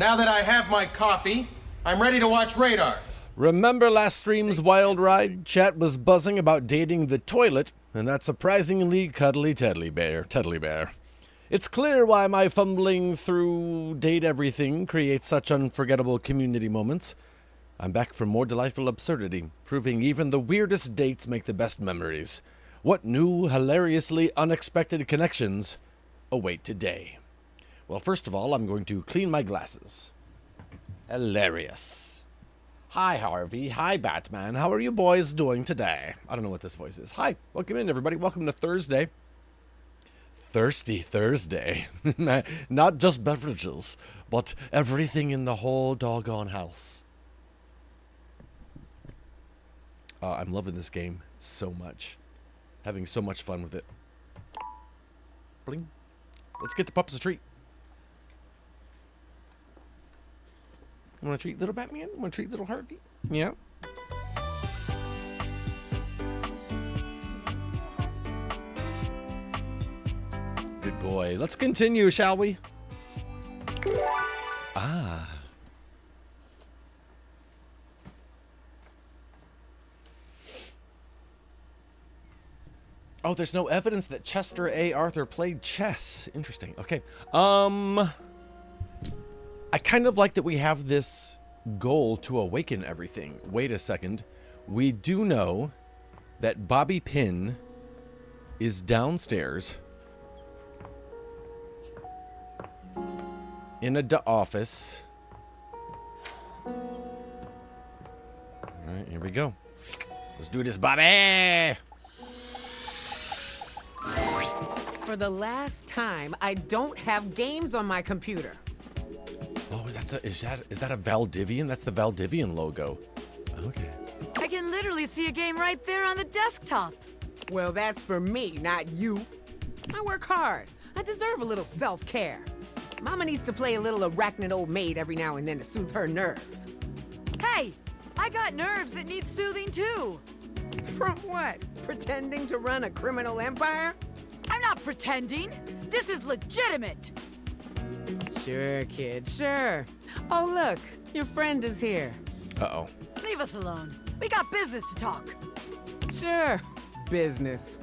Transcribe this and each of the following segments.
Now that I have my coffee, I'm ready to watch Radar. Remember last stream's wild ride? Chat was buzzing about dating the toilet and that surprisingly cuddly Teddly Bear. It's clear why my fumbling through date everything creates such unforgettable community moments. I'm back for more delightful absurdity, proving even the weirdest dates make the best memories. What new, hilariously unexpected connections await today? Well, first of all, I'm going to clean my glasses. Hilarious. Hi, Harvey. Hi, Batman. How are you boys doing today? I don't know what this voice is. Hi. Welcome in, everybody. Welcome to Thursday. Thirsty Thursday. Not just beverages, but everything in the whole doggone house. I'm loving this game so much. Having so much fun with it. Bling. Let's get the pups a treat. You want to treat little Batman? You want to treat little Harvey? Yeah. Good boy. Let's continue, shall we? Oh, there's no evidence that Chester A. Arthur played chess. Interesting. Okay. I kind of like that we have this goal to awaken everything. Wait a second. We do know that Bobby Pin is downstairs in a office. All right, here we go. Let's do this, Bobby! For the last time, I don't have games on my computer. Oh, is that a Valdivian? That's the Valdivian logo. Okay. I can literally see a game right there on the desktop. Well, that's for me, not you. I work hard. I deserve a little self-care. Mama needs to play a little arachnid old maid every now and then to soothe her nerves. Hey, I got nerves that need soothing too. From what? Pretending to run a criminal empire? I'm not pretending. This is legitimate. Sure, kid, sure. Oh, look, your friend is here. Uh-oh. Leave us alone. We got business to talk. Sure, business.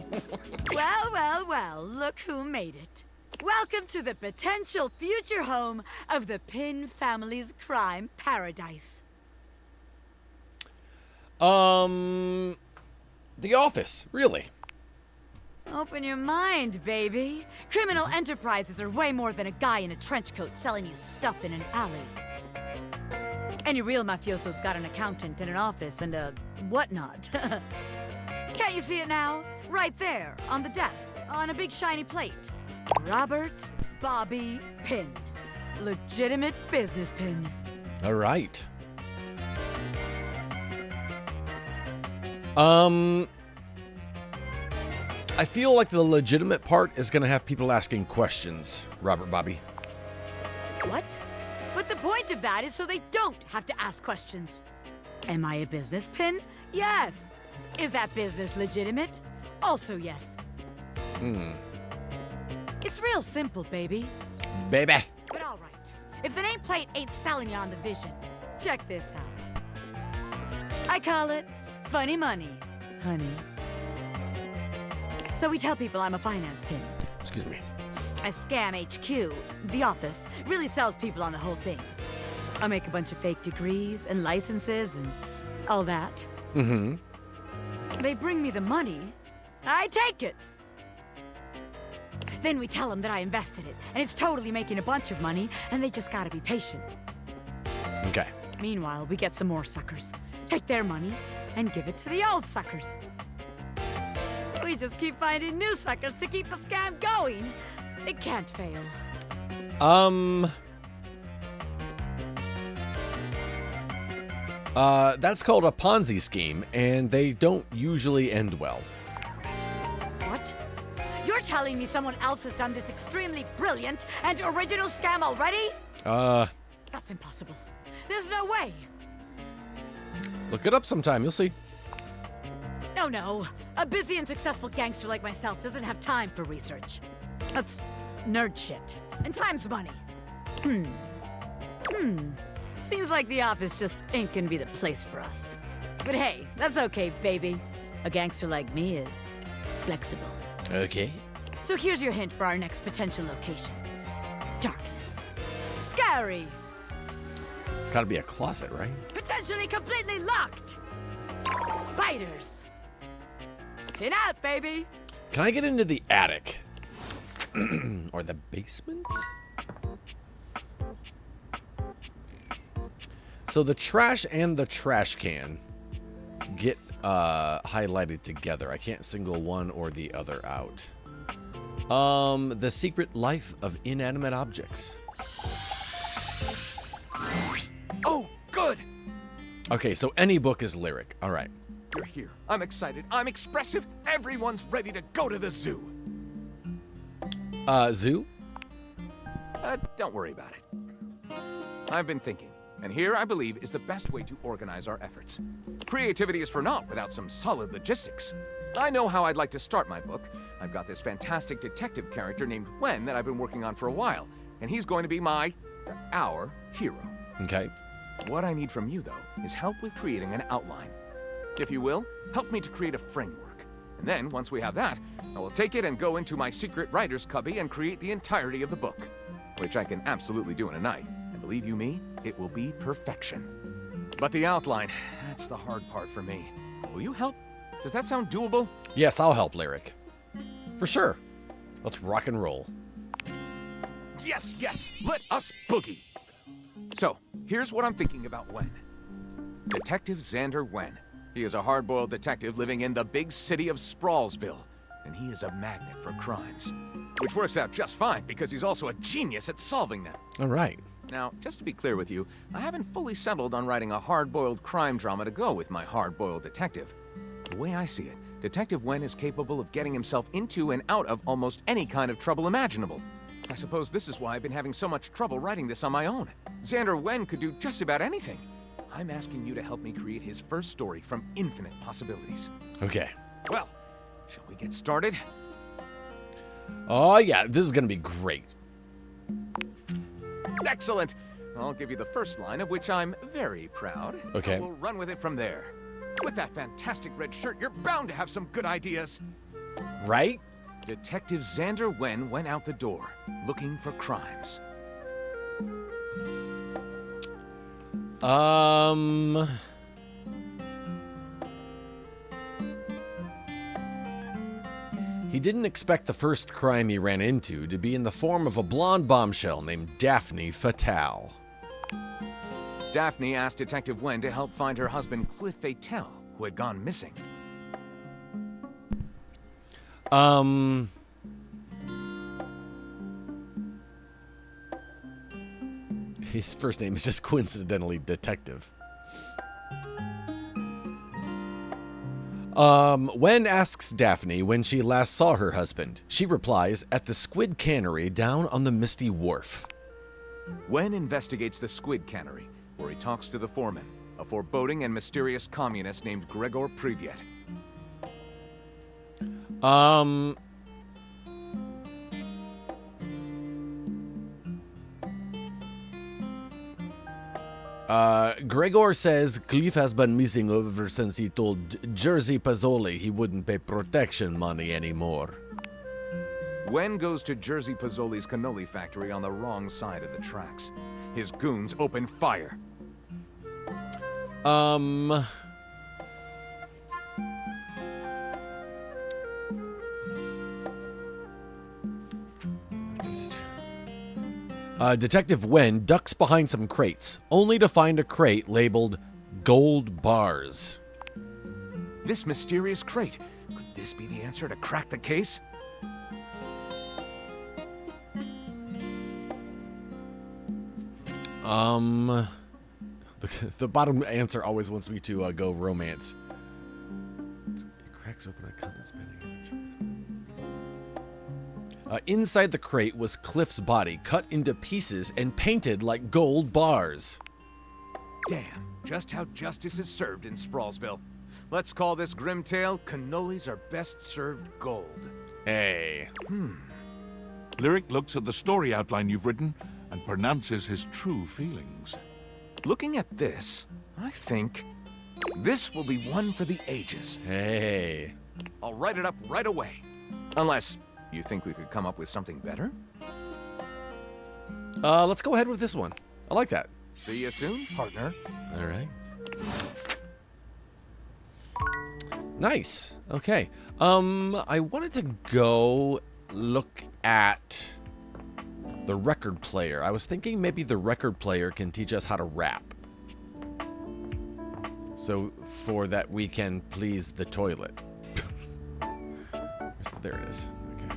Well, look who made it. Welcome to the potential future home of the Pin family's crime paradise. The Office, really. Open your mind, baby. Criminal enterprises are way more than a guy in a trench coat selling you stuff in an alley. Any real mafioso's got an accountant and an office and a whatnot. Can't you see it now? Right there, on the desk, on a big shiny plate. Robert Bobby Pin. Legitimate business pin. All right. I feel like the legitimate part is going to have people asking questions, Robert Bobby. What? But the point of that is so they don't have to ask questions. Am I a business pin? Yes. Is that business legitimate? Also yes. It's real simple, baby. Baby. But all right. If the nameplate ain't selling you on the vision, check this out. I call it funny money, honey. So we tell people I'm a finance pin. Excuse me. I scam HQ, the office, really sells people on the whole thing. I make a bunch of fake degrees and licenses and all that. Mm-hmm. They bring me the money. I take it. Then we tell them that I invested it, and it's totally making a bunch of money, and they just gotta be patient. Okay. Meanwhile, we get some more suckers, take their money, and give it to the old suckers. We just keep finding new suckers to keep the scam going. It can't fail. That's called a Ponzi scheme, and they don't usually end well. What? You're telling me someone else has done this extremely brilliant and original scam already? That's impossible. There's no way. Look it up sometime, you'll see. No. A busy and successful gangster like myself doesn't have time for research. That's nerd shit. And time's money. Seems like the office just ain't gonna be the place for us. But hey, that's okay, baby. A gangster like me is flexible. Okay. So here's your hint for our next potential location. Darkness. Scary. Gotta be a closet, right? Potentially completely locked. Spiders. In out, baby. Can I get into the attic? Or the basement? So the trash and the trash can get highlighted together. I can't single one or the other out. The Secret Life of Inanimate Objects. Oh, good! Okay, so any book is lyric. All right. You're here. I'm excited. I'm expressive. Everyone's ready to go to the zoo. Zoo? Don't worry about it. I've been thinking, and here I believe is the best way to organize our efforts. Creativity is for naught without some solid logistics. I know how I'd like to start my book. I've got this fantastic detective character named Wen that I've been working on for a while, and he's going to be our hero. Okay. What I need from you, though, is help with creating an outline. If you will, help me to create a framework. And then, once we have that, I will take it and go into my secret writer's cubby and create the entirety of the book. Which I can absolutely do in a night. And believe you me, it will be perfection. But the outline, that's the hard part for me. Will you help? Does that sound doable? Yes, I'll help, lyric. For sure. Let's rock and roll. Yes, yes, let us boogie. So, here's what I'm thinking about Wen. Detective Xander Wen. He is a hard-boiled detective living in the big city of Sprawlsville, and he is a magnet for crimes. Which works out just fine, because he's also a genius at solving them. All right. Now, just to be clear with you, I haven't fully settled on writing a hard-boiled crime drama to go with my hard-boiled detective. The way I see it, Detective Wen is capable of getting himself into and out of almost any kind of trouble imaginable. I suppose this is why I've been having so much trouble writing this on my own. Xander Wen could do just about anything. I'm asking you to help me create his first story from infinite possibilities. Okay. Well, shall we get started? Oh, yeah, this is going to be great. Excellent! I'll give you the first line, of which I'm very proud. Okay. We'll run with it from there. With that fantastic red shirt, you're bound to have some good ideas. Right? Detective Xander Wen went out the door, looking for crimes. He didn't expect the first crime he ran into to be in the form of a blonde bombshell named Daphne Fatale. Daphne asked Detective Wen to help find her husband Cliff Fatale, who had gone missing. His first name is just coincidentally Detective. Wen asks Daphne when she last saw her husband. She replies, at the Squid Cannery down on the Misty Wharf. Wen investigates the Squid Cannery, where he talks to the foreman, a foreboding and mysterious communist named Gregor Privyet. Gregor says Cliff has been missing ever since he told Jersey Pazzoli he wouldn't pay protection money anymore. Wen goes to Jersey Pazzoli's cannoli factory on the wrong side of the tracks. His goons open fire. Detective Wen ducks behind some crates, only to find a crate labeled Gold Bars. This mysterious crate. Could this be the answer to crack the case? The bottom answer always wants me to go romance. It cracks open a cotton spinning. Inside the crate was Cliff's body, cut into pieces and painted like gold bars. Damn, just how justice is served in Sprawlsville. Let's call this grim tale, Cannolis Are Best Served Gold. Hey. Lyric looks at the story outline you've written and pronounces his true feelings. Looking at this, I think this will be one for the ages. Hey. I'll write it up right away. Unless you think we could come up with something better? Let's go ahead with this one. I like that. See you soon, partner. All right. Nice. Okay. I wanted to go look at the record player. I was thinking maybe the record player can teach us how to rap. So for that we can please the toilet. There it is. Okay.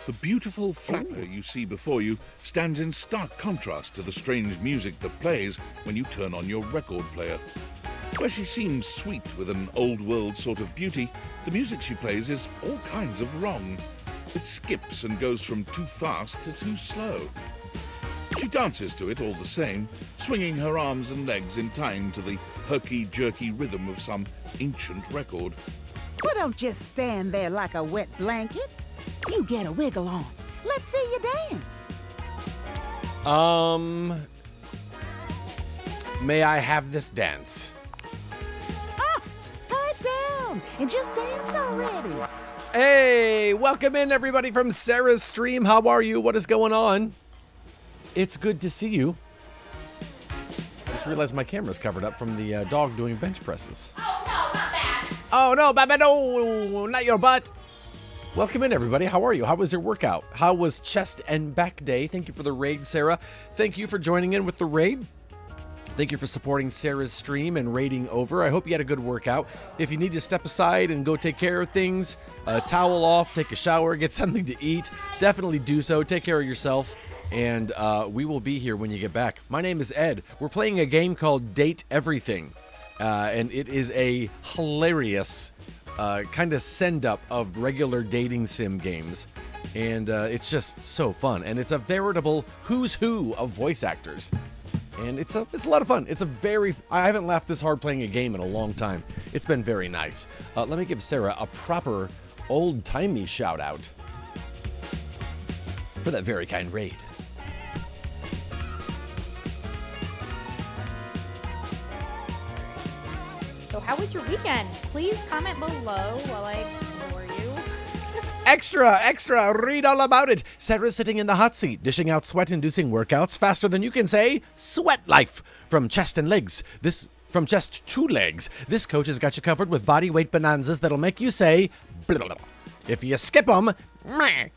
The beautiful flapper you see before you stands in stark contrast to the strange music that plays when you turn on your record player. Where she seems sweet with an old-world sort of beauty, the music she plays is all kinds of wrong. It skips and goes from too fast to too slow. She dances to it all the same, swinging her arms and legs in time to the herky-jerky rhythm of some ancient record. Well, don't just stand there like a wet blanket. You get a wiggle on. Let's see you dance. May I have this dance? Pipe down and just dance already. Hey, welcome in everybody from Sarah's stream. How are you? What is going on? It's good to see you. Just realized my camera's covered up from the dog doing bench presses. Oh, no, not that. Oh, no, Baba, no, not your butt. Welcome in, everybody. How are you? How was your workout? How was chest and back day? Thank you for the raid, Sarah. Thank you for joining in with the raid. Thank you for supporting Sarah's stream and raiding over. I hope you had a good workout. If you need to step aside and go take care of things, towel off, take a shower, get something to eat, definitely do so. Take care of yourself. And we will be here when you get back. My name is Ed. We're playing a game called Date Everything. And it is a hilarious kind of send-up of regular dating sim games. And it's just so fun. And it's a veritable who's who of voice actors. And it's a lot of fun. I haven't laughed this hard playing a game in a long time. It's been very nice. Let me give Sarah a proper old-timey shout-out for that very kind raid. So how was your weekend? Please comment below while I ignore you. Extra, read all about it. Sarah's sitting in the hot seat, dishing out sweat-inducing workouts faster than you can say sweat life. From chest and legs, from chest to legs, this coach has got you covered with body weight bonanzas that'll make you say blah, blah, blah. If you skip them,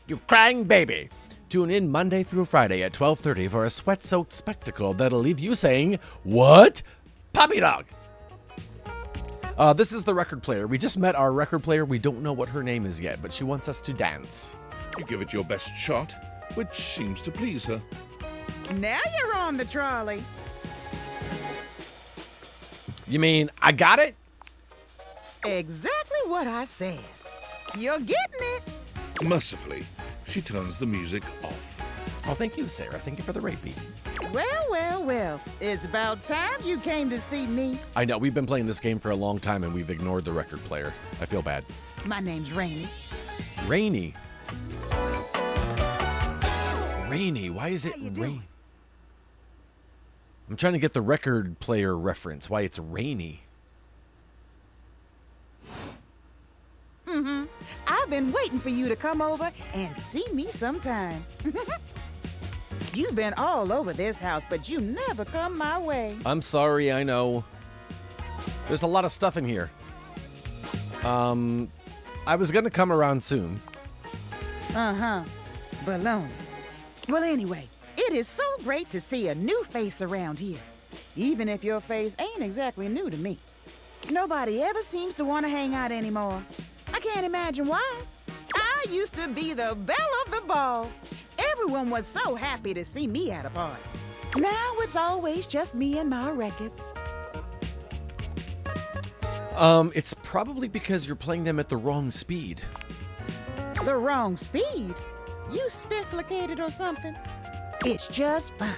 you crying baby. Tune in Monday through Friday at 12:30 for a sweat-soaked spectacle that'll leave you saying, what? Puppy dog. This is the record player. We just met our record player. We don't know what her name is yet, but she wants us to dance. You give it your best shot, which seems to please her. Now you're on the trolley. You mean I got it? Exactly what I said. You're getting it. Mercifully, she turns the music off. Oh, thank you, Sarah. Thank you for the raid beat. Well. It's about time you came to see me. I know, we've been playing this game for a long time and we've ignored the record player. I feel bad. My name's Rainy. Rainy. Rainy, why is it How you rain? doing? I'm trying to get the record player reference, why it's rainy. I've been waiting for you to come over and see me sometime. You've been all over this house, but you never come my way. I'm sorry, I know. There's a lot of stuff in here. I was gonna come around soon. Baloney. Well, anyway, it is so great to see a new face around here. Even if your face ain't exactly new to me. Nobody ever seems to want to hang out anymore. I can't imagine why. I used to be the belle of the ball. Everyone was so happy to see me at a party. Now it's always just me and my records. It's probably because you're playing them at the wrong speed. The wrong speed? You spifflicated or something? It's just fine.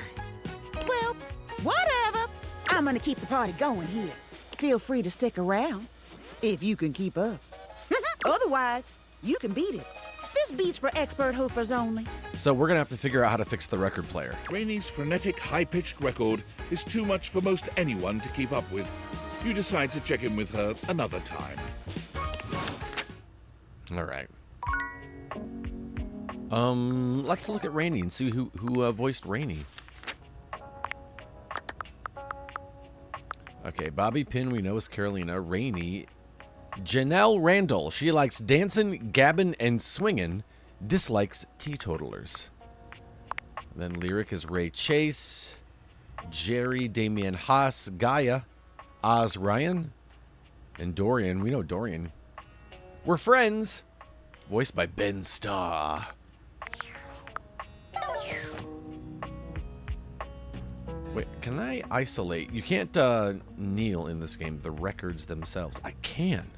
Well, whatever. I'm gonna keep the party going here. Feel free to stick around, if you can keep up. Otherwise, you can beat it. This beats for expert hoofers only. So we're gonna have to figure out how to fix the record player. Rainey's frenetic, high-pitched record is too much for most anyone to keep up with. You decide to check in with her another time. All right. Let's look at Rainey and see who voiced Rainey. Okay, Bobby Pin we know is Carolina. Rainey, Janelle Randall. She likes dancing, gabbing, and swinging. Dislikes teetotalers. Then Lyric is Ray Chase, Jerry, Damian Haas, Gaia, Oz Ryan, and Dorian. We know Dorian. We're friends. Voiced by Ben Starr. Wait, can I isolate? You can't kneel in this game, the records themselves. I can.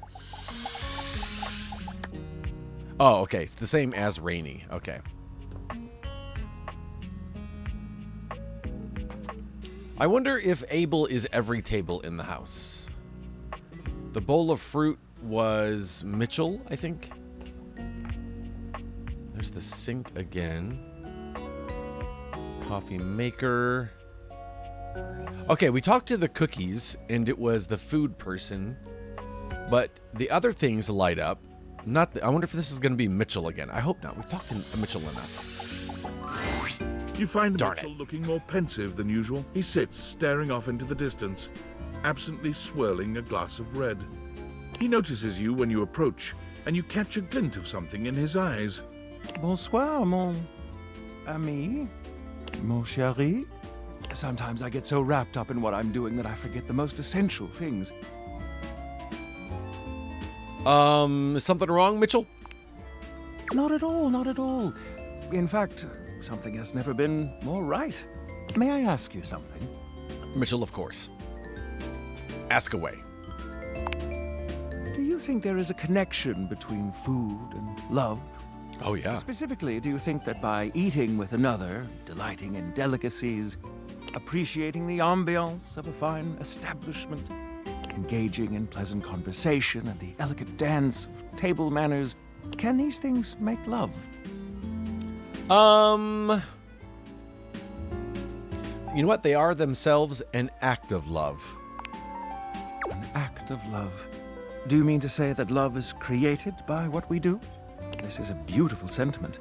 Oh, okay. It's the same as Rainey. Okay. I wonder if Abel is every table in the house. The bowl of fruit was Mitchell, I think. There's the sink again. Coffee maker. Okay, we talked to the cookies, and it was the food person. But the other things light up. I wonder if this is going to be Mitchell again. I hope not. We've talked to Mitchell enough. You find Darn Mitchell it. looking more pensive than usual. He sits, staring off into the distance, absently swirling a glass of red. He notices you when you approach, and you catch a glint of something in his eyes. Bonsoir, mon ami, mon chéri. Sometimes I get so wrapped up in what I'm doing that I forget the most essential things. Is something wrong, Mitchell? Not at all, not at all. In fact, something has never been more right. May I ask you something? Mitchell, of course. Ask away. Do you think there is a connection between food and love? Oh, yeah. Specifically, do you think that by eating with another, delighting in delicacies, appreciating the ambiance of a fine establishment, engaging in pleasant conversation and the elegant dance of table manners, can these things make love? You know what? They are themselves an act of love. An act of love. Do you mean to say that love is created by what we do? This is a beautiful sentiment,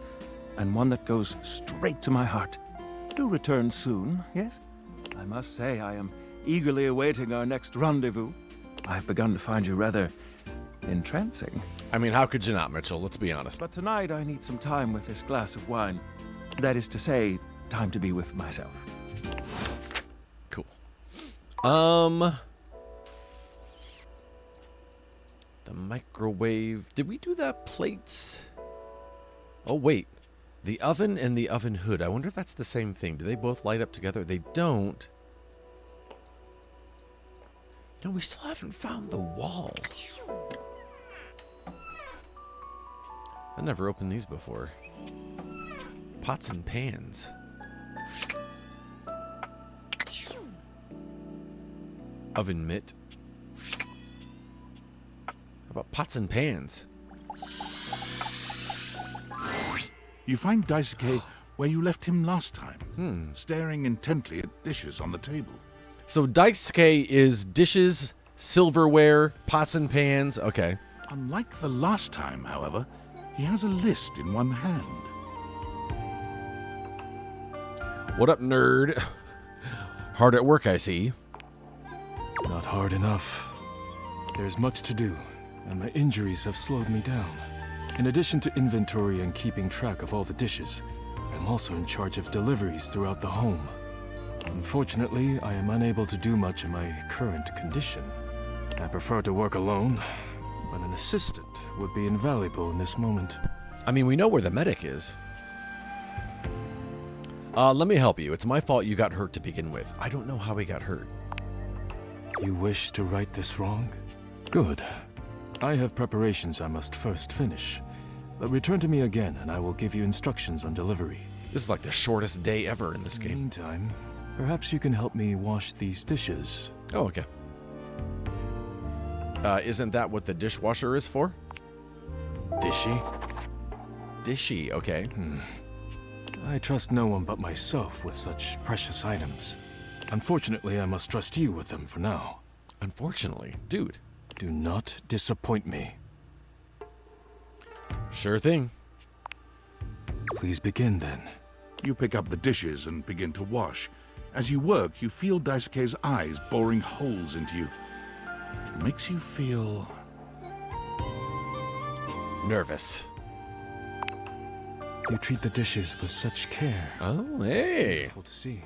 and one that goes straight to my heart. Do return soon, yes? I must say I am eagerly awaiting our next rendezvous. I've begun to find you rather entrancing. I mean, how could you not, Mitchell? Let's be honest. But tonight I need some time with this glass of wine. That is to say, time to be with myself. Cool. The microwave. Did we do the plates? Oh, wait. The oven and the oven hood. I wonder if that's the same thing. Do they both light up together? They don't. No, we still haven't found the wall. I never opened these before. Pots and pans. Oven mitt. How about pots and pans? You find Daisuke where you left him last time, staring intently at dishes on the table. So Daisuke is dishes, silverware, pots and pans. Okay. Unlike the last time, however, he has a list in one hand. What up, nerd? Hard at work, I see. Not hard enough. There's much to do, and my injuries have slowed me down. In addition to inventory and keeping track of all the dishes, I'm also in charge of deliveries throughout the home. Unfortunately, I am unable to do much in my current condition. I prefer to work alone, but an assistant would be invaluable in this moment. I mean, we know where the medic is. Let me help you. It's my fault you got hurt to begin with. I don't know how he got hurt. You wish to right this wrong? Good. I have preparations I must first finish. But return to me again, and I will give you instructions on delivery. This is like the shortest day ever in this In the game. meantime, perhaps you can help me wash these dishes. Oh, okay. Isn't that what the dishwasher is for? Dishy? Dishy, okay. I trust no one but myself with such precious items. Unfortunately, I must trust you with them for now. Unfortunately, dude. Do not disappoint me. Sure thing. Please begin then. You pick up the dishes and begin to wash. As you work, you feel Daisuke's eyes boring holes into you. It makes you feel... nervous. You treat the dishes with such care. Oh, hey. Wonderful to see.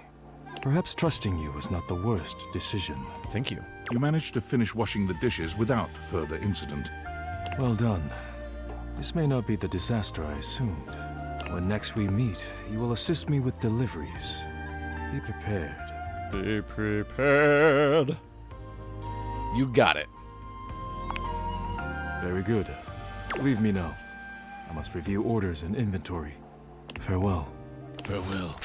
Perhaps trusting you was not the worst decision. Thank you. You manage to finish washing the dishes without further incident. Well done. This may not be the disaster I assumed. When next we meet, you will assist me with deliveries. Be prepared. Be prepared. You got it. Very good. Leave me now. I must review orders and inventory. Farewell. Farewell.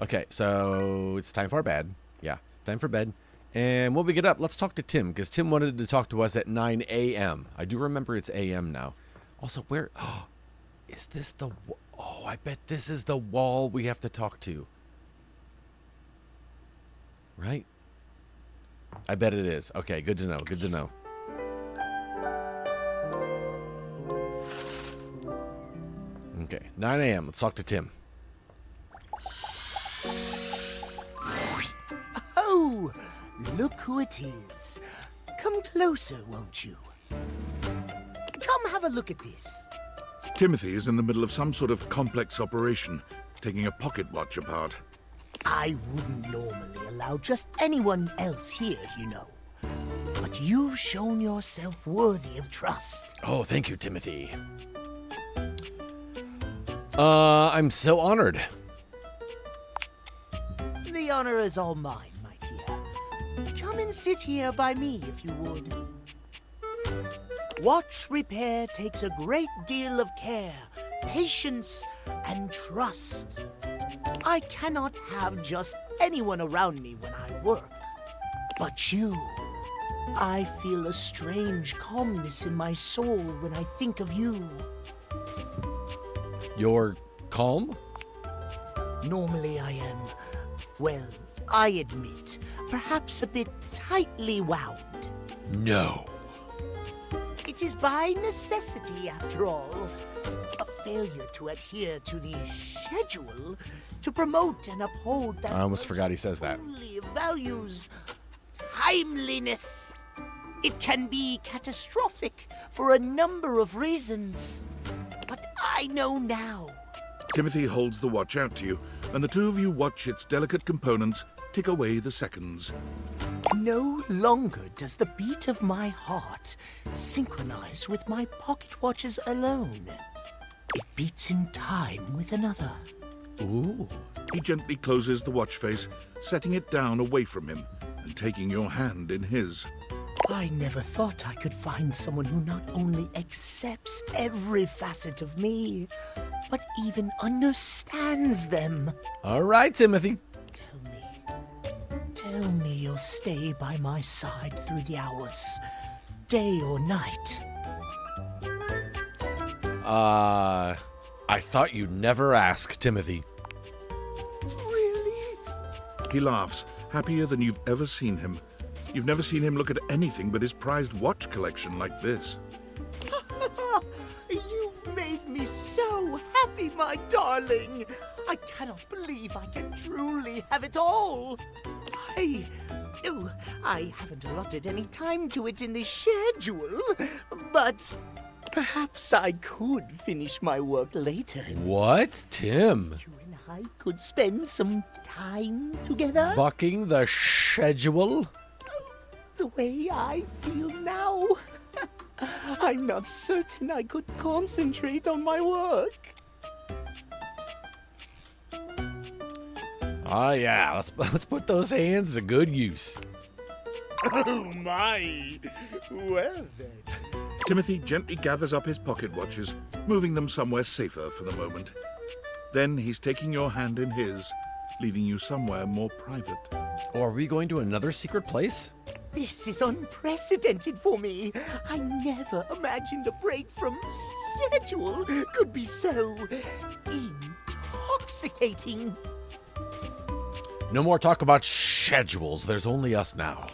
Okay, so it's time for our bed. Yeah, time for bed. And when we get up, let's talk to Tim, because Tim wanted to talk to us at 9 a.m. I do remember it's a.m. now. Also, where... Oh, is this the... Oh, I bet this is the wall we have to talk to. Right? I bet it is. Okay, good to know. Good to know. Okay, 9 a.m. Let's talk to Tim. Oh, look who it is. Come closer, won't you? Come have a look at this. Timothy is in the middle of some sort of complex operation, taking a pocket watch apart. I wouldn't normally allow just anyone else here, you know. But you've shown yourself worthy of trust. Oh, thank you, Timothy. I'm so honored. The honor is all mine, my dear. Come and sit here by me, if you would. Watch repair takes a great deal of care, patience, and trust. I cannot have just anyone around me when I work. But you, I feel a strange calmness in my soul when I think of you. You're calm? Normally I am, well, I admit, perhaps a bit tightly wound. No. It is by necessity, after all. A failure to adhere to the schedule to promote and uphold that I almost forgot he says that. only values timeliness. It can be catastrophic for a number of reasons. But I know now. Timothy holds the watch out to you, and the two of you watch its delicate components tick away the seconds. No longer does the beat of my heart synchronize with my pocket watches alone. It beats in time with another. Ooh. He gently closes the watch face, setting it down away from him and taking your hand in his. I never thought I could find someone who not only accepts every facet of me, but even understands them. All right, Timothy. Tell me you'll stay by my side through the hours, day or night. I thought you'd never ask, Timothy. Really? He laughs, happier than you've ever seen him. You've never seen him look at anything but his prized watch collection like this. You've made me so happy, my darling. I cannot believe I can truly have it all. I haven't allotted any time to it in the schedule, but perhaps I could finish my work later. What? Tim? You and I could spend some time together. Bucking the schedule? The way I feel now, I'm not certain I could concentrate on my work. Oh, yeah. Let's put those hands to good use. Oh, my. Well, then. Timothy gently gathers up his pocket watches, moving them somewhere safer for the moment. Then he's taking your hand in his, leading you somewhere more private. Or are we going to another secret place? This is unprecedented for me. I never imagined a break from schedule could be so intoxicating. No more talk about schedules. There's only us now.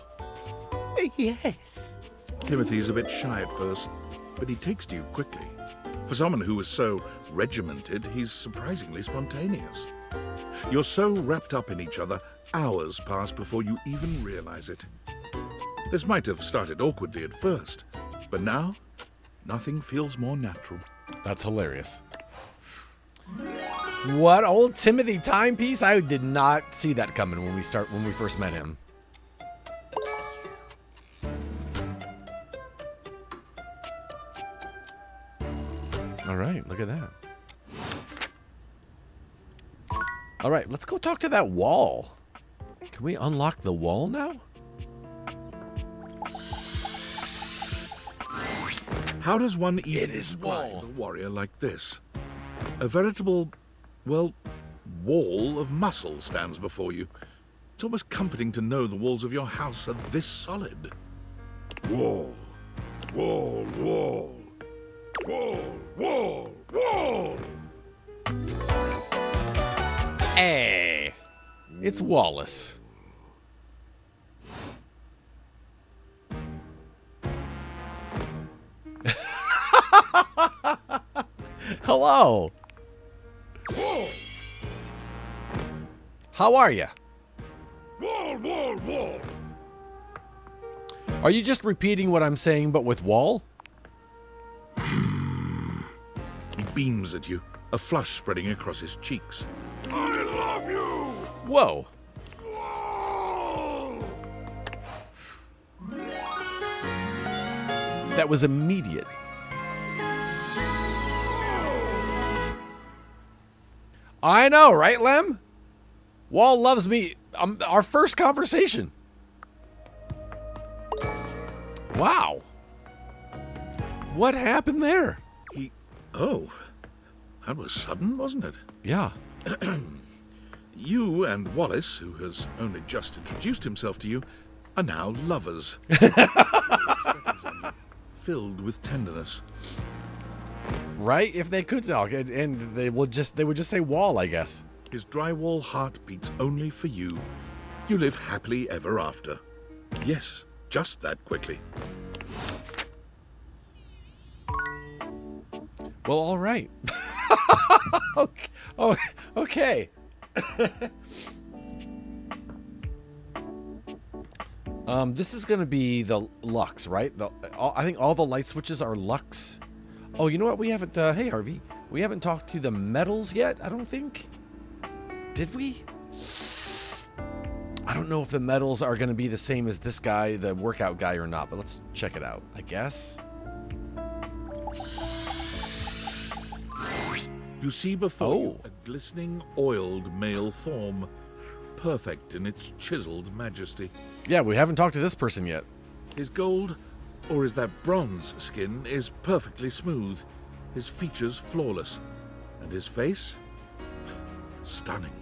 Yes. Timothy's a bit shy at first, but he takes to you quickly. For someone who is so regimented, he's surprisingly spontaneous. You're so wrapped up in each other, hours pass before you even realize it. This might have started awkwardly at first, but now, nothing feels more natural. That's hilarious. What, old Timothy timepiece? I did not see that coming when we first met him. All right, look at that. All right, let's go talk to that wall. Can we unlock the wall now? How does one even describe a warrior like this? A veritable, well, wall of muscle stands before you. It's almost comforting to know the walls of your house are this solid. Wall, wall, wall, wall, wall, wall. Hey, it's Wallace. Hello. Wall, How are you? wall, wall, wall. Are you just repeating what I'm saying but with wall? He beams at you, a flush spreading across his cheeks. I love you! Whoa. Wall! That was immediate. I know, right, Lem? Wall loves me. Our first conversation. Wow. What happened there? Oh, that was sudden, wasn't it? Yeah. You and Wallace, who has only just introduced himself to you, are now lovers. Filled with tenderness. Right? If they could talk, and they would just say wall, I guess. His drywall heart beats only for you. You live happily ever after. Yes, just that quickly. Well, all right. Okay. Oh, okay. This is gonna be the Lux, right? I think all the light switches are Lux. Oh, you know what? We haven't. Hey, Harvey, we haven't talked to the metals yet. I don't think. Did we? I don't know if the metals are gonna be the same as this guy, the workout guy, or not. But let's check it out. I guess. You see before you Oh. a glistening, oiled male form, perfect in its chiseled majesty. Yeah, we haven't talked to this person yet. His gold, or is that bronze skin, is perfectly smooth, his features flawless, and his face? Stunning.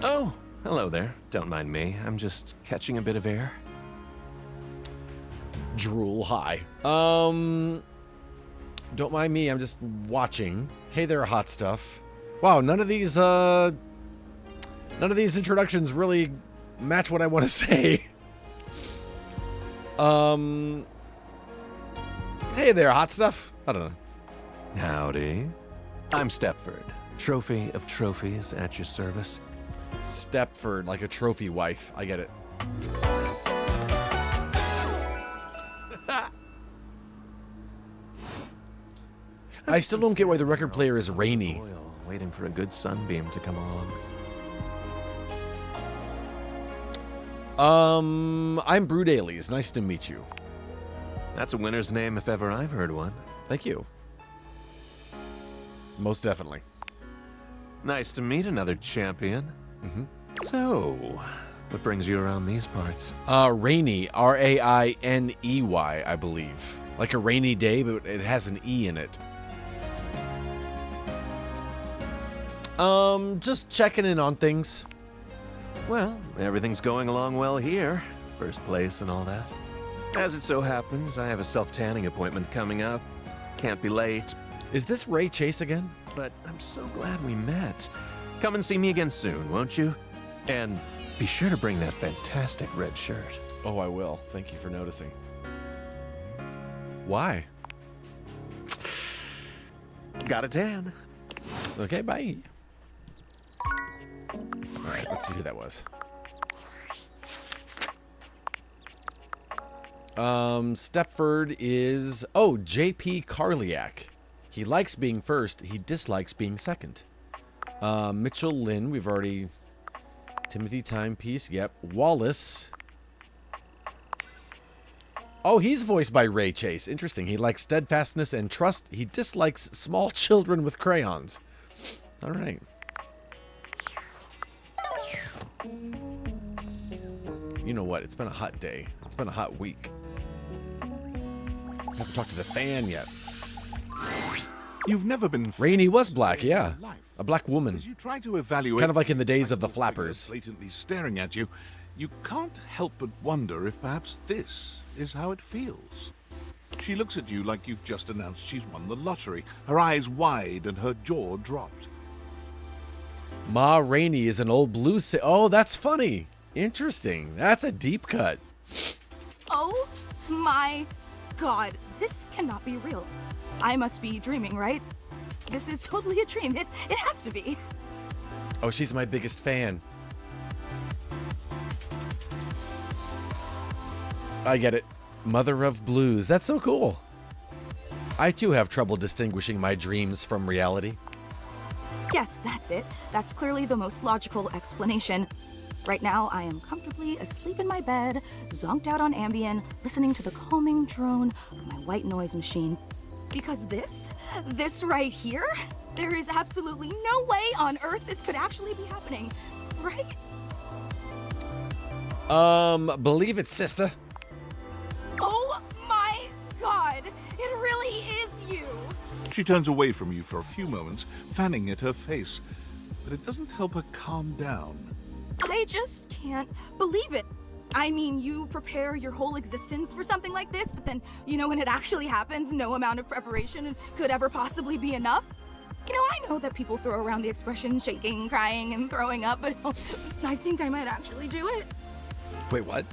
Oh, hello there. Don't mind me. I'm just catching a bit of air. Drool high. Don't mind me, I'm just watching. Hey there, hot stuff. Wow, none of these introductions really match what I want to say. Hey there, hot stuff. I don't know. Howdy. I'm Stepford, trophy of trophies at your service. Stepford, like a trophy wife. I get it. I still don't get why the record player is rainy. Oil, waiting for a good sunbeam to come along. I'm Brew Dailies. Nice to meet you. That's a winner's name if ever I've heard one. Thank you. Most definitely. Nice to meet another champion. Mm-hmm. So, what brings you around these parts? Rainy, R-A-I-N-E-Y, I believe. Like a rainy day, but it has an E in it. Just checking in on things. Well, everything's going along well here. First place and all that. As it so happens, I have a self-tanning appointment coming up. Can't be late. Is this Ray Chase again? But I'm so glad we met. Come and see me again soon, won't you? And be sure to bring that fantastic red shirt. Oh, I will. Thank you for noticing. Why? Got a tan. Okay, bye. All right, let's see who that was. Stepford is... Oh, J.P. Karliak. He likes being first. He dislikes being second. Mitchell Lynn, we've already... Timothy Timepiece, yep. Wallace. Oh, he's voiced by Ray Chase. Interesting. He likes steadfastness and trust. He dislikes small children with crayons. All right. You know what? It's been a hot day. It's been a hot week. I haven't talked to the fan yet. You've never been... Rainey was black, yeah. A black woman. As you try to evaluate... Kind of like in the days of the Flappers. Blatantly staring at you, you can't help but wonder if perhaps this is how it feels. She looks at you like you've just announced she's won the lottery, her eyes wide and her jaw dropped. Ma Rainey is an old blue... Oh, that's funny. Interesting. That's a deep cut. Oh my god, this cannot be real. I must be dreaming, right? This is totally a dream. It has to be. Oh, she's my biggest fan. I get it. Mother of Blues. That's so cool. I too have trouble distinguishing my dreams from reality. Yes, that's it. That's clearly the most logical explanation. Right now, I am comfortably asleep in my bed, zonked out on Ambien, listening to the calming drone of my white noise machine. Because this right here, there is absolutely no way on earth this could actually be happening, right? Believe it, sister. Oh my god, it really is you! She turns away from you for a few moments, fanning at her face, but it doesn't help her calm down. I just can't believe it. I mean, you prepare your whole existence for something like this, but then, when it actually happens, no amount of preparation could ever possibly be enough. I know that people throw around the expression shaking, crying, and throwing up, but I think I might actually do it. Wait, what?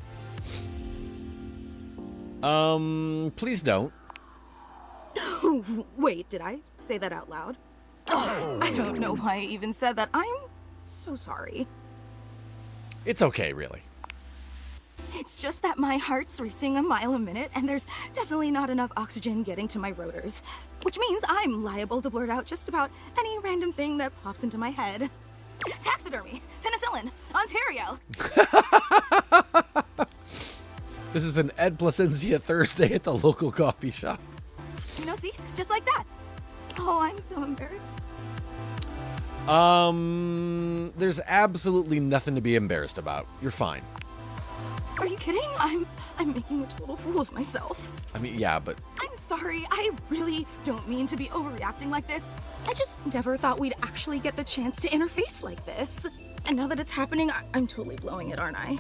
Please don't. Wait, did I say that out loud? I don't know why I even said that. I'm so sorry. It's okay, really. It's just that my heart's racing a mile a minute, and there's definitely not enough oxygen getting to my rotors. Which means I'm liable to blurt out just about any random thing that pops into my head. Taxidermy, penicillin, Ontario. This is an Ed Placencia Thursday at the local coffee shop. See? Just like that. Oh, I'm so embarrassed. There's absolutely nothing to be embarrassed about. You're fine. Are you kidding? I'm making a total fool of myself. I mean, yeah, but... I'm sorry. I really don't mean to be overreacting like this. I just never thought we'd actually get the chance to interface like this. And now that it's happening, I'm totally blowing it, aren't I?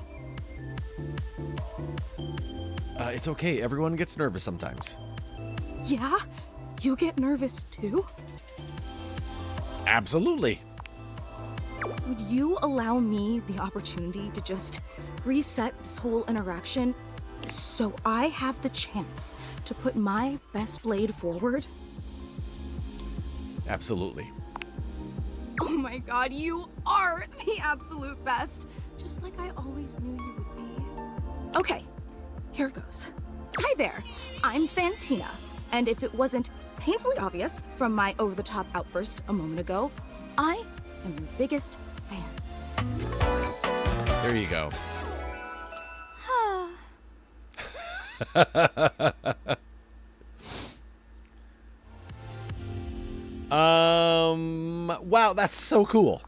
It's okay. Everyone gets nervous sometimes. Yeah? You get nervous too? Absolutely. Would you allow me the opportunity to just reset this whole interaction so I have the chance to put my best blade forward? Absolutely. Oh my god, you are the absolute best. Just like I always knew you would be. Okay, here goes. Hi there, I'm Fantina. And if it wasn't painfully obvious from my over-the-top outburst a moment ago, I am your biggest fan. There you go. Wow, that's so cool.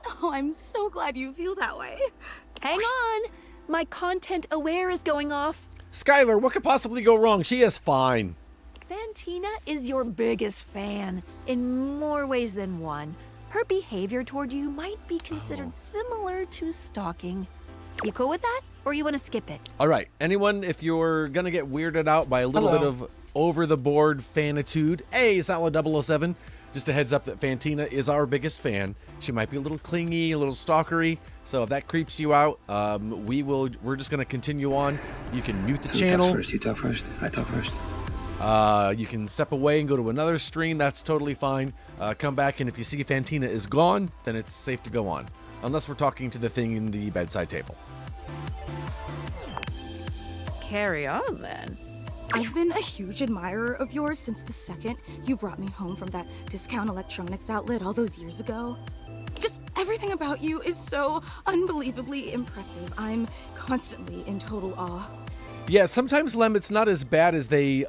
Oh, I'm so glad you feel that way. Hang on. My content aware is going off. Skylar, what could possibly go wrong? She is fine. Fantina is your biggest fan, in more ways than one. Her behavior toward you might be considered similar to stalking. You cool with that? Or you want to skip it? All right, anyone, if you're going to get weirded out by a little bit of over-the-board fanitude, hey, Solid 007, just a heads up that Fantina is our biggest fan. She might be a little clingy, a little stalkery, so if that creeps you out, we're just going to continue on. You can mute the channel. You talk first. I talk first. You can step away and go to another stream. That's totally fine. Come back, and if you see Fantina is gone, then it's safe to go on. Unless we're talking to the thing in the bedside table. Carry on, then. I've been a huge admirer of yours since the second you brought me home from that discount electronics outlet all those years ago. Just everything about you is so unbelievably impressive. I'm constantly in total awe. Yeah, sometimes, Lem, it's not as bad as they,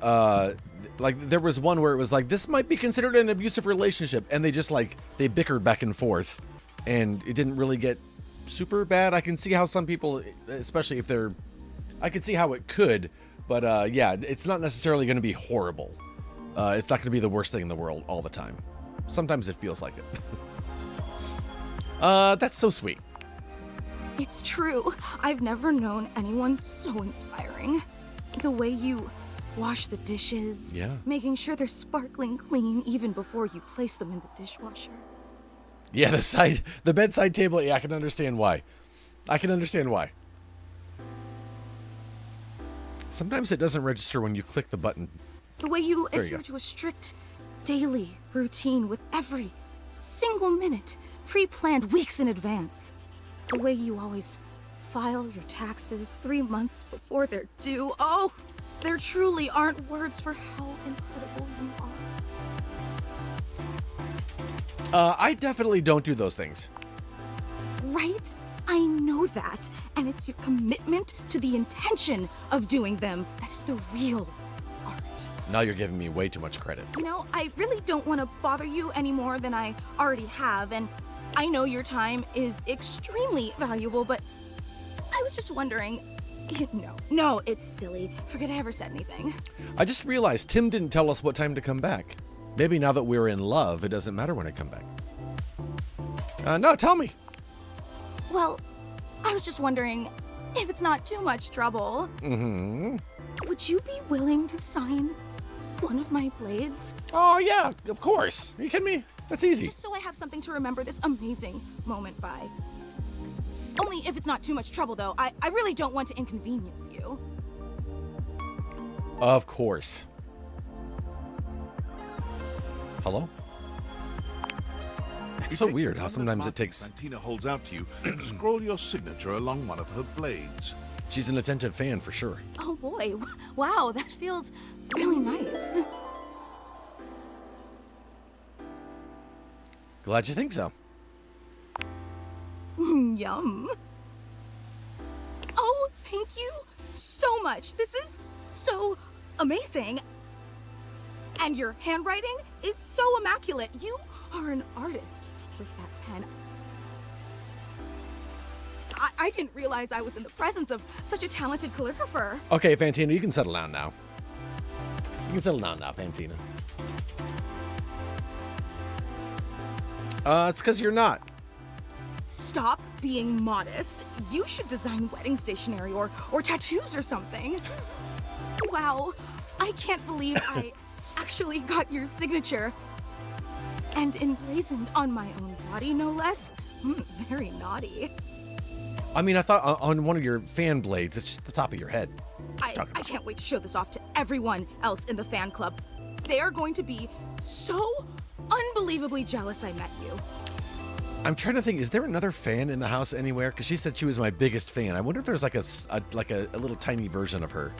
like, there was one where it was like, this might be considered an abusive relationship, and they just, like, they bickered back and forth, and it didn't really get super bad. I can see how some people, especially if they're, I can see how it could, but, yeah, it's not necessarily going to be horrible. It's not going to be the worst thing in the world all the time. Sometimes it feels like it. That's so sweet. It's true. I've never known anyone so inspiring. The way you wash the dishes, making sure they're sparkling clean even before you place them in the dishwasher. Yeah, the bedside table, yeah, I can understand why. I can understand why. Sometimes it doesn't register when you click the button. The way you There you adhere go. to a strict daily routine with every single minute, pre-planned weeks in advance. The way you always file your taxes 3 months before they're due. Oh, there truly aren't words for how incredible you are. I definitely don't do those things. Right? I know that. And it's your commitment to the intention of doing them that is the real art. Now you're giving me way too much credit. You know, I really don't want to bother you any more than I already have, and I know your time is extremely valuable, but I was just wondering. No, it's silly. Forget I ever said anything. I just realized Tim didn't tell us what time to come back. Maybe now that we're in love, it doesn't matter when I come back. No, tell me. Well, I was just wondering if it's not too much trouble. Mm-hmm. Would you be willing to sign one of my blades? Oh, yeah, of course. Are you kidding me? That's easy. Just so I have something to remember this amazing moment by. Only if it's not too much trouble, though. I really don't want to inconvenience you. Of course. Hello? It's so weird how sometimes it takes... Fantina holds out to you, scroll your signature along one of her blades. She's an attentive fan for sure. Oh boy, wow, that feels really nice. Glad you think so. Yum. Oh, thank you so much. This is so amazing. And your handwriting is so immaculate. You are an artist with that pen. I didn't realize I was in the presence of such a talented calligrapher. Okay, Fantina, you can settle down now. You can settle down now, Fantina. It's because you're not. Stop being modest. You should design wedding stationery or tattoos or something. Wow, I can't believe I actually got your signature. And emblazoned on my own body, no less. Very naughty. I mean, I thought on one of your fan blades, it's just the top of your head. I can't wait to show this off to everyone else in the fan club. They are going to be so unbelievably jealous I met you. I'm trying to think, is there another fan in the house anywhere? Because she said she was my biggest fan. I wonder if there's like a little tiny version of her.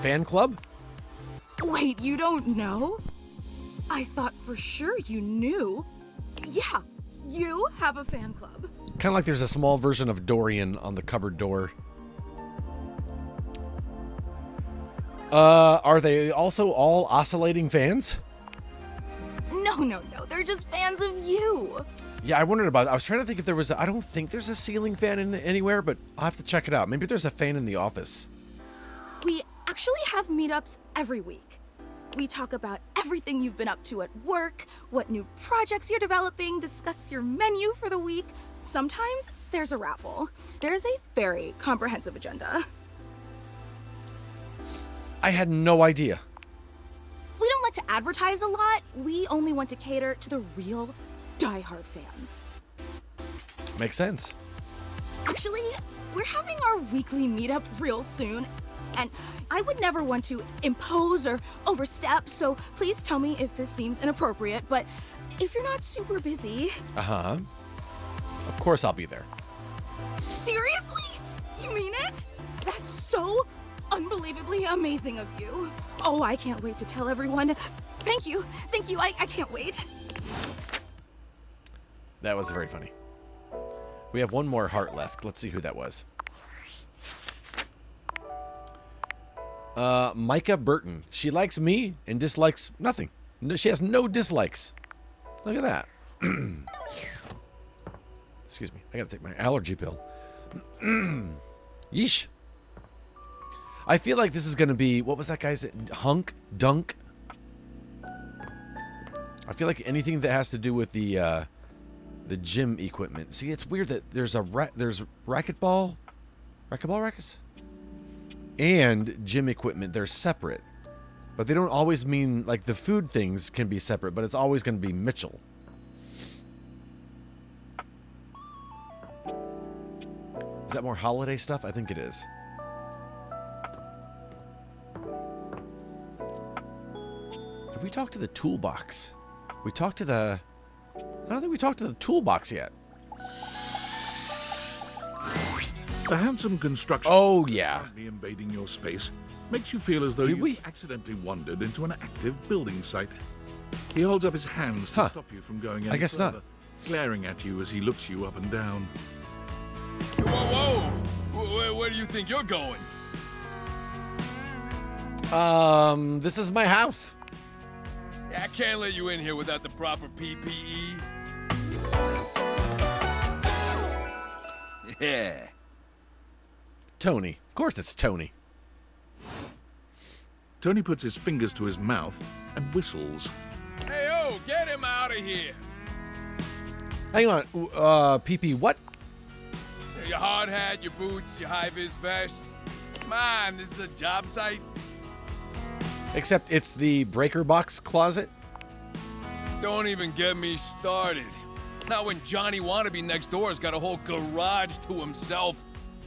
Fan club? Wait, you don't know? I thought for sure you knew. Yeah, you have a fan club. Kind of like there's a small version of Dorian on the cupboard door. Are they also all oscillating fans? No. They're just fans of you. Yeah, I wondered about it. I was trying to think if there was I don't think there's a ceiling fan anywhere, but I'll have to check it out. Maybe there's a fan in the office. We actually have meetups every week. We talk about everything you've been up to at work, what new projects you're developing, discuss your menu for the week. sometimes there's a raffle. There's a very comprehensive agenda. I had no idea. We don't like to advertise a lot. We only want to cater to the real diehard fans. Makes sense. Actually, we're having our weekly meetup real soon, and I would never want to impose or overstep, so please tell me if this seems inappropriate, but if you're not super busy... Uh-huh. Of course I'll be there. Seriously? You mean it? That's so unbelievably amazing of you. Oh, I can't wait to tell everyone. Thank you. Thank you. I can't wait. That was very funny. We have one more heart left. Let's see who that was. Micah Burton. She likes me and dislikes nothing. No, she has no dislikes. Look at that. Excuse me. I gotta take my allergy pill. Yeesh. I feel like this is gonna be... What was that guy's... Hunk? Dunk? I feel like anything that has to do with the gym equipment. See, it's weird that there's racquetball rackets, and gym equipment. They're separate, but they don't always mean like the food things can be separate. But it's always going to be Mitchell. Is that more holiday stuff? I think it is. Have we talked to the toolbox? We talked to the... I don't think we talked to the toolbox yet. The handsome construction currently invading your space makes you feel as though you accidentally wandered into an active building site. He holds up his hands to stop you from going any further, glaring at you as he looks you up and down. Whoa, whoa! Where do you think you're going? This is my house. I can't let you in here without the proper PPE. Yeah. Tony. Of course it's Tony. Tony puts his fingers to his mouth and whistles. Hey, oh, get him out of here. Hang on. PP what? Your hard hat, your boots, your high-vis vest. Come on, this is a job site. Except it's the breaker box closet. Don't even get me started. Not when Johnny Wannabe next door has got a whole garage to himself.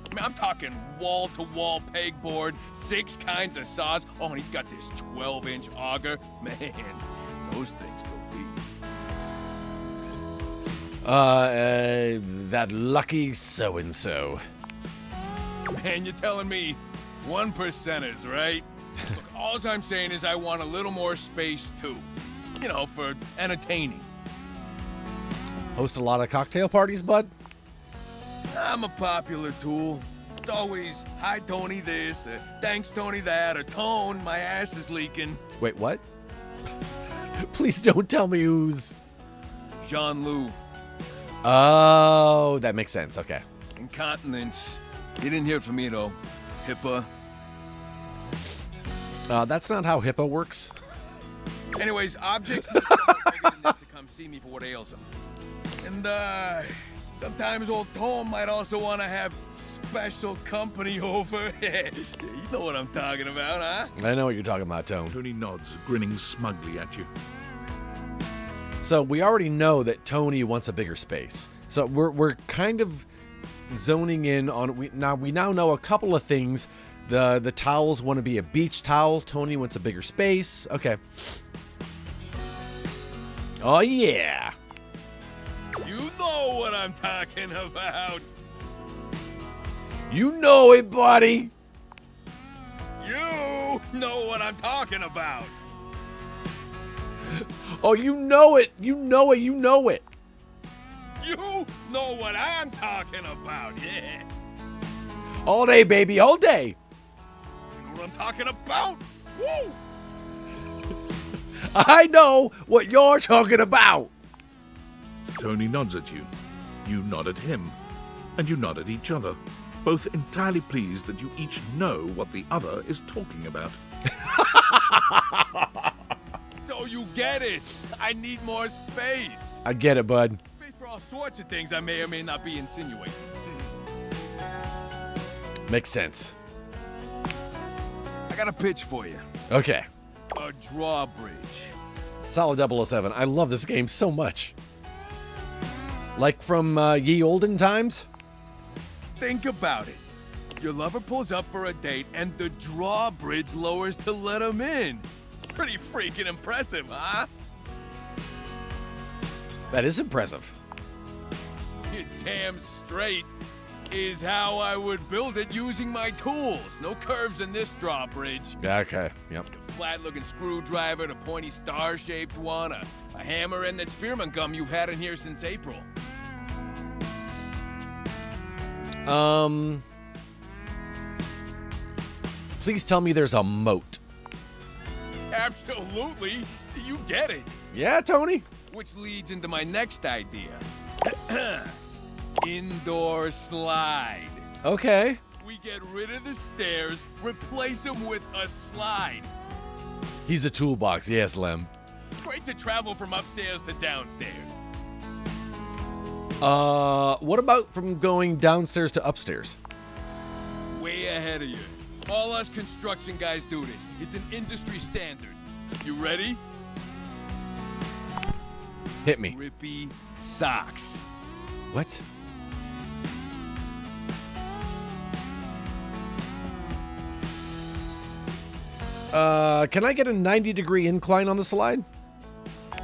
I mean, I'm talking wall-to-wall pegboard, 6 kinds of saws. Oh, and he's got this 12-inch auger. Man, those things go deep. That lucky so-and-so. Man, you're telling me 1%ers, right? Look, all I'm saying is I want a little more space, too. You know, for entertaining. Host a lot of cocktail parties, bud? I'm a popular tool. It's always, hi, Tony this, thanks, Tony that, or Tone, my ass is leaking. Wait, what? Please don't tell me who's... Jean-Loup. Oh, that makes sense. Okay. Incontinence. You didn't hear it from me, though. HIPAA. That's not how HIPAA works. Anyways, objects need to be bigger than this to come see me for what ails them. And, sometimes old Tom might also want to have special company over. You know what I'm talking about, huh? I know what you're talking about, Tone. Tony nods, grinning smugly at you. So we already know that Tony wants a bigger space. So we're kind of zoning in on... We now know a couple of things. The towels want to be a beach towel. Tony wants a bigger space. Okay. Oh, yeah. You know what I'm talking about. You know it, buddy. You know what I'm talking about. Oh, you know it. You know it. You know it. You know what I'm talking about, yeah. All day, baby. All day. You know what I'm talking about? Woo! I know what you're talking about. Tony nods at you. You nod at him. And you nod at each other. Both entirely pleased that you each know what the other is talking about. So you get it. I need more space. I get it, bud. Space for all all sorts of things I may or may not be insinuating. Makes sense. I got a pitch for you. Okay. A drawbridge. Solid 007. I love this game so much. Like from ye olden times? Think about it. Your lover pulls up for a date and the drawbridge lowers to let him in. Pretty freaking impressive, huh? That is impressive. You're damn straight. Is how I would build it using my tools. No curves in this drawbridge. Okay, yep. A flat-looking screwdriver, the pointy star-shaped one, a hammer, and that spearmint gum you've had in here since April. Please tell me there's a moat. Absolutely. You get it. Yeah, Tony? Which leads into my next idea. Indoor slide. Okay. We get rid of the stairs, replace them with a slide. He's a toolbox, yes, Lem. Great to travel from upstairs to downstairs. What about from going downstairs to upstairs? Way ahead of you. All us construction guys do this. It's an industry standard. You ready? Hit me. Rippy socks. What? Can I get a 90-degree incline on the slide? You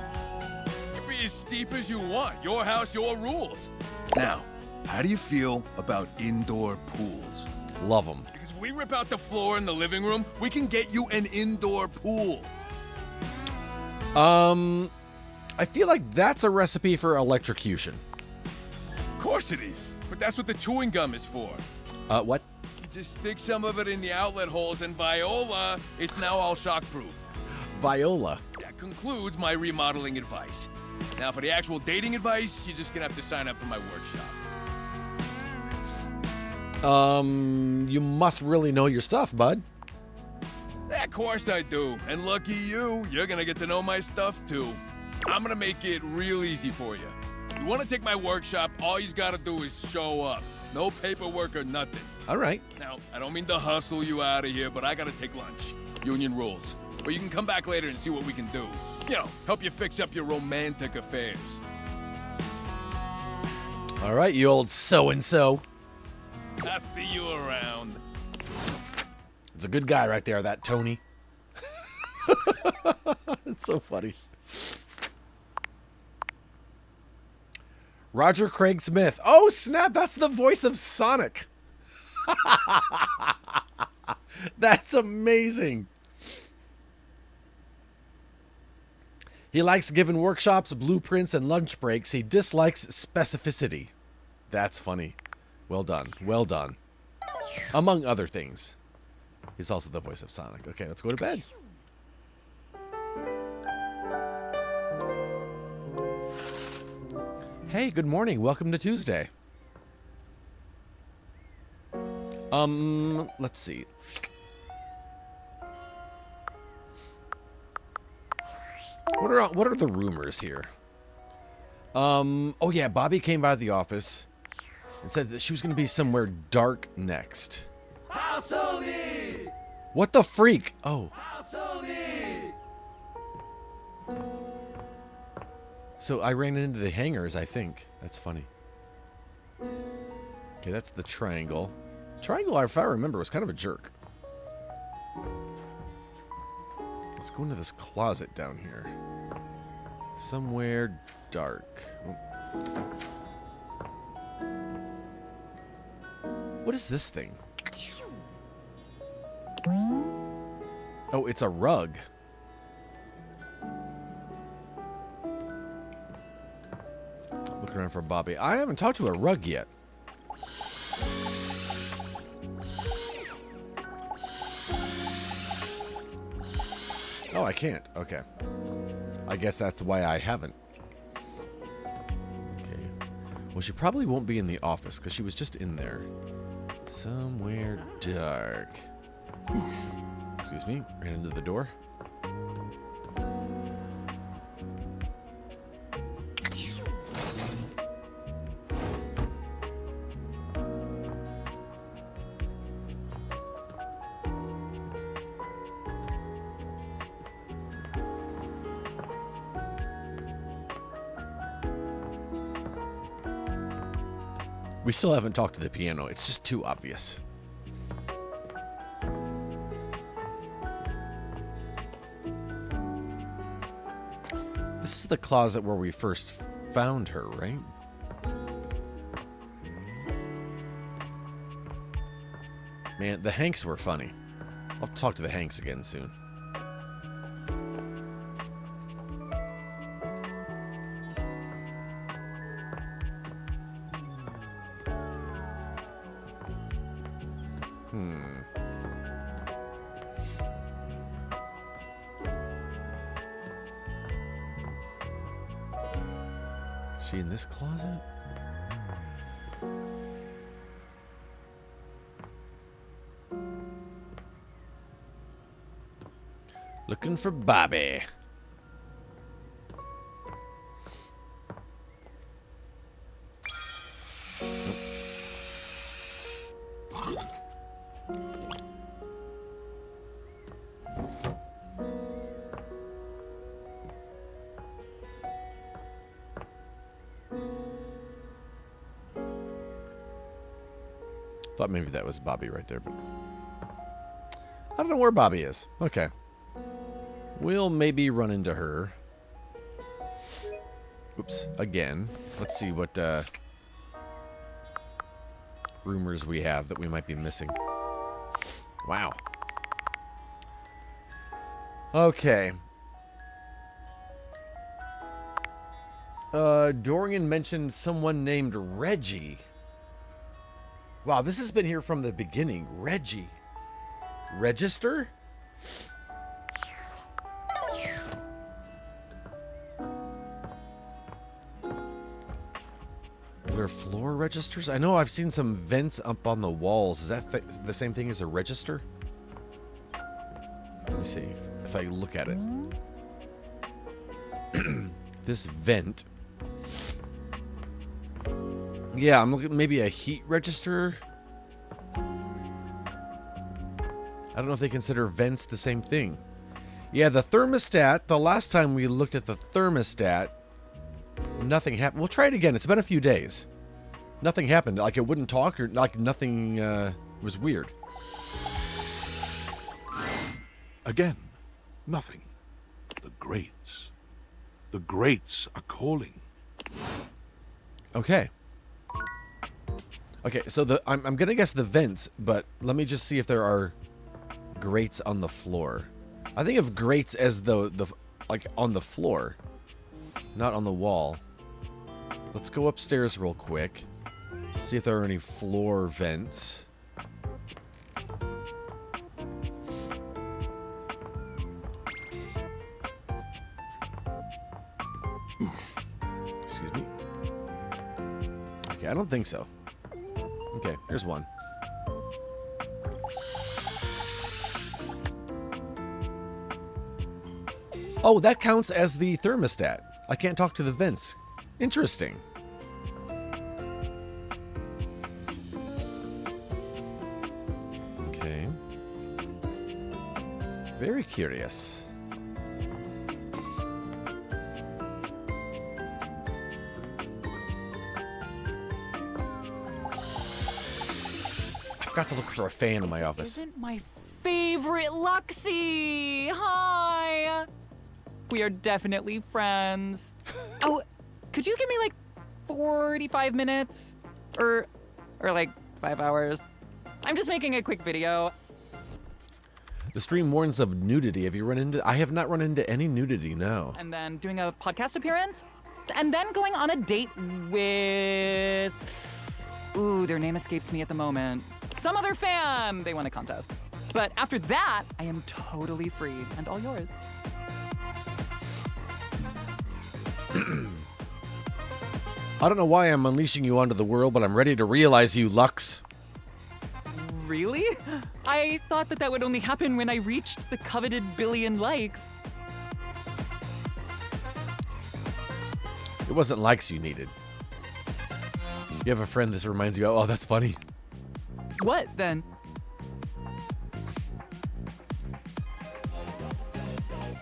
can be as steep as you want. Your house, your rules. Now, how do you feel about indoor pools? Love them. Because if we rip out the floor in the living room, we can get you an indoor pool. I feel like that's a recipe for electrocution. Of course it is. But that's what the chewing gum is for. What? You just stick some of it in the outlet holes and Viola, it's now all shockproof. Viola? That concludes my remodeling advice. Now for the actual dating advice, you're just gonna have to sign up for my workshop. You must really know your stuff, bud. Of course I do. And lucky you, you're gonna get to know my stuff too. I'm gonna make it real easy for you. You wanna take my workshop, all you gotta do is show up. No paperwork or nothing. All right. Now, I don't mean to hustle you out of here, but I gotta take lunch. Union rules. But you can come back later and see what we can do. You know, help you fix up your romantic affairs. All right, you old so-and-so. I'll see you around. It's a good guy right there, that Tony. It's so funny. Roger Craig Smith. Oh, snap, that's the voice of Sonic. That's amazing. He likes giving workshops, blueprints, and lunch breaks. He dislikes specificity. That's funny. Well done. Well done. Among other things. He's also the voice of Sonic. Okay, let's go to bed. Hey, good morning. Welcome to Tuesday. Let's see. What are the rumors here? Oh yeah, Bobby came by the office and said that she was going to be somewhere dark next. What the freak? Oh. So I ran into the hangars, I think. That's funny. Okay, that's the triangle. Triangle, if I remember, was kind of a jerk. Let's go into this closet down here. Somewhere dark. What is this thing? Oh, it's a rug. Look around for Bobby. I haven't talked to a rug yet. Oh, I can't. Okay. I guess that's why I haven't. Okay. Well, she probably won't be in the office because she was just in there. Somewhere dark. Excuse me. Ran into the door. We still haven't talked to the piano. It's just too obvious. This is the closet where we first found her, right? Man, the Hanks were funny. I'll talk to the Hanks again soon. Is she in this closet? Looking for Bobby. Thought maybe that was Bobby right there, but I don't know where Bobby is. Okay. We'll maybe run into her. Oops, again. Let's see what rumors we have that we might be missing. Wow. Okay. Dorian mentioned someone named Reggie. Wow, this has been here from the beginning. Reggie. Register? Are there floor registers? I know I've seen some vents up on the walls. Is that the same thing as a register? Let me see if I look at it. This vent. Yeah, I'm looking at maybe a heat register. I don't know if they consider vents the same thing. Yeah, the thermostat. The last time we looked at the thermostat, nothing happened. We'll try it again. It's been a few days. Nothing happened. Like it wouldn't talk or like nothing was weird. Again, nothing. The greats. The greats are calling. Okay. Okay, so I'm gonna guess the vents, but let me just see if there are grates on the floor. I think of grates as the like on the floor, not on the wall. Let's go upstairs real quick. See if there are any floor vents. Excuse me. Okay, I don't think so. Okay, here's one. Oh, that counts as the thermostat. I can't talk to the vents. Interesting. Okay. Very curious. I've got to look for a fan in my office. Isn't my favorite Luxie? Hi. We are definitely friends. Oh, could you give me like 45 minutes? Or like 5 hours? I'm just making a quick video. The stream warns of nudity. Have you run into... I have not run into any nudity, no. And then doing a podcast appearance. And then going on a date with... Ooh, their name escapes me at the moment. Some other fan. They won a contest. But after that, I am totally free and all yours. I don't know why I'm unleashing you onto the world, but I'm ready to realize you, Lux. Really? I thought that would only happen when I reached the coveted 1 billion likes. It wasn't likes you needed. You have a friend this reminds you, oh, that's funny. What, then?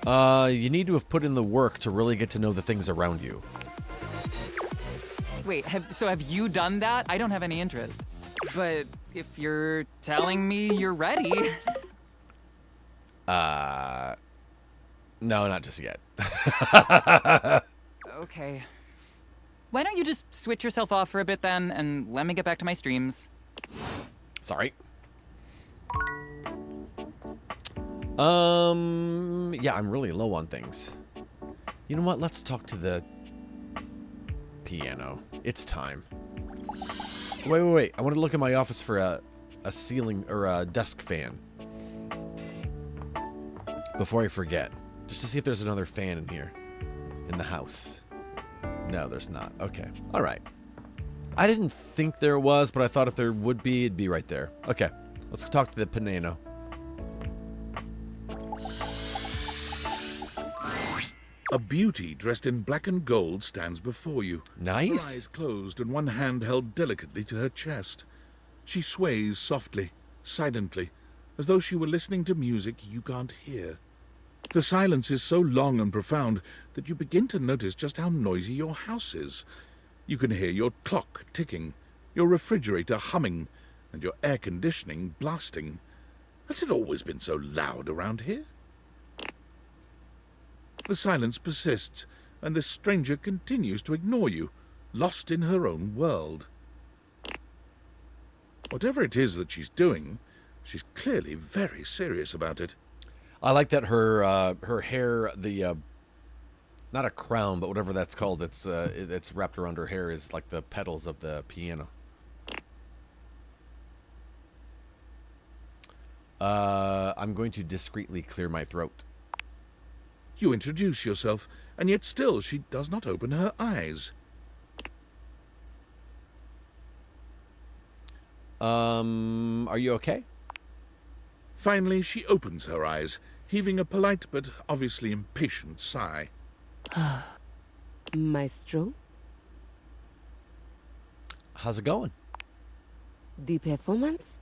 You need to have put in the work to really get to know the things around you. Wait, have you done that? I don't have any interest. But if you're telling me you're ready... No, not just yet. Okay. Why don't you just switch yourself off for a bit then, and let me get back to my streams. Sorry. Yeah, I'm really low on things. You know what? Let's talk to the piano. It's time. Wait. I want to look in my office for a ceiling or a desk fan. Before I forget. Just to see if there's another fan in here. In the house. No, there's not. Okay. All right. I didn't think there was, but I thought if there would be, it'd be right there. Okay. Let's talk to the piano. A beauty dressed in black and gold stands before you. Nice. Her eyes closed and one hand held delicately to her chest. She sways softly, silently, as though she were listening to music you can't hear. The silence is so long and profound that you begin to notice just how noisy your house is. You can hear your clock ticking, your refrigerator humming, and your air conditioning blasting. Has it always been so loud around here? The silence persists, and this stranger continues to ignore you, lost in her own world. Whatever it is that she's doing, she's clearly very serious about it. I like that her hair, not a crown, but whatever that's called, it's wrapped around her hair is like the pedals of the piano. I'm going to discreetly clear my throat. You introduce yourself, and yet still she does not open her eyes. Are you okay? Finally, she opens her eyes, heaving a polite but obviously impatient sigh. Maestro, How's it going? the performance?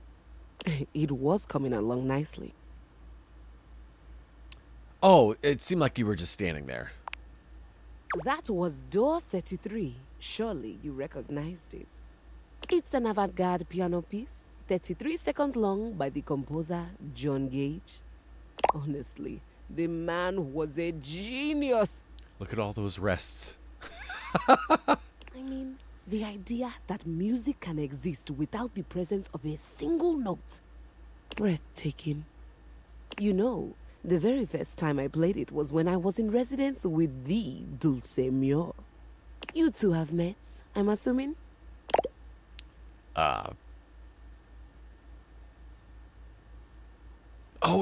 It was coming along nicely. Oh, it seemed like you were just standing there. That was Door 33. Surely you recognized it. It's an avant-garde piano piece, 33 seconds long, by the composer John Gage. Honestly, the man was a genius. Look at all those rests. I mean, the idea that music can exist without the presence of a single note. Breathtaking. You know, the very first time I played it was when I was in residence with the Dulce Mio. You two have met, I'm assuming? Oh,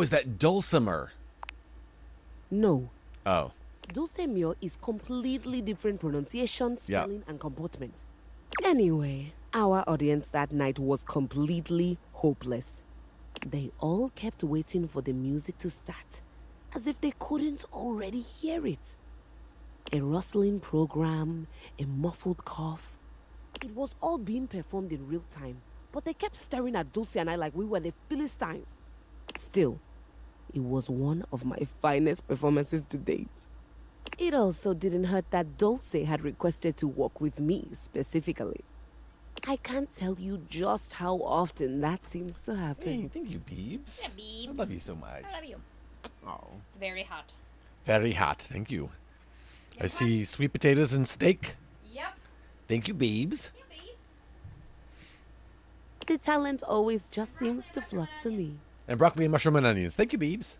is that Dulcimer? No. Oh. Dulce Mio is completely different pronunciation, Yeah. spelling, and comportment. Anyway, our audience that night was completely hopeless. They all kept waiting for the music to start, as if they couldn't already hear it. A rustling program, a muffled cough. It was all being performed in real time, but they kept staring at Dulce and I like we were the Philistines. Still, it was one of my finest performances to date. It also didn't hurt that Dulce had requested to work with me specifically. I can't tell you just how often that seems to happen. Hey, thank you, Beebs. Yeah, Beebs. I love you so much. I love you. Oh. It's very hot. Very hot, thank you. I see sweet potatoes and steak. Yep. Thank you, Beebs. The talent always just seems to flock to me. And broccoli and mushroom and onions. Thank you, Beebs.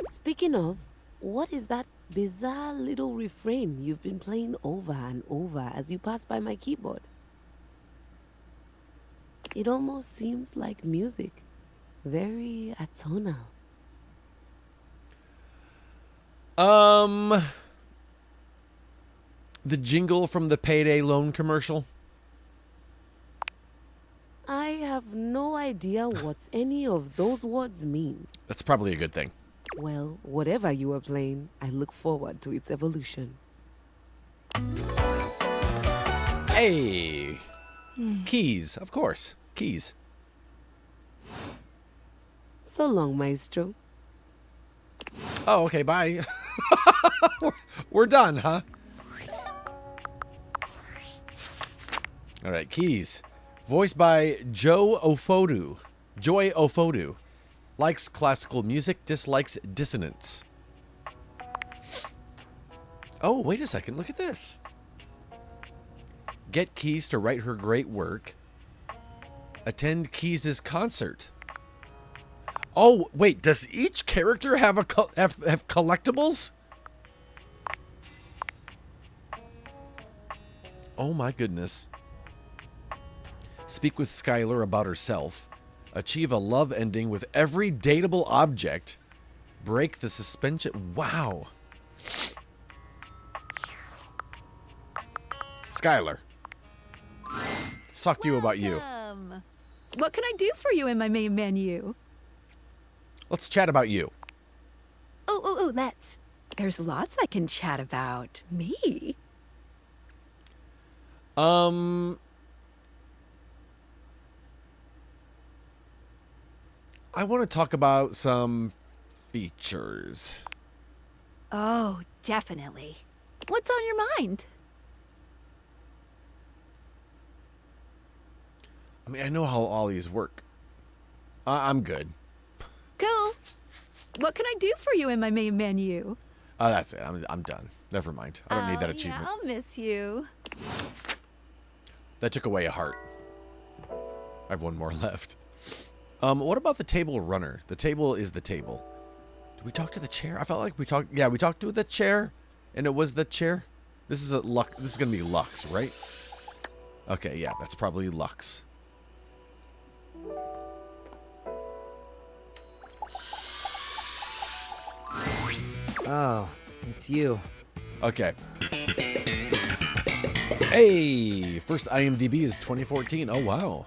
Speaking of, what is that bizarre little refrain you've been playing over and over as you pass by my keyboard? It almost seems like music. Very atonal. The jingle from the Payday Loan commercial. I have no idea what any of those words mean. That's probably a good thing. Well, whatever you are playing, I look forward to its evolution. Hey! Keys, of course. Keys. So long, Maestro. Oh, okay, bye. We're done, huh? All right, keys. Voiced by Joy Ofodu. Likes classical music, dislikes dissonance. Oh, wait a second. Look at this. Get Keys to write her great work. Attend Keys' concert. Oh, wait. Does each character have have collectibles? Oh, my goodness. Speak with Skylar about herself. Achieve a love ending with every dateable object. Break the suspension. Wow. Skylar. Let's talk to you about you. What can I do for you in my main menu? Let's chat about you. Oh, let's. There's lots I can chat about. Me? I want to talk about some features. Oh, definitely. What's on your mind? I mean, I know how all these work. I'm good. Cool. What can I do for you in my main menu? That's it. I'm done. Never mind. I don't need that achievement. Yeah, I'll miss you. That took away a heart. I have one more left. What about the table runner? The table is the table. Did we talk to the chair? I felt like we talked. Yeah, we talked to the chair, and it was the chair. This is This is gonna be Lux, right? Okay, yeah, that's probably Lux. Oh, it's you. Okay. Hey, first IMDb is 2014. Oh, wow.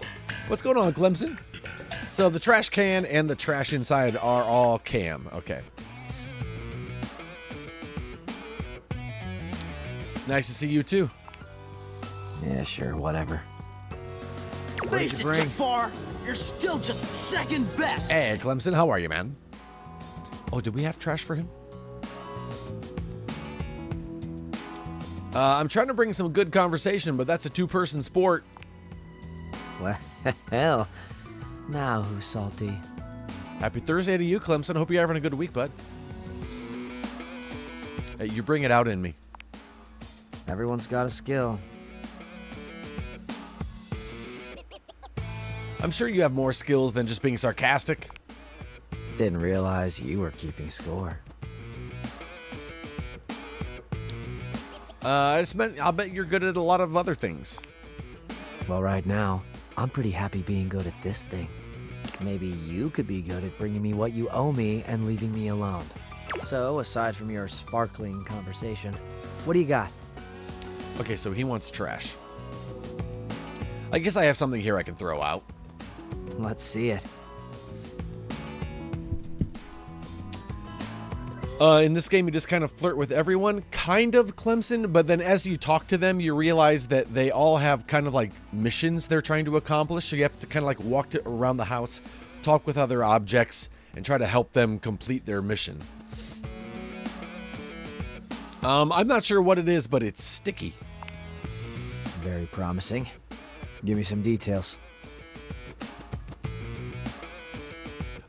What's going on, Clemson? So the trash can and the trash inside are all Cam. Okay. Nice to see you, too. Yeah, sure, whatever. Face it, Jafar, you're still just second best. Hey, Clemson, how are you, man? Oh, did we have trash for him? I'm trying to bring some good conversation, but that's a two-person sport. Well, now who's salty? Happy Thursday to you, Clemson. Hope you're having a good week, bud. Hey, you bring it out in me. Everyone's got a skill. I'm sure you have more skills than just being sarcastic. Didn't realize you were keeping score. I'll bet you're good at a lot of other things. Well, right now, I'm pretty happy being good at this thing. Maybe you could be good at bringing me what you owe me and leaving me alone. So, aside from your sparkling conversation, what do you got? Okay, so he wants trash. I guess I have something here I can throw out. Let's see it. In this game, you just kind of flirt with everyone, kind of, Clemson, but then as you talk to them, you realize that they all have kind of like missions they're trying to accomplish, so you have to kind of like walk around the house, talk with other objects, and try to help them complete their mission. I'm not sure what it is, but it's sticky. Very promising. Give me some details.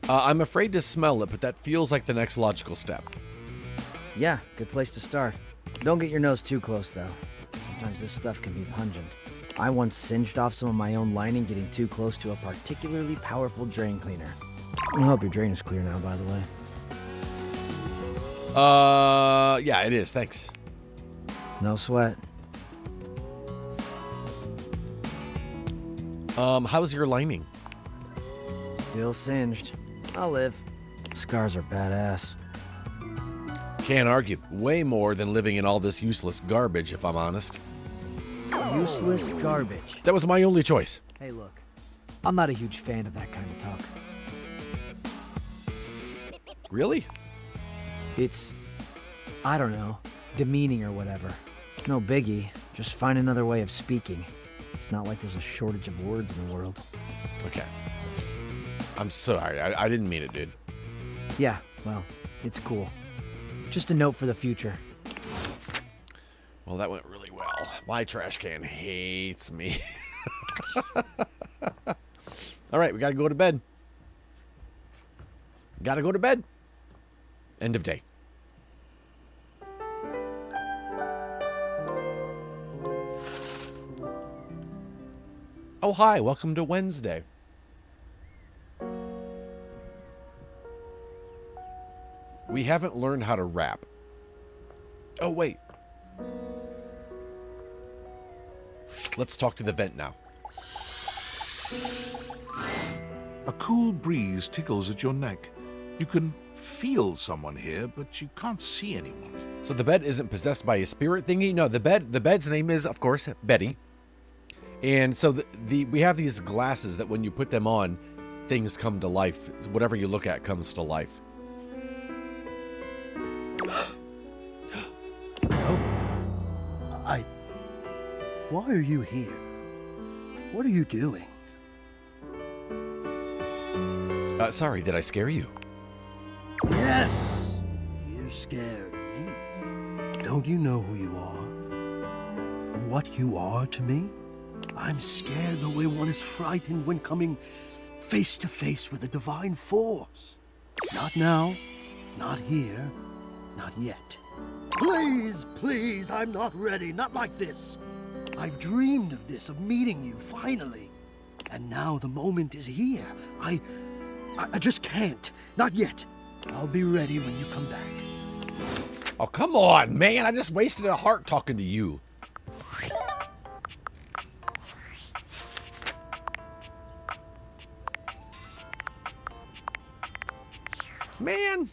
I'm afraid to smell it, but that feels like the next logical step. Yeah, good place to start. Don't get your nose too close, though. Sometimes this stuff can be pungent. I once singed off some of my own lining getting too close to a particularly powerful drain cleaner. I hope your drain is clear now, by the way. Yeah, it is, thanks. No sweat. How's your lining? Still singed. I'll live. Scars are badass. Can't argue. Way more than living in all this useless garbage, if I'm honest. Useless garbage. That was my only choice. Hey, look. I'm not a huge fan of that kind of talk. Really? It's, I don't know, demeaning or whatever. No biggie. Just find another way of speaking. It's not like there's a shortage of words in the world. Okay. I'm sorry. I didn't mean it, dude. Yeah, well, it's cool. Just a note for the future. Well, that went really well. My trash can hates me. All right, we gotta go to bed. Gotta go to bed. End of day. Oh, hi. Welcome to Wednesday. We haven't learned how to rap. Oh, wait. Let's talk to the vent now. A cool breeze tickles at your neck. You can feel someone here, but you can't see anyone. So the bed isn't possessed by a spirit thingy? No, the bed's name is, of course, Betty. And so we have these glasses that when you put them on, things come to life. Whatever you look at comes to life. Why are you here? What are you doing? Sorry, did I scare you? Yes! You scared me. Don't you know who you are? What you are to me? I'm scared the way one is frightened when coming face to face with a divine force. Not now, not here, not yet. Please, please, I'm not ready, not like this. I've dreamed of this, of meeting you, finally. And now the moment is here. I just can't. Not yet. I'll be ready when you come back. Oh, come on, man. I just wasted a heart talking to you. Man.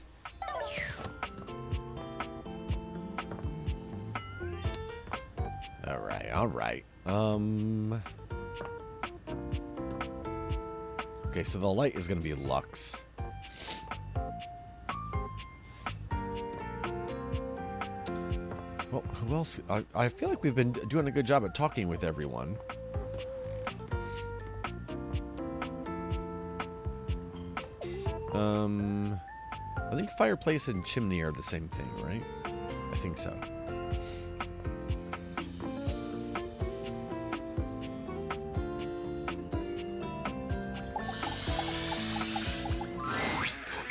All right. Okay, so the light is going to be Lux. Well, who else? I feel like we've been doing a good job at talking with everyone. I think fireplace and chimney are the same thing, right? I think so.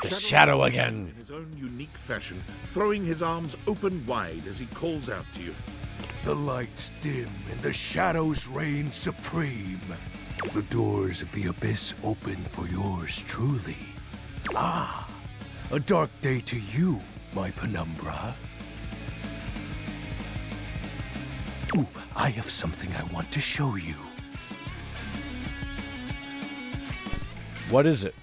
The shadow again. In his own unique fashion, throwing his arms open wide as he calls out to you. The lights dim and the shadows reign supreme. The doors of the abyss open for yours truly. Ah, a dark day to you, my penumbra. Ooh, I have something I want to show you. What is it?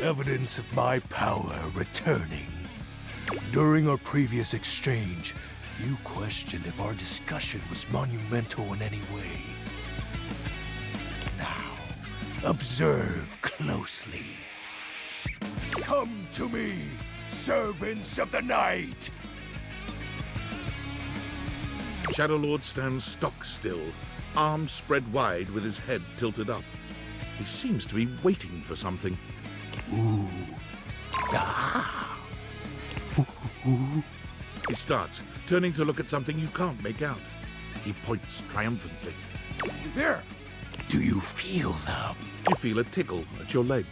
Evidence of my power returning. During our previous exchange, you questioned if our discussion was monumental in any way. Now, observe closely. Come to me, servants of the night! Shadow Lord stands stock still, arms spread wide with his head tilted up. He seems to be waiting for something. Ooh. Ah. Ooh. He starts, turning to look at something you can't make out. He points triumphantly. There! Do you feel them? You feel a tickle at your leg.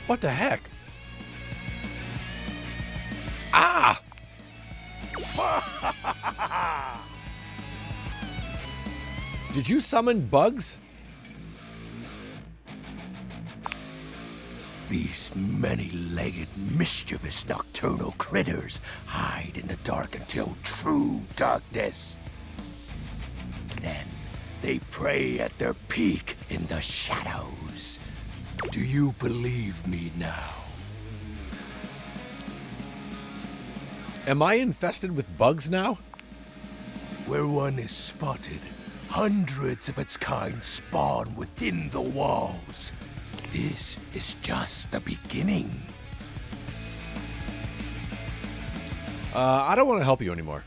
What the heck? Ah! Did you summon bugs? These many-legged, mischievous nocturnal critters hide in the dark until true darkness. Then they prey at their peak in the shadows. Do you believe me now? Am I infested with bugs now? Where one is spotted, hundreds of its kind spawn within the walls. This is just the beginning. I don't want to help you anymore.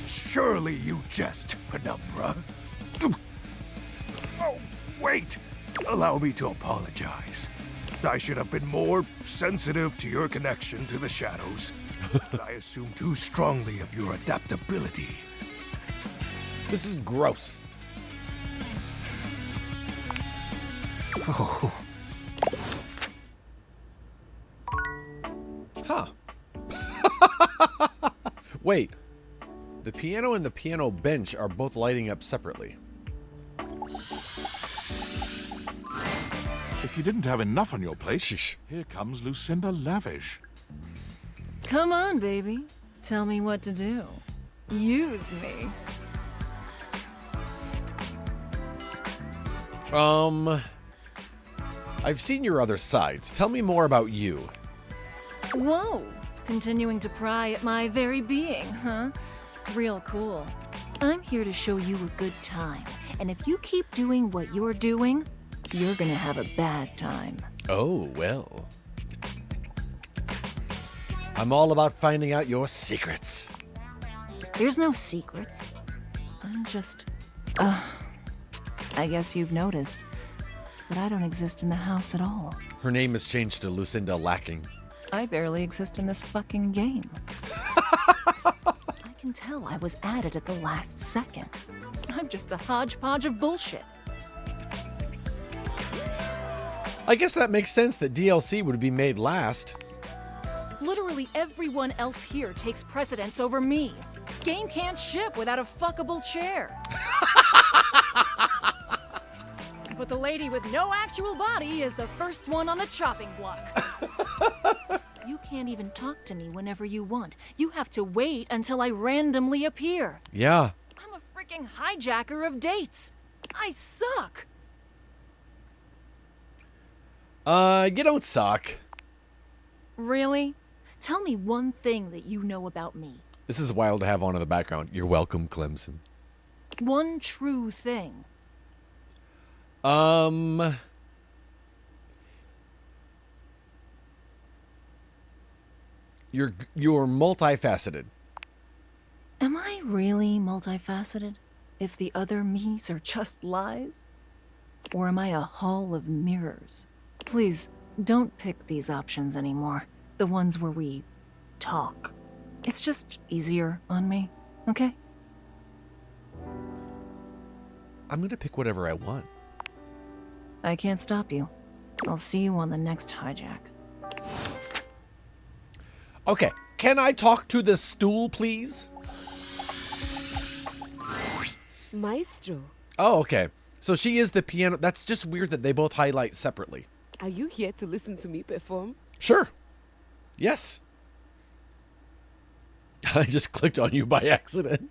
Surely you jest, Penumbra. Oh, wait! Allow me to apologize. I should have been more sensitive to your connection to the shadows. I assume too strongly of your adaptability. This is gross. Oh. Huh. Wait. The piano and the piano bench are both lighting up separately. If you didn't have enough on your plate, here comes Lucinda Lavish. Come on, baby. Tell me what to do. Use me. I've seen your other sides. Tell me more about you. Whoa. Continuing to pry at my very being, huh? Real cool. I'm here to show you a good time. And if you keep doing what you're doing, you're gonna have a bad time. Oh, well. I'm all about finding out your secrets. There's no secrets. I'm just... I guess you've noticed. But I don't exist in the house at all. Her name has changed to Lucinda Lacking. I barely exist in this fucking game. I can tell I was added at the last second. I'm just a hodgepodge of bullshit. I guess that makes sense that DLC would be made last. Literally everyone else here takes precedence over me. Game can't ship without a fuckable chair. But the lady with no actual body is the first one on the chopping block. You can't even talk to me whenever you want. You have to wait until I randomly appear. Yeah. I'm a freaking hijacker of dates. I suck. You don't suck. Really? Tell me one thing that you know about me. This is wild to have on in the background. You're welcome, Clemson. One true thing. You're multifaceted. Am I really multifaceted? If the other me's are just lies? Or am I a hall of mirrors? Please, don't pick these options anymore. The ones where we talk. It's just easier on me, okay? I'm gonna pick whatever I want. I can't stop you. I'll see you on the next hijack. Okay, can I talk to the stool, please? Maestro, Oh, okay. So she is the piano. That's just weird that they both highlight separately. are you here to listen to me perform? Sure. Yes. I just clicked on you by accident.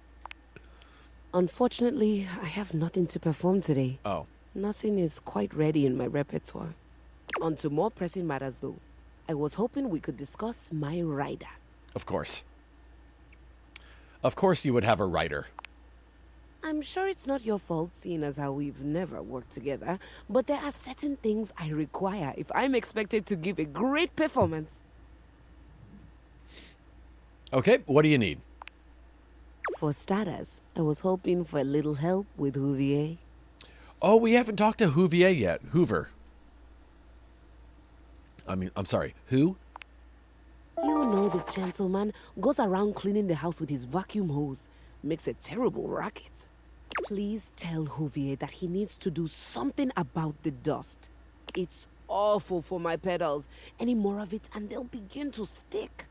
Unfortunately, I have nothing to perform today. Oh. Nothing is quite ready in my repertoire. On to more pressing matters, though. I was hoping we could discuss my rider. Of course. Of course you would have a writer. I'm sure it's not your fault, seeing as how we've never worked together, but there are certain things I require if I'm expected to give a great performance. Okay, what do you need? For starters, I was hoping for a little help with Houvier. Oh, we haven't talked to Houvier yet. Hoover. I'm sorry, who? You know the gentleman goes around cleaning the house with his vacuum hose. Makes a terrible racket. Please tell Houvier that he needs to do something about the dust. It's awful for my pedals. Any more of it and they'll begin to stick.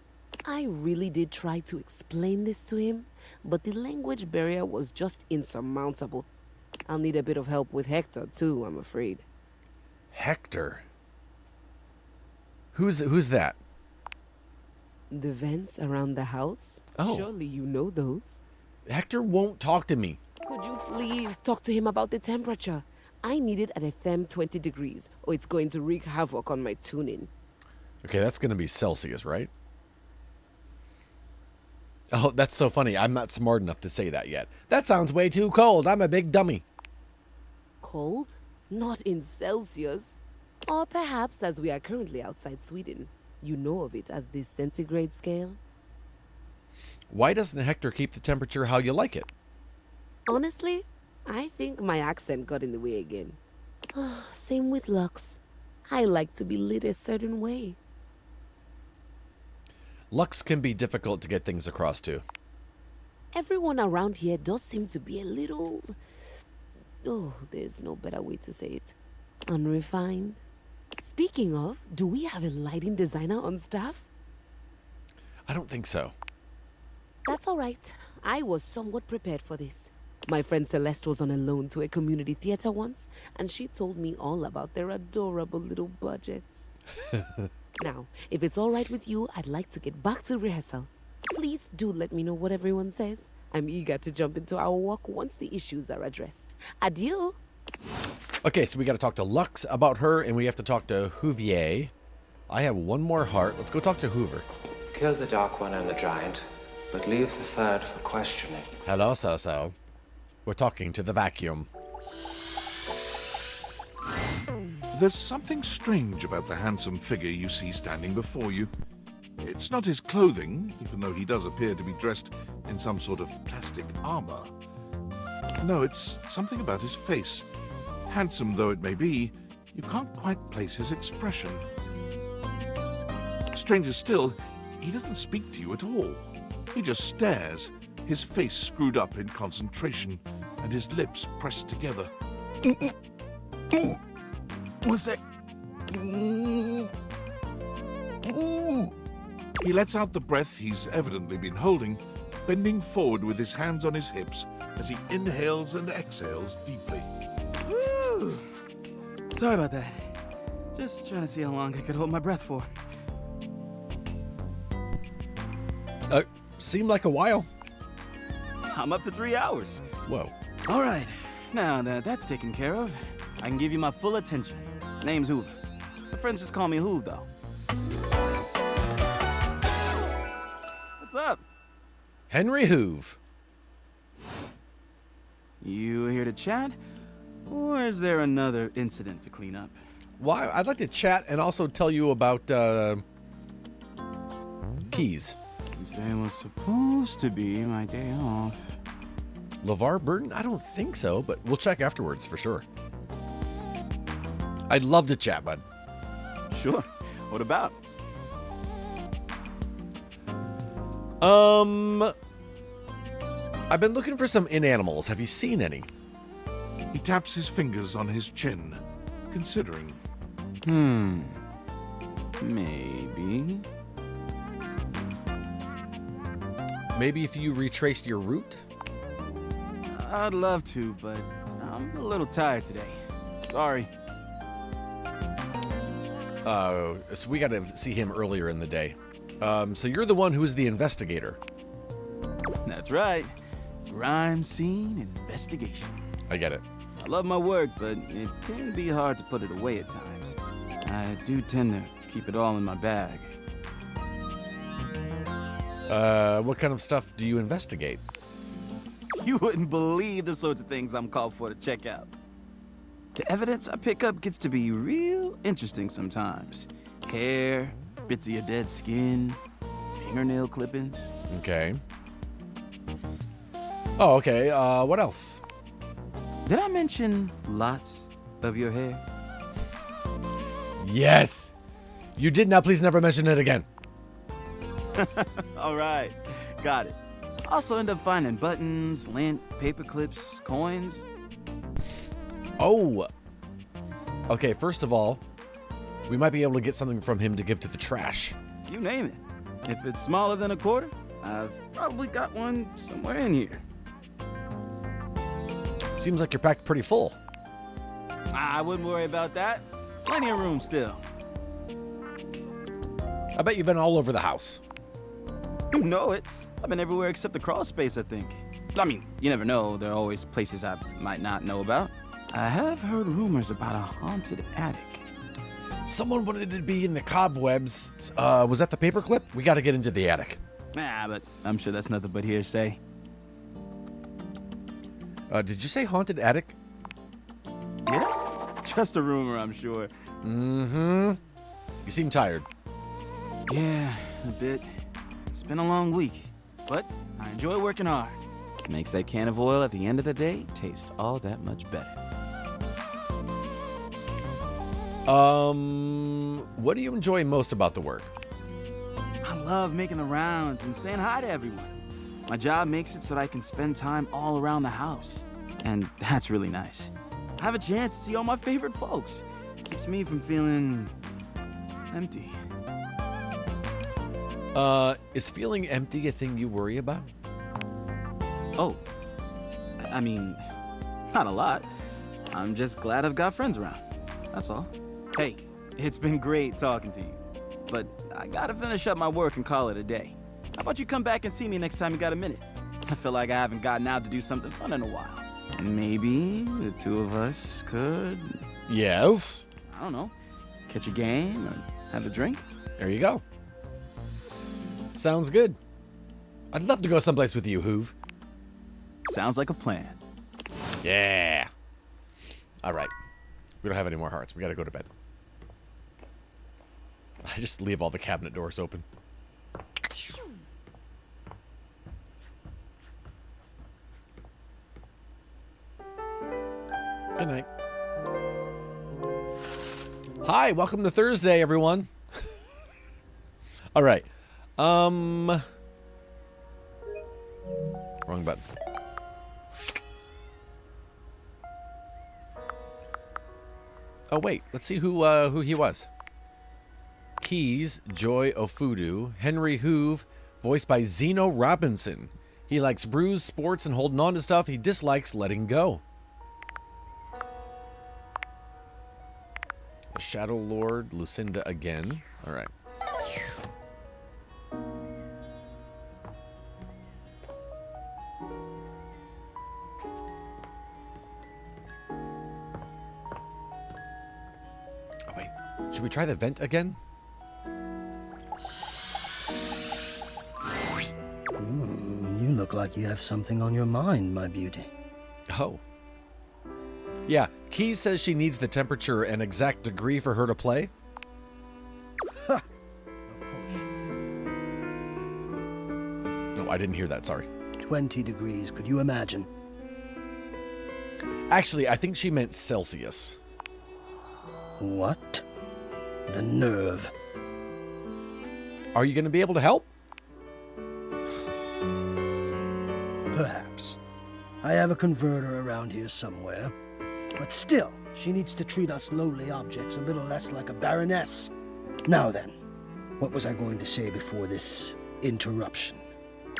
I really did try to explain this to him, but the language barrier was just insurmountable. I'll need a bit of help with Hector too, I'm afraid. Hector? Who's that? The vents around the house? Oh. Surely you know those. Hector won't talk to me. Could you please talk to him about the temperature? I need it at a firm 20 degrees, or it's going to wreak havoc on my tuning. Okay, that's going to be Celsius, right? Oh, that's so funny. I'm not smart enough to say that yet. That sounds way too cold. I'm a big dummy. Cold? Not in Celsius. Or perhaps, as we are currently outside Sweden, you know of it as the centigrade scale? Why doesn't Hector keep the temperature how you like it? Honestly, I think my accent got in the way again. Same with Lux. I like to be lit a certain way. Lux can be difficult to get things across to. Everyone around here does seem to be a little... Oh, there's no better way to say it. Unrefined. Speaking of, do we have a lighting designer on staff? I don't think so. That's all right. I was somewhat prepared for this. My friend Celeste was on a loan to a community theater once, and she told me all about their adorable little budgets. Now, if it's all right with you, I'd like to get back to rehearsal. Please do let me know what everyone says. I'm eager to jump into our walk once the issues are addressed. Adieu. Okay, so we got to talk to Lux about her, and we have to talk to Houvier. I have one more heart. Let's go talk to Hoover. Kill the Dark One and the Giant, but leave the third for questioning. Hello, so. We're talking to the vacuum. There's something strange about the handsome figure you see standing before you. It's not his clothing, even though he does appear to be dressed in some sort of plastic armor. No, it's something about his face. Handsome though it may be, you can't quite place his expression. Stranger still, he doesn't speak to you at all. He just stares, his face screwed up in concentration, and his lips pressed together. What's that? He lets out the breath he's evidently been holding, bending forward with his hands on his hips as he inhales and exhales deeply. Woo! Sorry about that. Just trying to see how long I could hold my breath for. Seemed like a while. I'm up to 3 hours. Whoa. All right. Now that that's taken care of, I can give you my full attention. Name's Hoover. My friends just call me Hoov, though. What's up? Henry Hoov. You here to chat? Or is there another incident to clean up? Well, I'd like to chat and also tell you about Keys. Today was supposed to be my day off. LeVar Burton? I don't think so, but we'll check afterwards for sure. I'd love to chat, bud. Sure. What about? I've been looking for some inanimals. Have you seen any? He taps his fingers on his chin, considering. Maybe. Maybe if you retraced your route? I'd love to, but I'm a little tired today. Sorry. So we got to see him earlier in the day. So you're the one who is the investigator. That's right. Crime scene investigation. I get it. I love my work, but it can be hard to put it away at times. I do tend to keep it all in my bag. What kind of stuff do you investigate? You wouldn't believe the sorts of things I'm called for to check out. The evidence I pick up gets to be real interesting sometimes. Hair, bits of your dead skin, fingernail clippings. Okay. Oh, okay. What else? Did I mention lots of your hair? Yes! You did. Now please never mention it again. All right, got it. Also end up finding buttons, lint, paper clips, coins. Oh! Okay, first of all, we might be able to get something from him to give to the trash. You name it. If it's smaller than a quarter, I've probably got one somewhere in here. Seems like you're packed pretty full. I wouldn't worry about that. Plenty of room still. I bet you've been all over the house. You know it. I've been everywhere except the crawl space, I think. I mean, you never know. There are always places I might not know about. I have heard rumors about a haunted attic. Someone wanted to be in the cobwebs. Was that the paperclip? We got to get into the attic. Nah, but I'm sure that's nothing but hearsay. Did you say haunted attic? Yeah? Just a rumor, I'm sure. Mm-hmm. You seem tired. Yeah, a bit. It's been a long week, but I enjoy working hard. Makes that can of oil at the end of the day taste all that much better. What do you enjoy most about the work? I love making the rounds and saying hi to everyone. My job makes it so that I can spend time all around the house. And that's really nice. I have a chance to see all my favorite folks. Keeps me from feeling empty. Is feeling empty a thing you worry about? Oh, I mean, not a lot. I'm just glad I've got friends around. That's all. Hey, it's been great talking to you. But I gotta finish up my work and call it a day. How about you come back and see me next time you got a minute? I feel like I haven't gotten out to do something fun in a while. And maybe the two of us could... Yes? I don't know. Catch a game or have a drink? There you go. Sounds good. I'd love to go someplace with you, Hoove. Sounds like a plan. Yeah. All right. We don't have any more hearts. We gotta go to bed. I just leave all the cabinet doors open. Good night. Hi, welcome to Thursday, everyone. All right. Wrong button. Oh wait, let's see who he was. Keys, Joy Ofudu, Henry Hoove, voiced by Zeno Robinson. He likes brews, sports, and holding on to stuff he dislikes letting go. The Shadow Lord, Lucinda again. All right. Oh wait, should we try the vent again? You look like you have something on your mind, my beauty. Oh. Yeah, Keys says she needs the temperature and exact degree for her to play. Ha! No, I didn't hear that, sorry. 20 degrees, could you imagine? Actually, I think she meant Celsius. What? The nerve. Are you going to be able to help? Perhaps. I have a converter around here somewhere. But still, she needs to treat us lowly objects a little less like a baroness. Now then, what was I going to say before this interruption?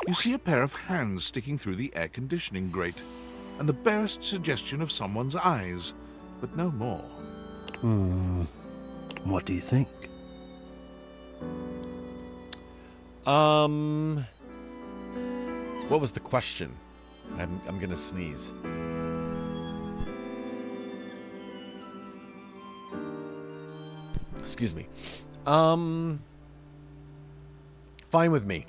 You see a pair of hands sticking through the air conditioning grate, and the barest suggestion of someone's eyes, but no more. What do you think? What was the question? I'm gonna sneeze. Excuse me. Fine with me.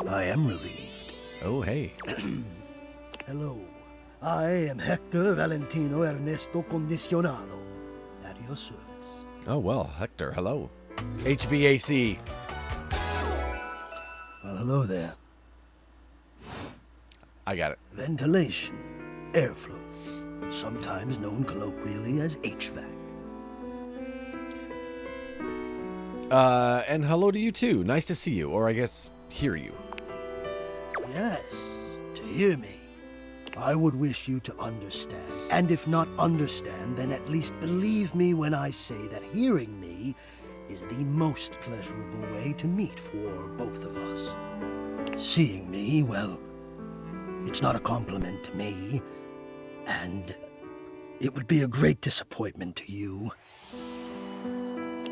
I am relieved. Oh, hey. Hello. I am Hector Valentino Ernesto Condicionado. At your service. Oh, well, Hector, hello. HVAC. Well, hello there. I got it. Ventilation. Airflow. Sometimes known colloquially as HVAC. And hello to you too. Nice to see you, or I guess hear you. Yes, to hear me. I would wish you to understand. And if not understand, then at least believe me when I say that hearing me is the most pleasurable way to meet for both of us. Seeing me, well, it's not a compliment to me, and it would be a great disappointment to you.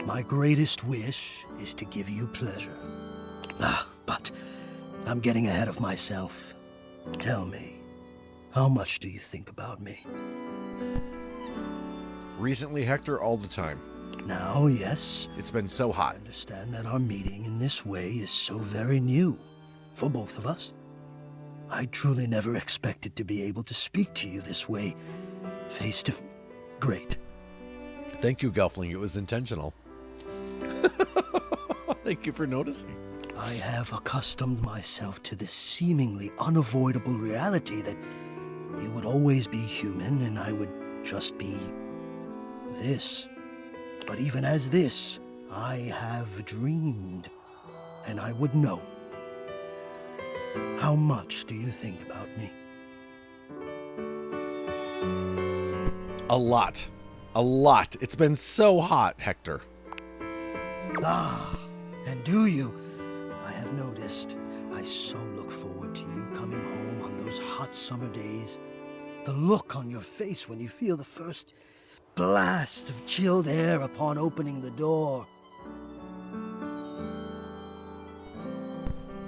My greatest wish is to give you pleasure. But I'm getting ahead of myself. Tell me, how much do you think about me? Recently, Hector, all the time. Now, yes. It's been so hot. I understand that our meeting in this way is so very new for both of us. I truly never expected to be able to speak to you this way, face to... Great. Thank you, Gelfling. It was intentional. Thank you for noticing. I have accustomed myself to this seemingly unavoidable reality that you would always be human and I would just be this. But even as this, I have dreamed, and I would know. How much do you think about me? A lot. A lot. It's been so hot, Hector. Ah, and do you? I have noticed. I so look forward to you coming home on those hot summer days. The look on your face when you feel the first blast of chilled air upon opening the door.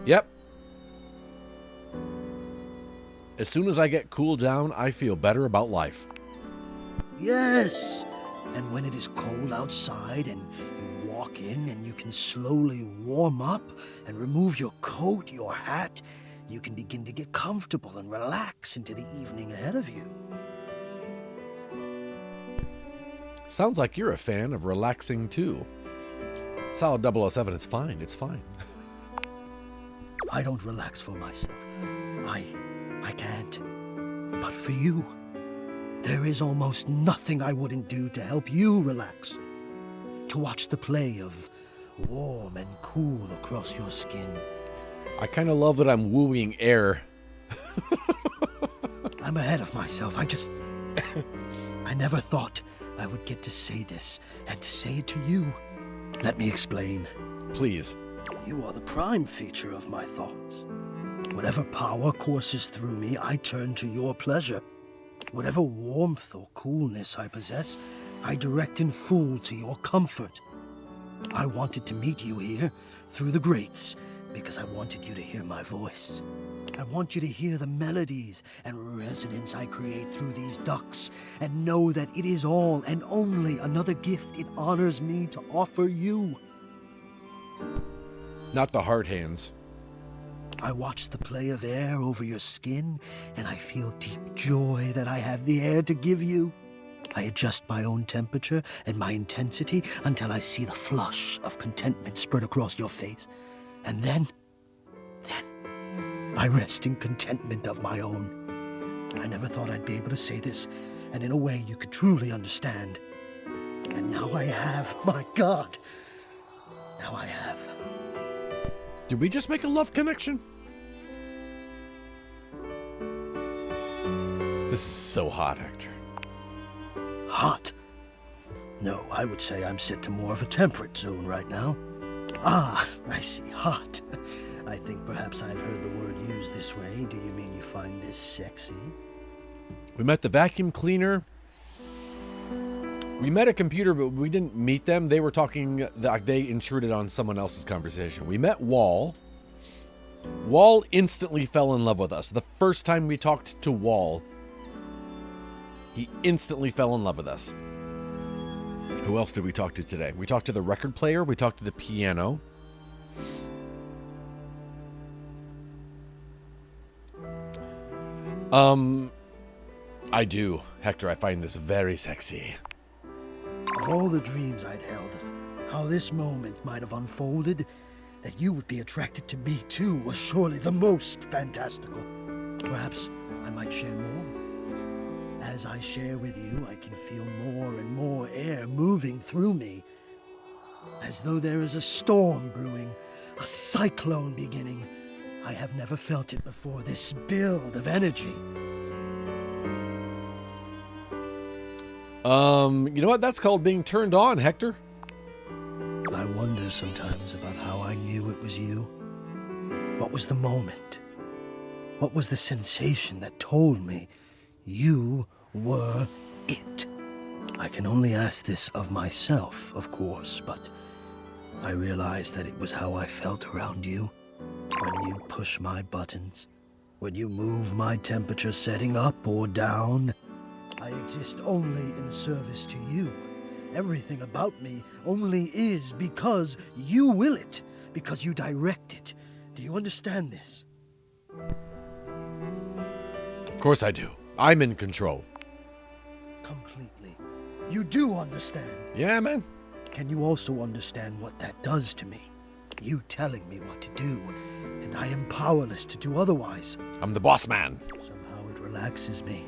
Yep. As soon as I get cooled down, I feel better about life. Yes! And when it is cold outside and you walk in and you can slowly warm up and remove your coat, your hat, you can begin to get comfortable and relax into the evening ahead of you. Sounds like you're a fan of relaxing too. Solid 007, it's fine, it's fine. I don't relax for myself. I can't. But for you, there is almost nothing I wouldn't do to help you relax. To watch the play of warm and cool across your skin. I kind of love that I'm wooing air. I'm ahead of myself. I never thought I would get to say this and to say it to you. Let me explain. Please. You are the prime feature of my thoughts. Whatever power courses through me, I turn to your pleasure. Whatever warmth or coolness I possess, I direct in full to your comfort. I wanted to meet you here through the grates because I wanted you to hear my voice. I want you to hear the melodies and resonance I create through these ducts and know that it is all and only another gift it honors me to offer you. Not the hard hands. I watch the play of air over your skin, and I feel deep joy that I have the air to give you. I adjust my own temperature and my intensity until I see the flush of contentment spread across your face. And then, I rest in contentment of my own. I never thought I'd be able to say this, and in a way you could truly understand. And now I have, my God. Now I have. Did we just make a love connection? This is so hot, Hector. Hot? No, I would say I'm set to more of a temperate zone right now. Ah, I see, hot. I think perhaps I've heard the word used this way. Do you mean you find this sexy? We met the vacuum cleaner. We met a computer, but we didn't meet them. They were talking, like they intruded on someone else's conversation. We met Wall. Wall instantly fell in love with us. The first time we talked to Wall, he instantly fell in love with us. Who else did we talk to today? We talked to the record player. We talked to the piano. I do. Hector, I find this very sexy. Of all the dreams I'd held of how this moment might have unfolded, that you would be attracted to me too was surely the most fantastical. Perhaps I might share more. As I share with you, I can feel more and more air moving through me. As though there is a storm brewing, a cyclone beginning. I have never felt it before, this build of energy. You know what? That's called being turned on, Hector. I wonder sometimes about how I knew it was you. What was the moment? What was the sensation that told me you were it? I can only ask this of myself, of course, but I realized that it was how I felt around you. When you push my buttons, when you move my temperature setting up or down, I exist only in service to you. Everything about me only is because you will it, because you direct it. Do you understand this? Of course I do. I'm in control. Completely. You do understand. Yeah, man. Can you also understand what that does to me? You telling me what to do, and I am powerless to do otherwise. I'm the boss man. Somehow it relaxes me.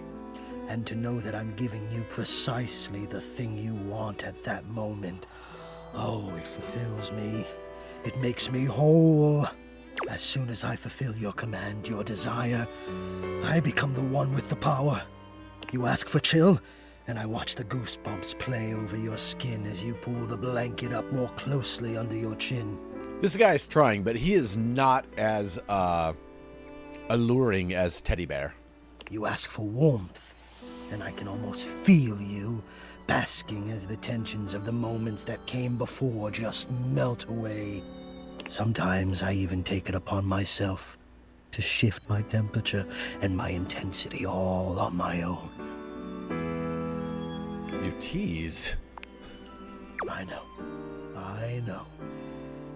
And to know that I'm giving you precisely the thing you want at that moment. Oh, it fulfills me. It makes me whole. As soon as I fulfill your command, your desire, I become the one with the power. You ask for chill, and I watch the goosebumps play over your skin as you pull the blanket up more closely under your chin. This guy's trying, but he is not as alluring as Teddy Bear. You ask for warmth, and I can almost feel you, basking as the tensions of the moments that came before just melt away. Sometimes I even take it upon myself to shift my temperature and my intensity all on my own. You tease. I know.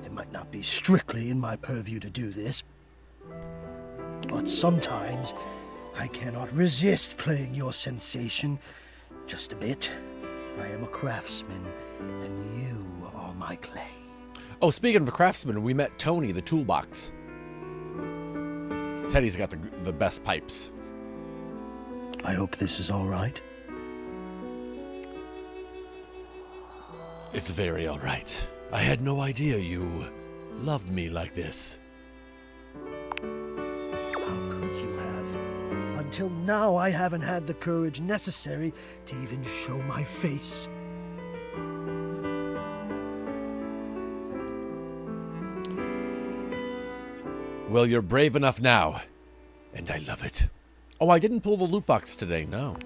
It might not be strictly in my purview to do this, but sometimes I cannot resist playing your sensation just a bit. I am a craftsman, and you are my clay. Oh, speaking of a craftsman, we met Tony, the toolbox. Teddy's got the best pipes. I hope this is all right. It's very all right. I had no idea you loved me like this. How could you have? Until now, I haven't had the courage necessary to even show my face. Well, you're brave enough now, and I love it. Oh, I didn't pull the loot box today, no.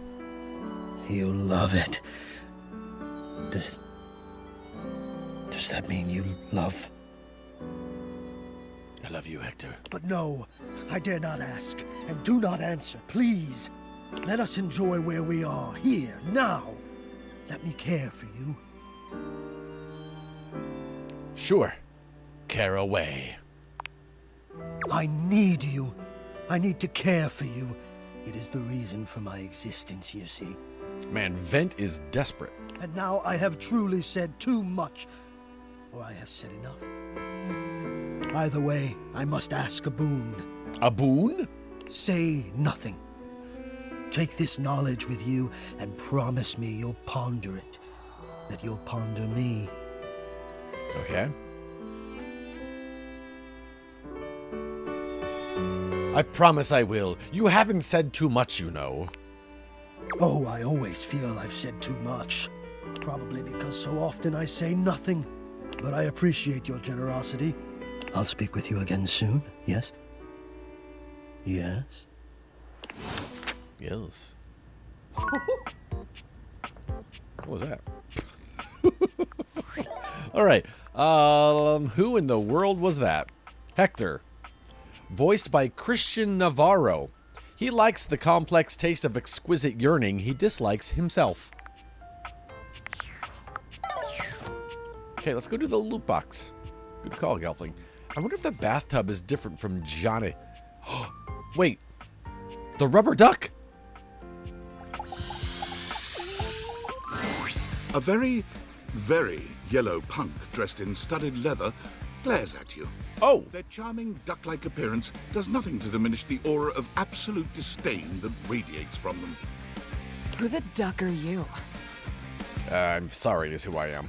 You love it. Does that mean you love? I love you, Hector. But no, I dare not ask, and do not answer, please. Let us enjoy where we are, here, now. Let me care for you. Sure. Care away. I need you. I need to care for you. It is the reason for my existence, you see. Man, Vent is desperate. And now I have truly said too much, or I have said enough. Either way, I must ask a boon. A boon? Say nothing. Take this knowledge with you and promise me you'll ponder it, that you'll ponder me. Okay. I promise I will. You haven't said too much, you know. Oh, I always feel I've said too much. Probably because so often I say nothing. But I appreciate your generosity. I'll speak with you again soon, yes? Yes? Yes. What was that? All right. Who in the world was that? Hector. Voiced by Christian Navarro. He likes the complex taste of exquisite yearning. He dislikes himself. Okay, let's go to the loot box. Good call, Gelfling. I wonder if the bathtub is different from Johnny. Wait. The rubber duck? A very, very yellow punk dressed in studded leather glares at you. Oh! Their charming duck-like appearance does nothing to diminish the aura of absolute disdain that radiates from them. Who the duck are you? I'm sorry is who I am.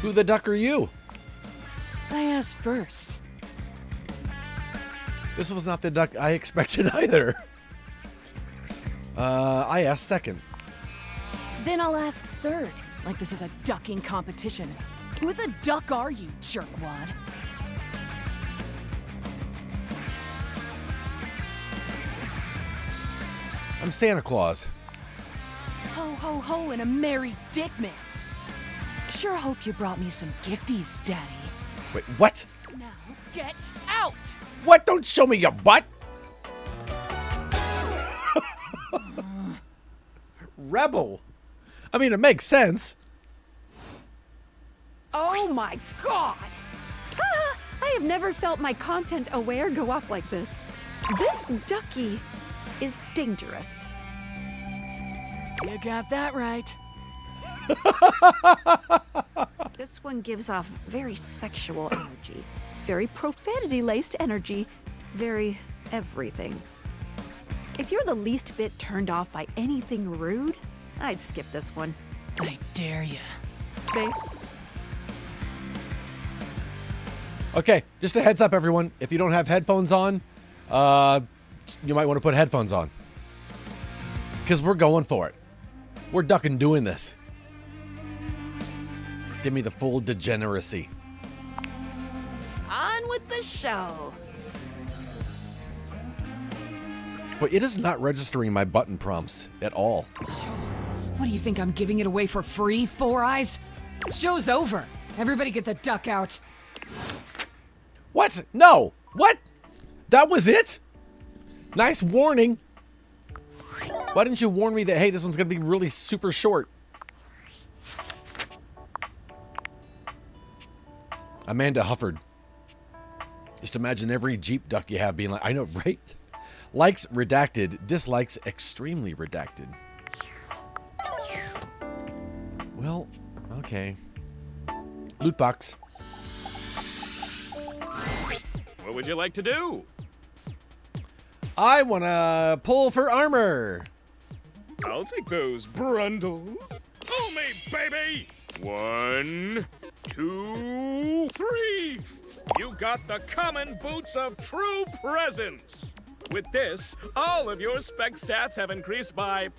Who the duck are you? I asked first. This was not the duck I expected either. I asked second. Then I'll ask third, like this is a ducking competition. Who the duck are you, jerkwad? I'm Santa Claus. Ho, ho, ho, and a merry dickmas. Sure hope you brought me some gifties, Daddy. Wait, what? Now, get out! What? Don't show me your butt! Rebel. I mean, it makes sense. Oh my god! Ah, I have never felt my content aware go off like this. This ducky is dangerous. You got that right. This one gives off very sexual energy, very profanity-laced energy, very everything. If you're the least bit turned off by anything rude, I'd skip this one. I dare you. Say, Okay, just a heads up, everyone. If you don't have headphones on, you might want to put headphones on. Because we're going for it. We're ducking doing this. Give me the full degeneracy. On with the show. But it is not registering my button prompts at all. What do you think, I'm giving it away for free, Four Eyes? Show's over. Everybody get the duck out. What? No. What? That was it? Nice warning. Why didn't you warn me that, hey, this one's going to be really super short? Amanda Hufford. Just imagine every Jeep duck you have being like, I know, right? Likes redacted, dislikes extremely redacted. Well, okay. Loot box. What would you like to do? I want to pull for armor. I'll take those brundles. Pull me, baby! 1, 2, 3! You got the common boots of true presence! With this, all of your spec stats have increased by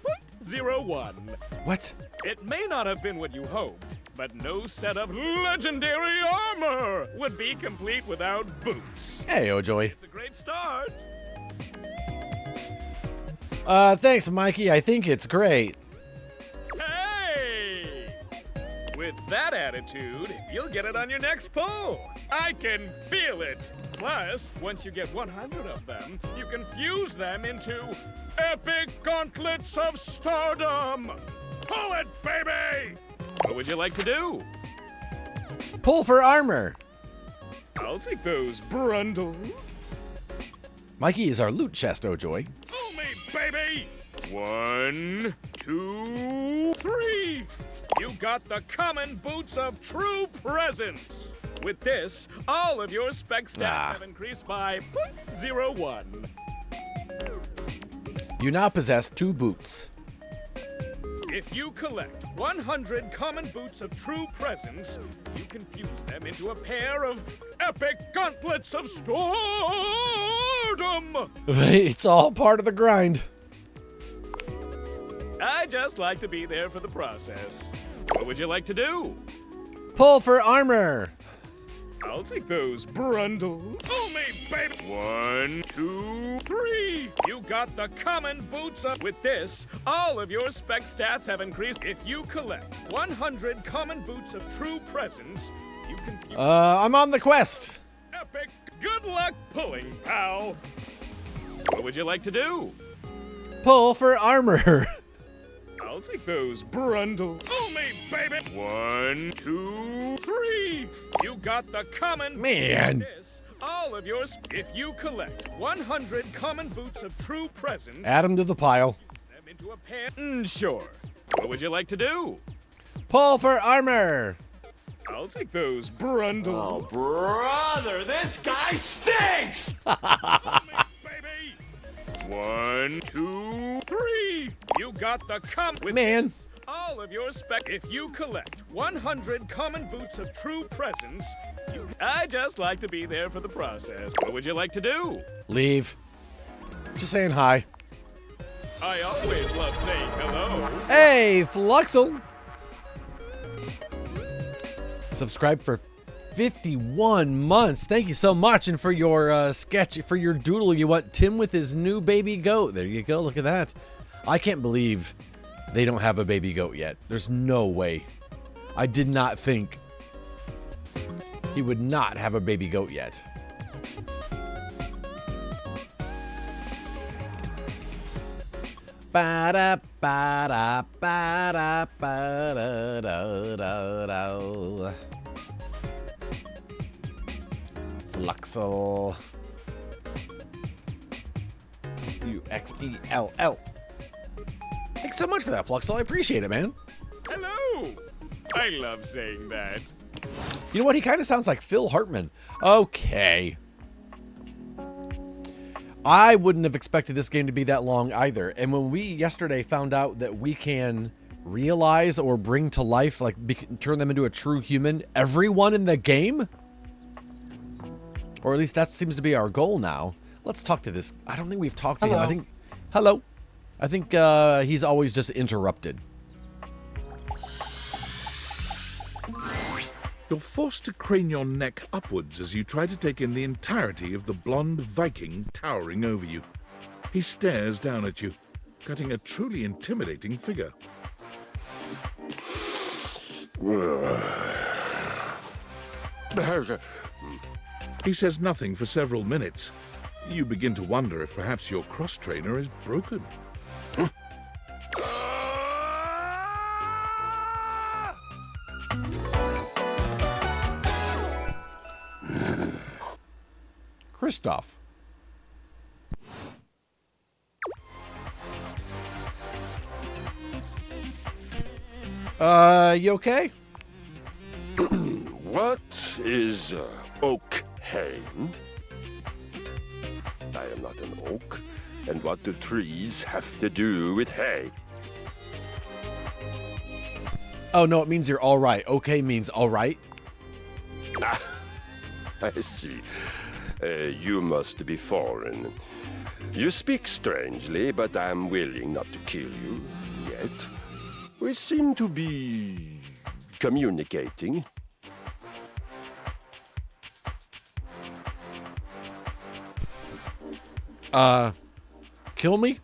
0.01. What? It may not have been what you hoped, but no set of legendary armor would be complete without boots. Hey, Ojoy. It's a great start. Thanks, Mikey. I think it's great. Hey! With that attitude, you'll get it on your next pull. I can feel it. Plus, once you get 100 of them, you can fuse them into epic gauntlets of stardom. Pull it, baby! What would you like to do? Pull for armor. I'll take those brundles. Mikey is our loot chest, Ojoy. Pull me, baby! 1, 2, 3! You got the common boots of true presence! With this, all of your spec stats have increased by 0.01. You now possess 2 boots. If you collect 100 common boots of true presence, you can fuse them into a pair of epic gauntlets of stardom! It's all part of the grind. I just like to be there for the process. What would you like to do? Pull for armor. I'll take those brundles. Pull me, baby! 1, 2, 3! You got the common boots up. With this, all of your spec stats have increased. If you collect 100 common boots of true presence, you can... I'm on the quest. Epic. Good luck pulling, pal. What would you like to do? Pull for armor. I'll take those brundles. Pull me, baby! 1, 2, 3! You got the common... Man! This, all of yours. If you collect 100 common boots of true presence... Add them to the pile. Them into a pair... sure. What would you like to do? Pull for armor. I'll take those brundles. Oh, brother, this guy stinks! 1, 2, 3! You got the with man. All of your spec. If you collect 100 common boots of true presence, you. I just like to be there for the process. What would you like to do? Leave. Just saying hi. I always love saying hello. Hey, Fluxel. Subscribe for 51 months. Thank you so much. And for your sketch, for your doodle, you want Tim with his new baby goat. There you go. Look at that. I can't believe they don't have a baby goat yet. There's no way. I did not think he would not have a baby goat yet. Ba-da, ba-da, ba-da, ba-da-da-da-da. Fluxel. U-X-E-L-L. Thanks so much for that, Fluxel. I appreciate it, man. Hello. I love saying that. You know what? He kind of sounds like Phil Hartman. Okay. I wouldn't have expected this game to be that long either. And when we yesterday found out that we can realize or bring to life, like turn them into a true human, everyone in the game, Or at least that seems to be our goal now. Let's talk to this. I don't think we've talked to him. Hello. I think... Hello. I think he's always just interrupted. You're forced to crane your neck upwards as you try to take in the entirety of the blonde Viking towering over you. He stares down at you, cutting a truly intimidating figure. He says nothing for several minutes. You begin to wonder if perhaps your cross-trainer is broken. Kristoff. You okay? What is Oakheim? I am not an oak, and what do trees have to do with hay? Oh, no, it means you're all right. Okay means all right. Ah, I see. You must be foreign. You speak strangely, but I am willing not to kill you yet. We seem to be communicating. Kill me?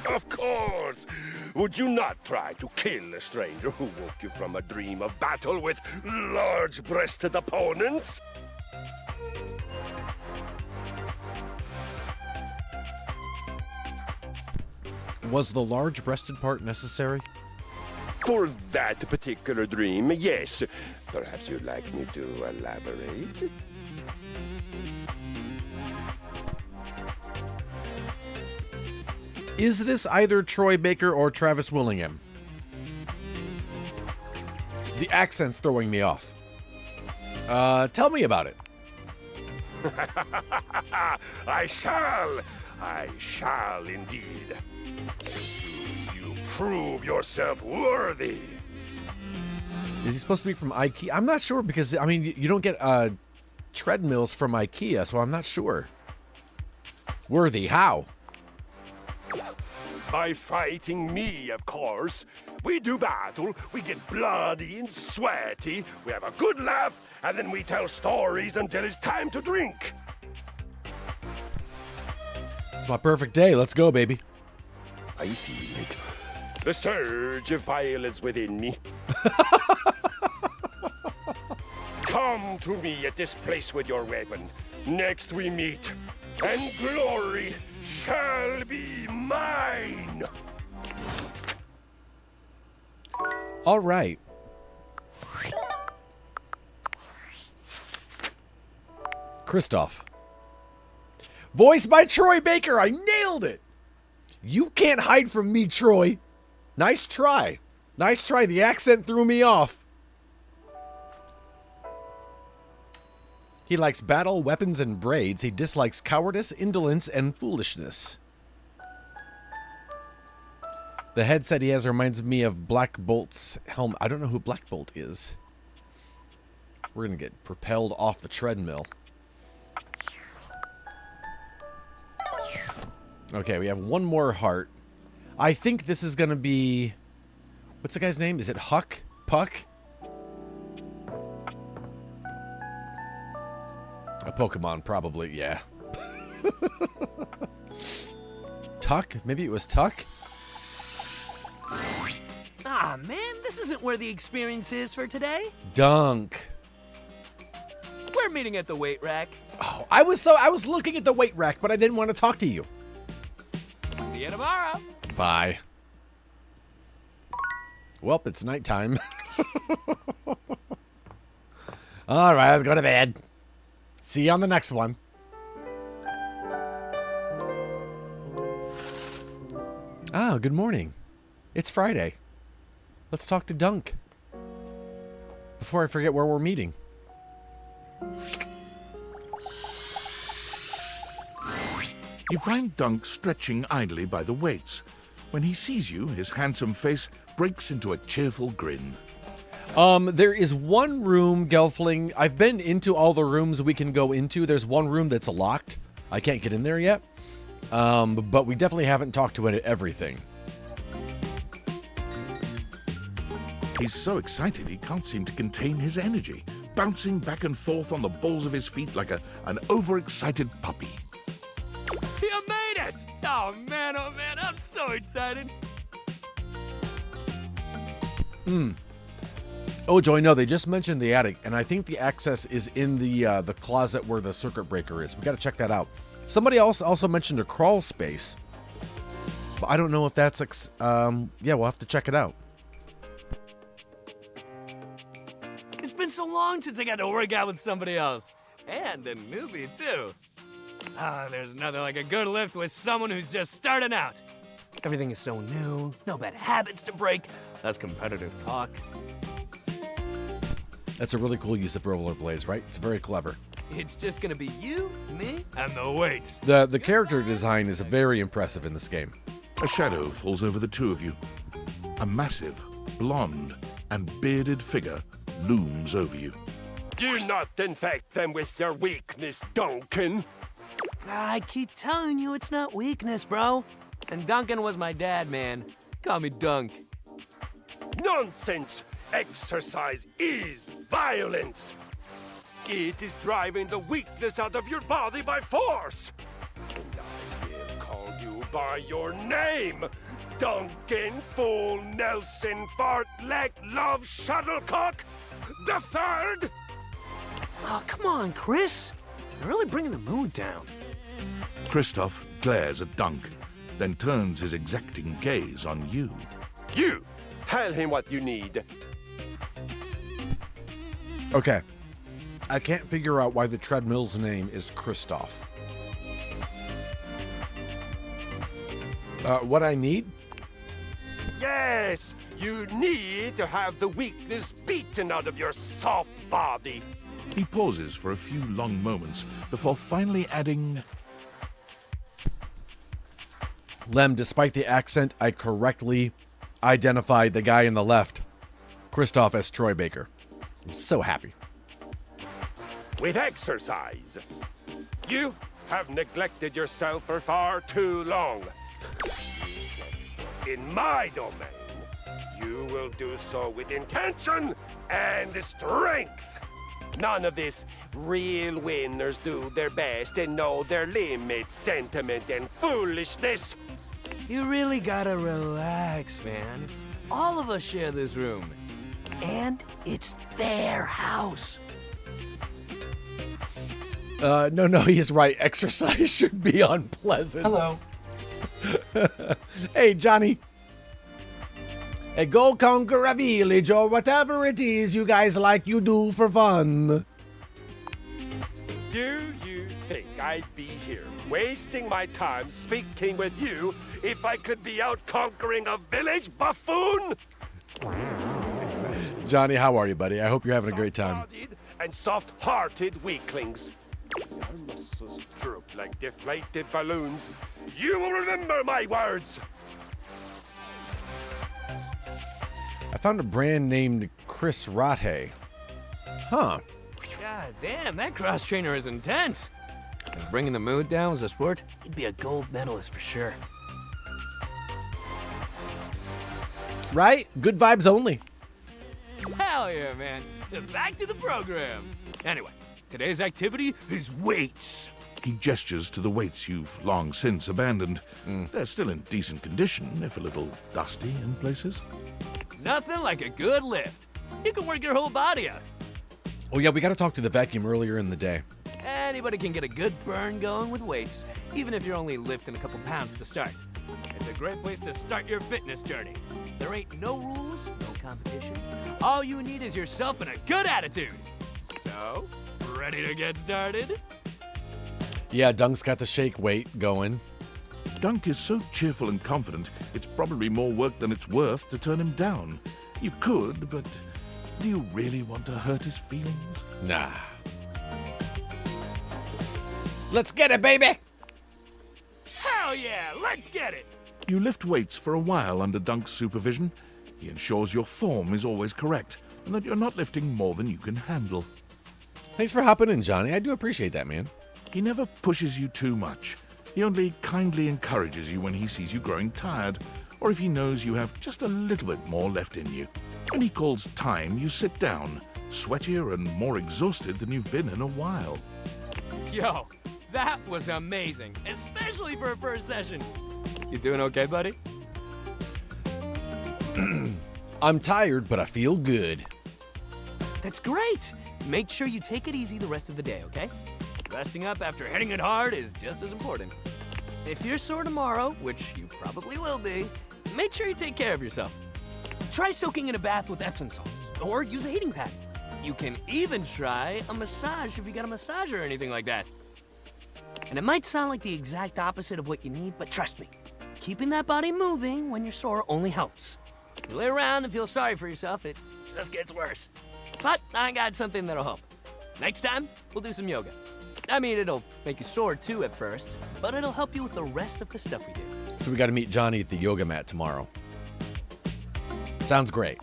Of course! Would you not try to kill a stranger who woke you from a dream of battle with large-breasted opponents? Was the large-breasted part necessary? For that particular dream, yes. Perhaps you'd like me to elaborate? Is this either Troy Baker or Travis Willingham? The accent's throwing me off. Tell me about it. I shall indeed. You prove yourself worthy. Is he supposed to be from IKEA? I'm not sure because, I mean, you don't get treadmills from IKEA, so I'm not sure. Worthy, how? By fighting me, of course. We do battle, we get bloody and sweaty, we have a good laugh, and then we tell stories until it's time to drink. It's my perfect day. Let's go, baby. I feel it. The surge of violence within me. Come to me at this place with your weapon. Next we meet, and glory shall be mine. All right. Kristoff. Voiced by Troy Baker. I nailed it. You can't hide from me, Troy. Nice try. Nice try. The accent threw me off. He likes battle, weapons, and braids. He dislikes cowardice, indolence, and foolishness. The headset he has reminds me of Black Bolt's helmet. I don't know who Black Bolt is. We're going to get propelled off the treadmill. Okay, we have one more heart. I think this is going to be... What's the guy's name? Is it Huck? Puck? A Pokemon, probably, yeah. Tuck? Maybe it was Tuck? Ah, man, this isn't where the experience is for today. Dunk. We're meeting at the weight rack. Oh, I was looking at the weight rack, but I didn't want to talk to you. See you tomorrow. Bye. Well, it's nighttime. All right, let's go to bed. See you on the next one. Ah, good morning. It's Friday. Let's talk to Dunk. Before I forget where we're meeting. You find Dunk stretching idly by the weights. When he sees you, his handsome face breaks into a cheerful grin. There is one room, Gelfling. I've been into all the rooms we can go into. There's one room that's locked. I can't get in there yet. But we definitely haven't talked to it everything. He's so excited he can't seem to contain his energy, bouncing back and forth on the balls of his feet like an overexcited puppy. You made it! Oh man, I'm so excited. Oh, Joey, no, they just mentioned the attic, and I think the access is in the closet where the circuit breaker is. We got to check that out. Somebody else also mentioned a crawl space, but I don't know if that's yeah, we'll have to check it out. It's been so long since I got to work out with somebody else. And a newbie, too. There's nothing like a good lift with someone who's just starting out. Everything is so new, no bad habits to break. That's competitive talk. That's a really cool use of rollerblades, right? It's very clever. It's just gonna be you, me, and the weights. The character design is very impressive in this game. A shadow falls over the two of you. A massive, blonde, and bearded figure looms over you. Do not infect them with your weakness, Duncan. I keep telling you it's not weakness, bro. And Duncan was my dad, man. Call me Dunk. Nonsense! Exercise is violence. It is driving the weakness out of your body by force. And I will call you by your name. Duncan Fool Nelson Fart Leg Love Shuttlecock the Third. Oh, come on, Chris. You're really bringing the mood down. Kristoff glares at Dunk, then turns his exacting gaze on you. You! Tell him what you need. Okay. I can't figure out why the treadmill's name is Kristoff. What I need? Yes! You need to have the weakness beaten out of your soft body. He pauses for a few long moments before finally adding, Lem, despite the accent, I correctly identified the guy in the left, Kristoff, as Troy Baker. I'm so happy. With exercise. You have neglected yourself for far too long. In my domain, you will do so with intention and strength. None of this real winners do their best and know their limits sentiment and foolishness. You really gotta relax, man. All of us share this room. And it's their house. No, he's right. Exercise should be unpleasant. Hello. Hey, Johnny. Hey, go conquer a village or whatever it is you guys like you do for fun. Do you think I'd be here wasting my time speaking with you if I could be out conquering a village, buffoon? Johnny, how are you, buddy? I hope you're having a great time. Soft-bodied and soft-hearted weaklings. Your muscles droop like deflated balloons. You will remember my words. I found a brand named Chris Rate. Huh. God damn, that cross trainer is intense. If bringing the mood down was a sport, he'd be a gold medalist for sure. Right? Good vibes only. Hell yeah, man. Back to the program. Anyway, today's activity is weights. He gestures to the weights you've long since abandoned. They're still in decent condition, if a little dusty in places. Nothing like a good lift. You can work your whole body out. Oh, yeah, we got to talk to the vacuum earlier in the day. Anybody can get a good burn going with weights, even if you're only lifting a couple pounds to start. It's a great place to start your fitness journey. There ain't no rules, no competition. All you need is yourself and a good attitude. So, ready to get started? Yeah, Dunk's got the shake weight going. Dunk is so cheerful and confident, it's probably more work than it's worth to turn him down. You could, but do you really want to hurt his feelings? Nah. Let's get it, baby! Hell yeah, let's get it! You lift weights for a while under Dunk's supervision. He ensures your form is always correct, and that you're not lifting more than you can handle. Thanks for hopping in, Johnny. I do appreciate that, man. He never pushes you too much. He only kindly encourages you when he sees you growing tired, or if he knows you have just a little bit more left in you. When he calls time, you sit down, sweatier and more exhausted than you've been in a while. Yo, that was amazing, especially for a first session. You doing okay, buddy? I'm tired, but I feel good. That's great. Make sure you take it easy the rest of the day, okay? Resting up after hitting it hard is just as important. If you're sore tomorrow, which you probably will be, make sure you take care of yourself. Try soaking in a bath with Epsom salts, or use a heating pad. You can even try a massage if you got a massager or anything like that. And it might sound like the exact opposite of what you need, but trust me, keeping that body moving when you're sore only helps. You lay around and feel sorry for yourself, it just gets worse. But I got something that'll help. Next time, we'll do some yoga. I mean, it'll make you sore too at first, but it'll help you with the rest of the stuff we do. So we got to meet Johnny at the yoga mat tomorrow. Sounds great.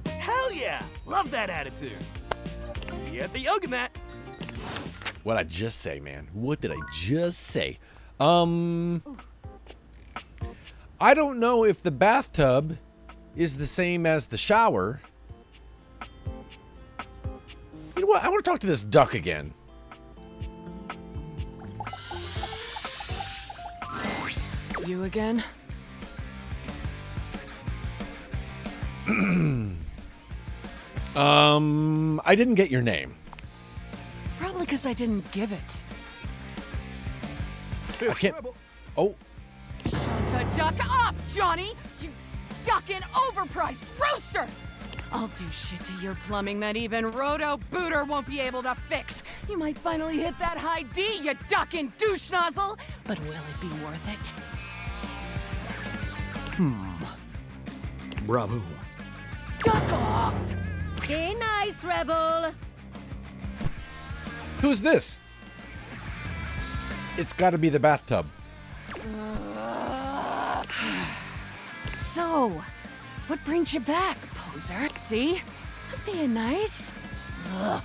Hell yeah! Love that attitude. See you at the yoga mat. What'd I just say, man? What did I just say? I don't know if the bathtub is the same as the shower. You know what? I want to talk to this duck again. You again? I didn't get your name. Probably because I didn't give it. I can't. Oh, The duck up, Johnny! You ducking overpriced rooster! I'll do shit to your plumbing that even Roto Booter won't be able to fix. You might finally hit that high D, you ducking douche nozzle! But will it be worth it? Bravo. Duck off! Stay nice, Rebel. who's this? It's got to be the bathtub. So, what brings you back, poser? See? I'm being nice. Ugh.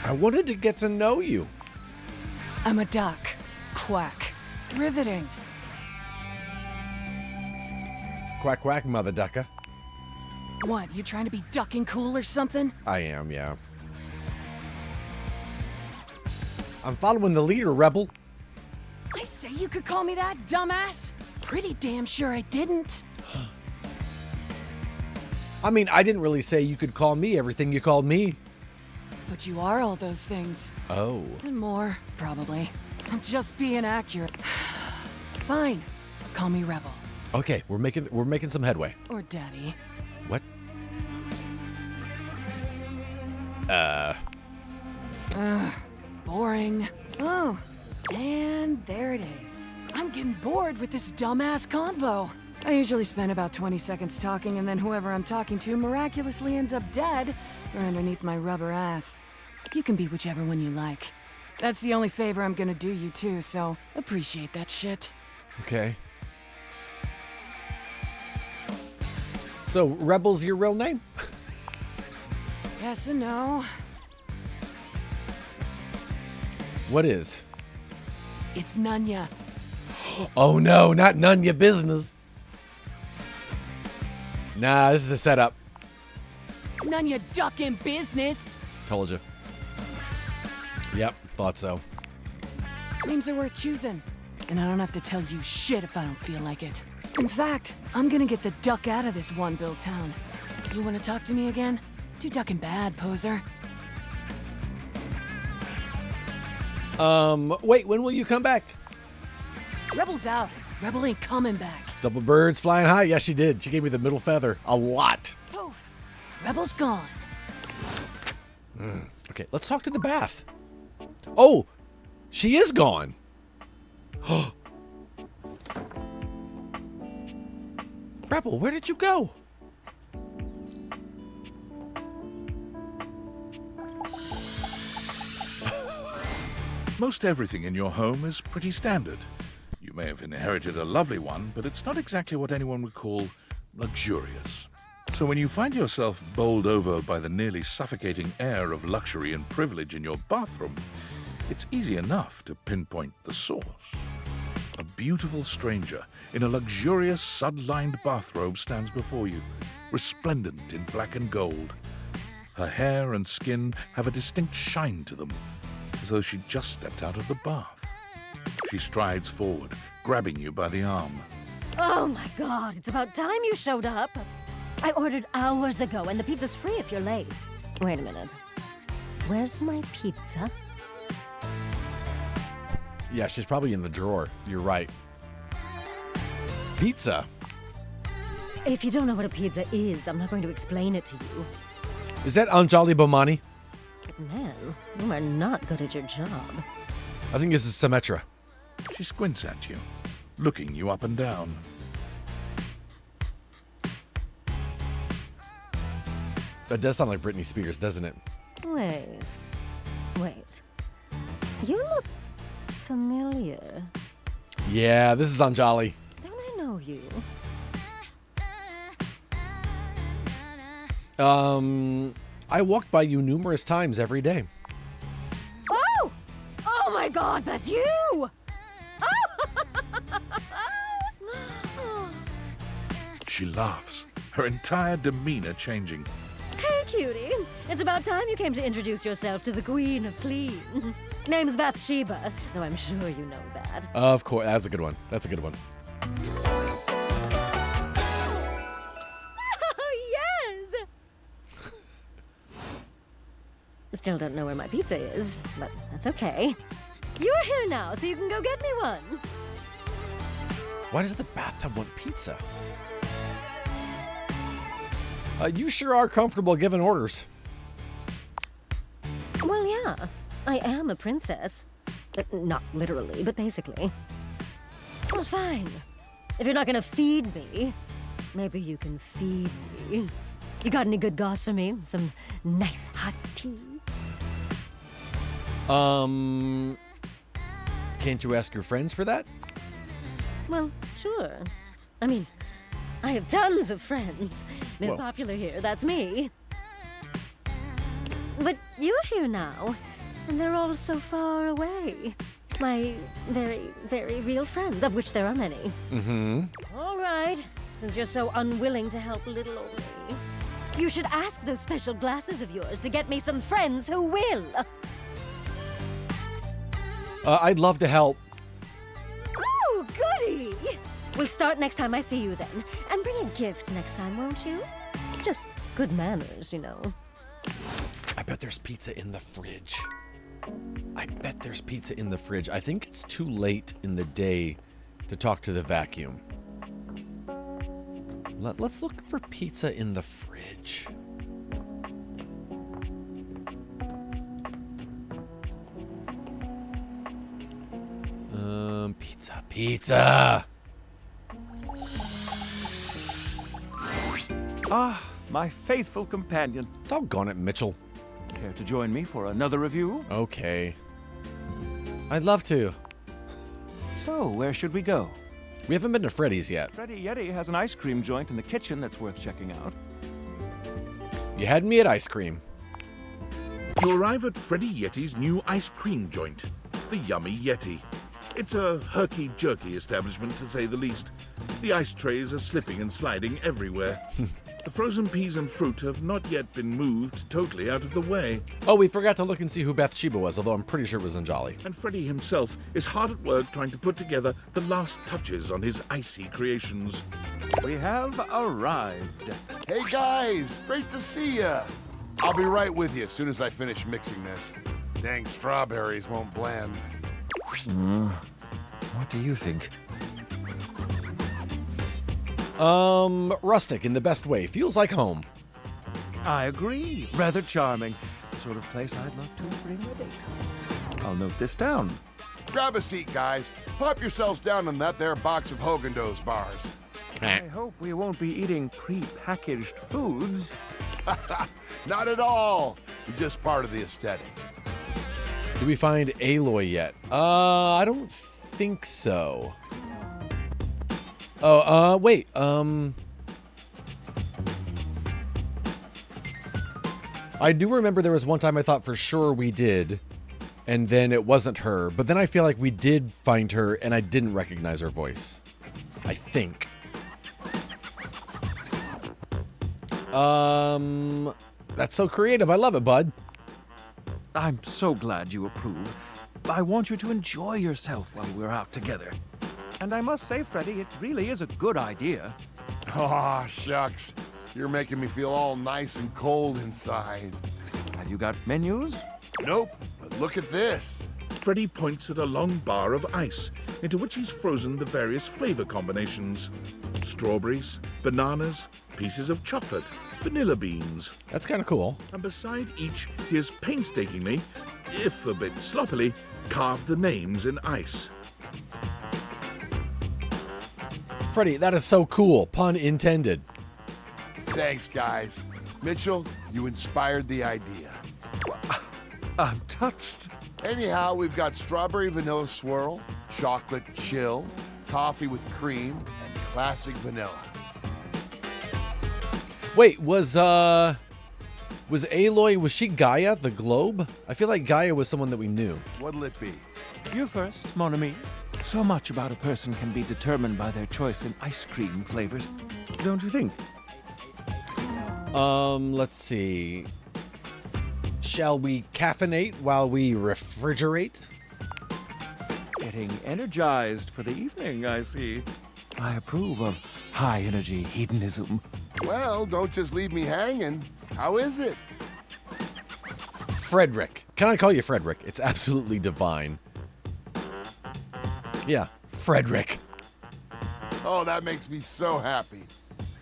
I wanted to get to know you. I'm a duck. Quack. Riveting. Quack, quack, mother ducker. What, you trying to be ducking cool or something? I am, yeah. I'm following the leader, Rebel. I say you could call me that, dumbass. Pretty damn sure I didn't. I mean, I didn't really say you could call me everything you called me. But you are all those things. Oh. And more, probably. I'm just being accurate. Fine. Call me Rebel. Okay, we're making some headway. Or Daddy. What? Boring. Oh, and there it is. I'm getting bored with this dumbass convo. I usually spend about 20 seconds talking, and then whoever I'm talking to miraculously ends up dead or underneath my rubber ass. You can be whichever one you like. That's the only favor I'm gonna do you too, so appreciate that shit. Okay. So, Rebel's your real name? Yes and no. What is? It's Nunya. Oh no, not none your business. Nah, this is a setup. Nunya duck in business. Told you. Yep, thought so. Names are worth choosing. And I don't have to tell you shit if I don't feel like it. In fact, I'm gonna get the duck out of this one-bill town. You wanna talk to me again? Too ducking bad, poser. Wait, when will you come back? Rebel's out. Rebel ain't coming back. Double birds flying high? Yes, she did. She gave me the middle feather. A lot. Poof. Rebel's gone. Okay, let's talk to the bath. Oh, she is gone. Rebel, where did you go? Most everything in your home is pretty standard. You may have inherited a lovely one, but it's not exactly what anyone would call luxurious. So when you find yourself bowled over by the nearly suffocating air of luxury and privilege in your bathroom, it's easy enough to pinpoint the source. A beautiful stranger in a luxurious sud-lined bathrobe stands before you, resplendent in black and gold. Her hair and skin have a distinct shine to them, as though she'd just stepped out of the bath. She strides forward, grabbing you by the arm. Oh my god, it's about time you showed up. I ordered hours ago, and the pizza's free if you're late. Wait a minute. Where's my pizza? Yeah, she's probably in the drawer. You're right. Pizza? If you don't know what a pizza is, I'm not going to explain it to you. Is that Anjali Bomani? Man, you are not good at your job. I think this is Symmetra. She squints at you, looking you up and down. That does sound like Britney Spears, doesn't it? Wait. You look familiar. Yeah, this is Anjali. Don't I know you? I walk by you numerous times every day. Oh! Oh my god, that's you! She laughs, her entire demeanor changing. Hey, cutie. It's about time you came to introduce yourself to the Queen of Clean. Name's Bathsheba, though I'm sure you know that. Of course, that's a good one. That's a good one. Oh, yes! Still don't know where my pizza is, but that's okay. You're here now, so you can go get me one. Why does the bathtub want pizza? You sure are comfortable giving orders. Well, yeah. I am a princess. Not literally, but basically. Well, fine. If you're not gonna feed me, maybe you can feed me. You got any good goss for me? Some nice hot tea? Can't you ask your friends for that? Well, sure. I mean, I have tons of friends. Miss Whoa. Popular here, that's me. But you're here now, and they're all so far away. My very, very real friends, of which there are many. Mm-hmm. All right, since you're so unwilling to help little old me, you should ask those special glasses of yours to get me some friends who will. I'd love to help. Oh, goody! We'll start next time I see you then. And bring a gift next time, won't you? It's just good manners, you know. I bet there's pizza in the fridge. I think it's too late in the day to talk to the vacuum. Let's look for pizza in the fridge. Pizza! Ah, my faithful companion. Doggone it, Mitchell. Care to join me for another review? Okay. I'd love to. So, where should we go? We haven't been to Freddy's yet. Freddy Yeti has an ice cream joint in the kitchen that's worth checking out. You had me at ice cream. You arrive at Freddy Yeti's new ice cream joint, the Yummy Yeti. It's a herky-jerky establishment, to say the least. The ice trays are slipping and sliding everywhere. The frozen peas and fruit have not yet been moved totally out of the way. Oh, we forgot to look and see who Bathsheba was, although I'm pretty sure it was Anjali. And Freddy himself is hard at work trying to put together the last touches on his icy creations. We have arrived. Hey guys, great to see ya. I'll be right with you as soon as I finish mixing this. Dang strawberries won't blend. What do you think? Rustic in the best way. Feels like home. I agree. Rather charming. The sort of place I'd love to bring a date. I'll note this down. Grab a seat, guys. Pop yourselves down in that there box of Haagen-Dazs bars. I hope we won't be eating pre-packaged foods. Not at all. Just part of the aesthetic. Did we find Aloy yet? I don't think so. Oh, wait, I do remember there was one time I thought for sure we did, and then it wasn't her. But then I feel like we did find her, and I didn't recognize her voice. I think. That's so creative. I love it, bud. I'm so glad you approve. I want you to enjoy yourself while we're out together. And I must say, Freddy, it really is a good idea. Aw, shucks. You're making me feel all nice and cold inside. Have you got menus? Nope, but look at this. Freddy points at a long bar of ice, into which he's frozen the various flavor combinations. Strawberries, bananas, pieces of chocolate, vanilla beans. That's kind of cool. And beside each, he has painstakingly, if a bit sloppily, carved the names in ice. Freddy, that is so cool. Pun intended. Thanks, guys. Mitchell, you inspired the idea. I'm touched. Anyhow, we've got strawberry vanilla swirl, chocolate chill, coffee with cream, and classic vanilla. Wait, was Aloy, was she Gaia, the globe? I feel like Gaia was someone that we knew. What'll it be? You first, mon ami. So much about a person can be determined by their choice in ice cream flavors, don't you think? Let's see. Shall we caffeinate while we refrigerate? Getting energized for the evening, I see. I approve of high-energy hedonism. Well, don't just leave me hanging. How is it? Frederick. Can I call you Frederick? It's absolutely divine. Yeah, Frederick. Oh, that makes me so happy.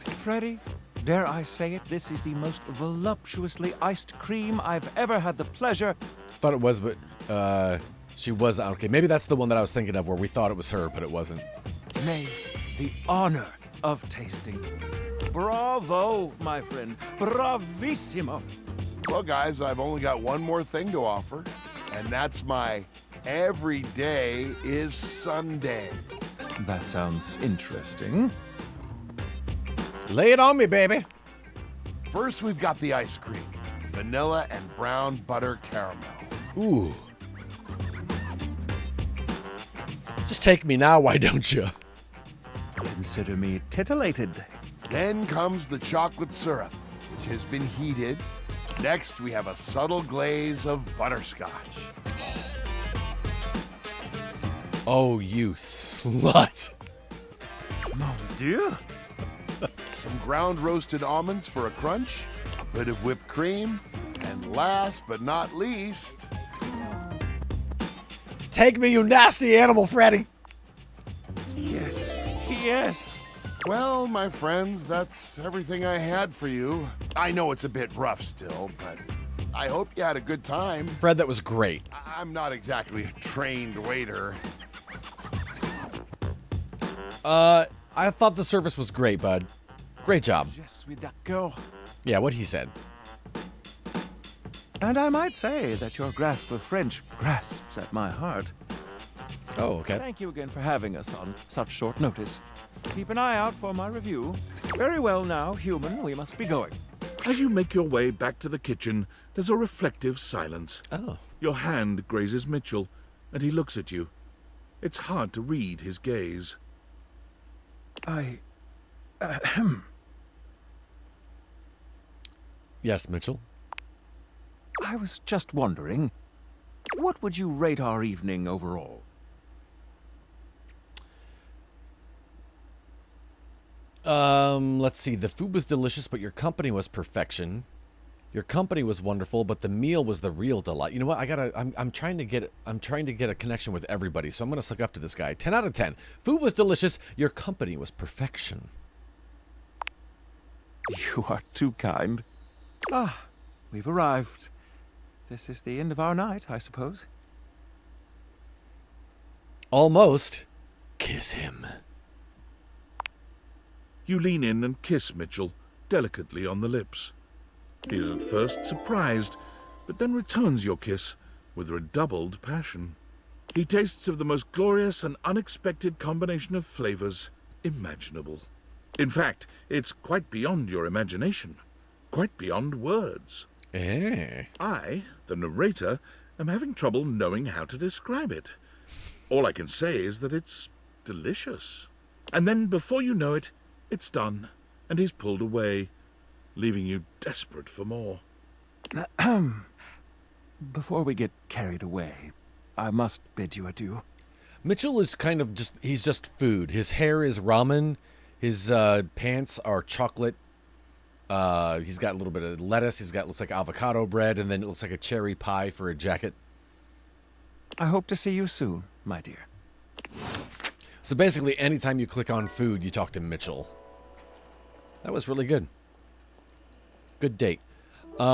Freddy, dare I say it, this is the most voluptuously iced cream I've ever had the pleasure. Thought it was, but she was okay. Maybe that's the one that I was thinking of where we thought it was her, but it wasn't. Nay, the honor of tasting. Bravo, my friend. Bravissimo. Well, guys, I've only got one more thing to offer, and that's my every day is Sunday. That sounds interesting. Lay it on me, baby. First, we've got the ice cream. Vanilla and brown butter caramel. Ooh. Just take me now, why don't you? Consider me titillated. Then comes the chocolate syrup, which has been heated. Next, we have a subtle glaze of butterscotch. Oh, you slut. Mon Dieu. Some ground roasted almonds for a crunch, a bit of whipped cream, and last but not least... Take me, you nasty animal, Freddy. Yes. Yes. Well, my friends, that's everything I had for you. I know it's a bit rough still, but I hope you had a good time. Fred, that was great. I'm not exactly a trained waiter. I thought the service was great, bud. Great job. Yes, with that girl. Yeah, what he said. And I might say that your grasp of French grasps at my heart. Oh, okay. Thank you again for having us on such short notice. Keep an eye out for my review. Very well now, human, we must be going. As you make your way back to the kitchen, there's a reflective silence. Oh. Your hand grazes Mitchell, and he looks at you. It's hard to read his gaze. Yes, Mitchell? I was just wondering, what would you rate our evening overall? Let's see. The food was delicious, but your company was perfection. Your company was wonderful, but the meal was the real delight. You know what? I'm trying to get a connection with everybody, so I'm gonna suck up to this guy. 10 out of 10. Food was delicious. Your company was perfection. You are too kind. Ah, we've arrived. This is the end of our night, I suppose. Almost. Kiss him. You lean in and kiss Mitchell, delicately on the lips. He is at first surprised, but then returns your kiss with redoubled passion. He tastes of the most glorious and unexpected combination of flavors imaginable. In fact, it's quite beyond your imagination, quite beyond words. I, the narrator, am having trouble knowing how to describe it. All I can say is that it's delicious. And then, before you know it, it's done, and he's pulled away, leaving you desperate for more. Before we get carried away, I must bid you adieu. Mitchell is kind of he's just food. His hair is ramen. His pants are chocolate. He's got a little bit of lettuce. Looks like avocado bread, and then it looks like a cherry pie for a jacket. I hope to see you soon, my dear. So basically, anytime you click on food, you talk to Mitchell. That was really good. Good date. You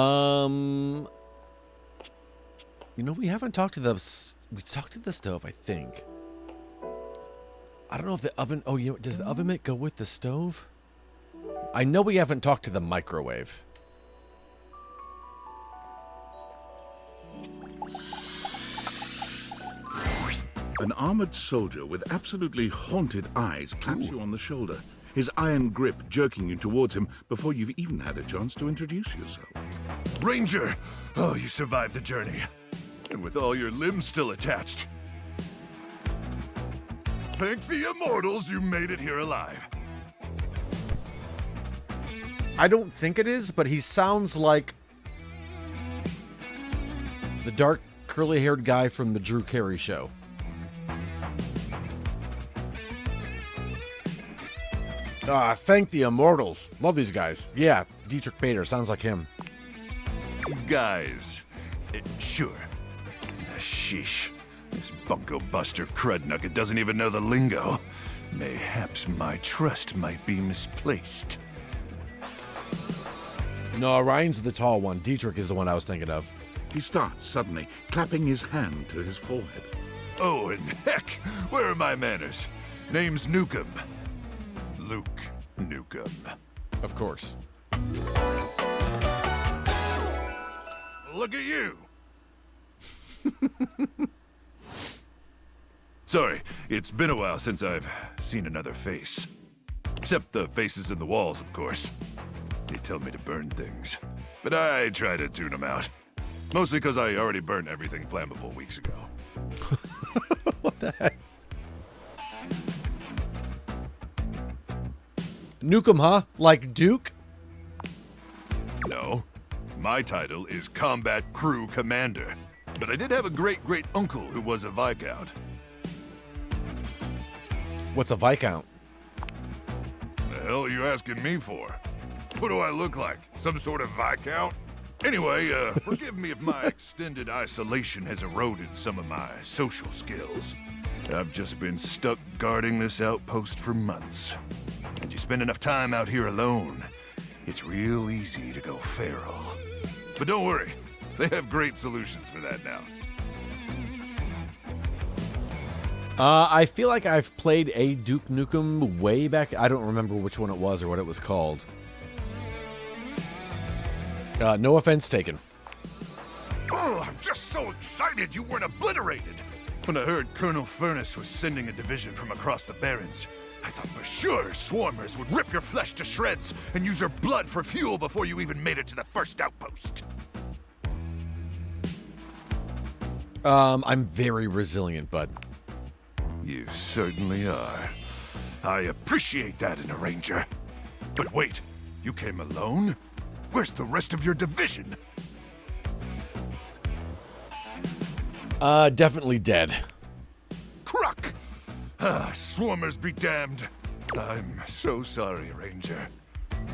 know, we haven't talked to we talked to the stove, I think. I don't know if the oven... Oh, does the oven mitt go with the stove? I know we haven't talked to the microwave. An armored soldier with absolutely haunted eyes claps you on the shoulder, his iron grip jerking you towards him before you've even had a chance to introduce yourself. Ranger! Oh, you survived the journey. And with all your limbs still attached. Thank the immortals you made it here alive. I don't think it is, but he sounds like the dark, curly-haired guy from the Drew Carey Show. Thank the immortals. Love these guys. Yeah, Dietrich Bader. Sounds like him. Guys. Sure. Sheesh. This bunko buster crud nugget doesn't even know the lingo. Mayhaps my trust might be misplaced. No, Ryan's the tall one. Dietrich is the one I was thinking of. He starts suddenly, clapping his hand to his forehead. Oh, and heck, where are my manners? Name's Nukem. Luke Nukem. Of course. Look at you. Sorry, it's been a while since I've seen another face. Except the faces in the walls, of course. They tell me to burn things, but I try to tune them out. Mostly because I already burned everything flammable weeks ago. What the heck? Nukem, huh? Like Duke? No. My title is Combat Crew Commander. But I did have a great-great-uncle who was a Viscount. What's a Viscount? The hell are you asking me for? What do I look like? Some sort of Viscount? Anyway, forgive me if my extended isolation has eroded some of my social skills. I've just been stuck guarding this outpost for months. And you spend enough time out here alone, it's real easy to go feral. But don't worry, they have great solutions for that now. I feel like I've played a Duke Nukem way back. I don't remember which one it was or what it was called. No offense taken. Oh, I'm just so excited you weren't obliterated. When I heard Colonel Furnace was sending a division from across the Barrens, I thought for sure Swarmers would rip your flesh to shreds and use your blood for fuel before you even made it to the first outpost. I'm very resilient, bud. You certainly are. I appreciate that in a ranger. But wait, you came alone? Where's the rest of your division? Definitely dead. Crook! Swarmers be damned. I'm so sorry, Ranger.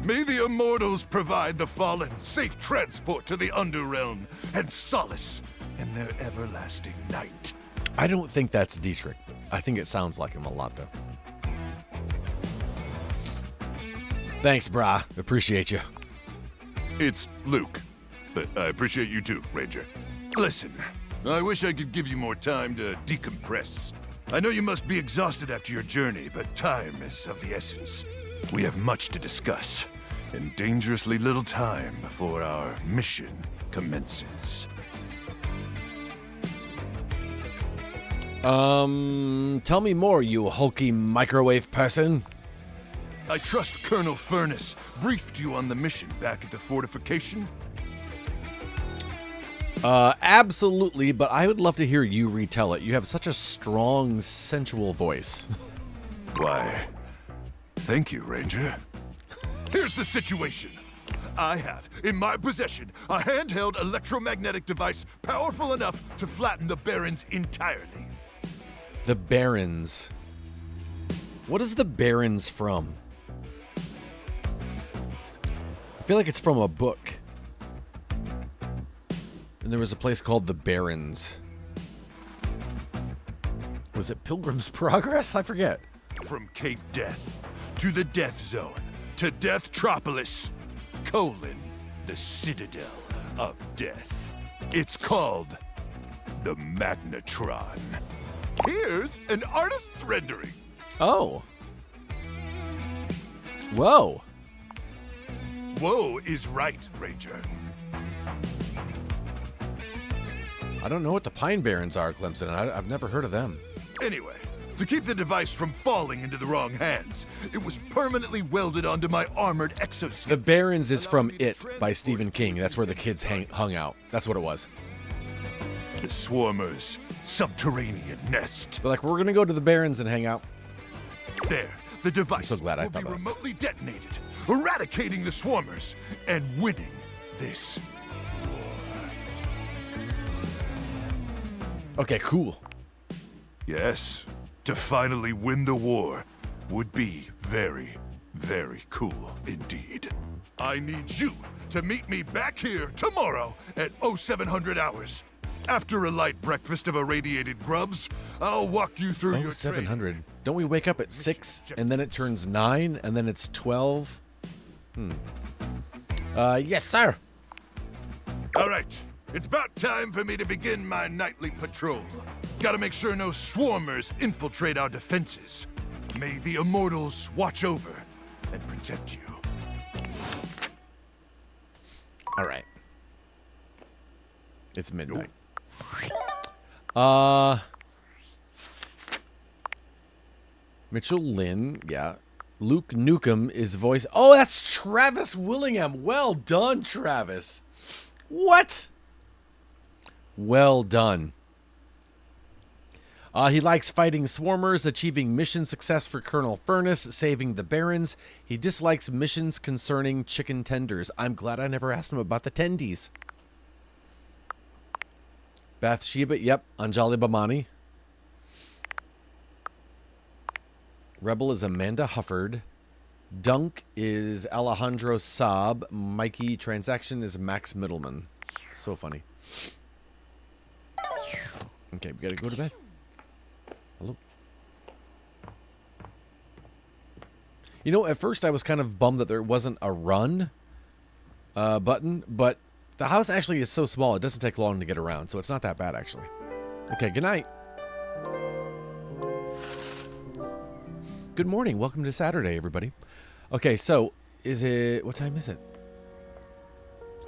May the Immortals provide the fallen safe transport to the Underrealm and solace in their everlasting night. I don't think that's Dietrich. I think it sounds like him a lot, though. Thanks, brah. Appreciate you. It's Luke, but I appreciate you too, Ranger. Listen, I wish I could give you more time to decompress. I know you must be exhausted after your journey, but time is of the essence. We have much to discuss, and dangerously little time before our mission commences. Tell me more, you hulky microwave person. I trust Colonel Furnace briefed you on the mission back at the fortification? Absolutely, but I would love to hear you retell it. You have such a strong, sensual voice. Why, thank you, Ranger. Here's the situation. I have in my possession a handheld electromagnetic device powerful enough to flatten the Barrens entirely. The Barrens. What is the Barrens from? I feel like it's from a book. And there was a place called the Barrens. Was it Pilgrim's Progress? I forget. From Cape Death to the Death Zone to Deathtropolis, the Citadel of Death. It's called the Magnetron. Here's an artist's rendering. Oh. Whoa. Whoa is right, Ranger. I don't know what the Pine Barrens are, Clemson. I've never heard of them. Anyway, to keep the device from falling into the wrong hands, it was permanently welded onto my armored exoskeleton. The Barrens is from It by Stephen King. That's where the kids hung out. That's what it was. The Swarmers' subterranean nest. They're like, we're going to go to the Barrens and hang out. There, the device I'm so glad I will thought be of that. remotely detonated, eradicating the Swarmers and winning this war. Okay, cool. Yes, to finally win the war would be very, very cool indeed. I need you to meet me back here tomorrow at 0700 hours. After a light breakfast of irradiated grubs, I'll walk you through your 700. Don't we wake up at 6 and then it turns 9 and then it's 12? Yes, sir. All right, it's about time for me to begin my nightly patrol. Gotta make sure no Swarmers infiltrate our defenses. May the Immortals watch over and protect you. All right. It's midnight. Mitchell Lynn, yeah. Luke Nukem is voice. Oh, that's Travis Willingham. Well done, Travis. What? Well done. He likes fighting Swarmers, achieving mission success for Colonel Furnace, saving the Barrens. He dislikes missions concerning chicken tenders. I'm glad I never asked him about the tendies. Bathsheba, yep. Anjali Bhamani. Rebel is Amanda Hufford. Dunk is Alejandro Saab. Mikey Transaction is Max Middleman. So funny. Okay, we gotta go to bed. Hello. You know, at first I was kind of bummed that there wasn't a run button, but the house actually is so small it doesn't take long to get around, so it's not that bad actually. Okay, good night. Good morning. Welcome to Saturday, everybody. Okay, so is it... What time is it?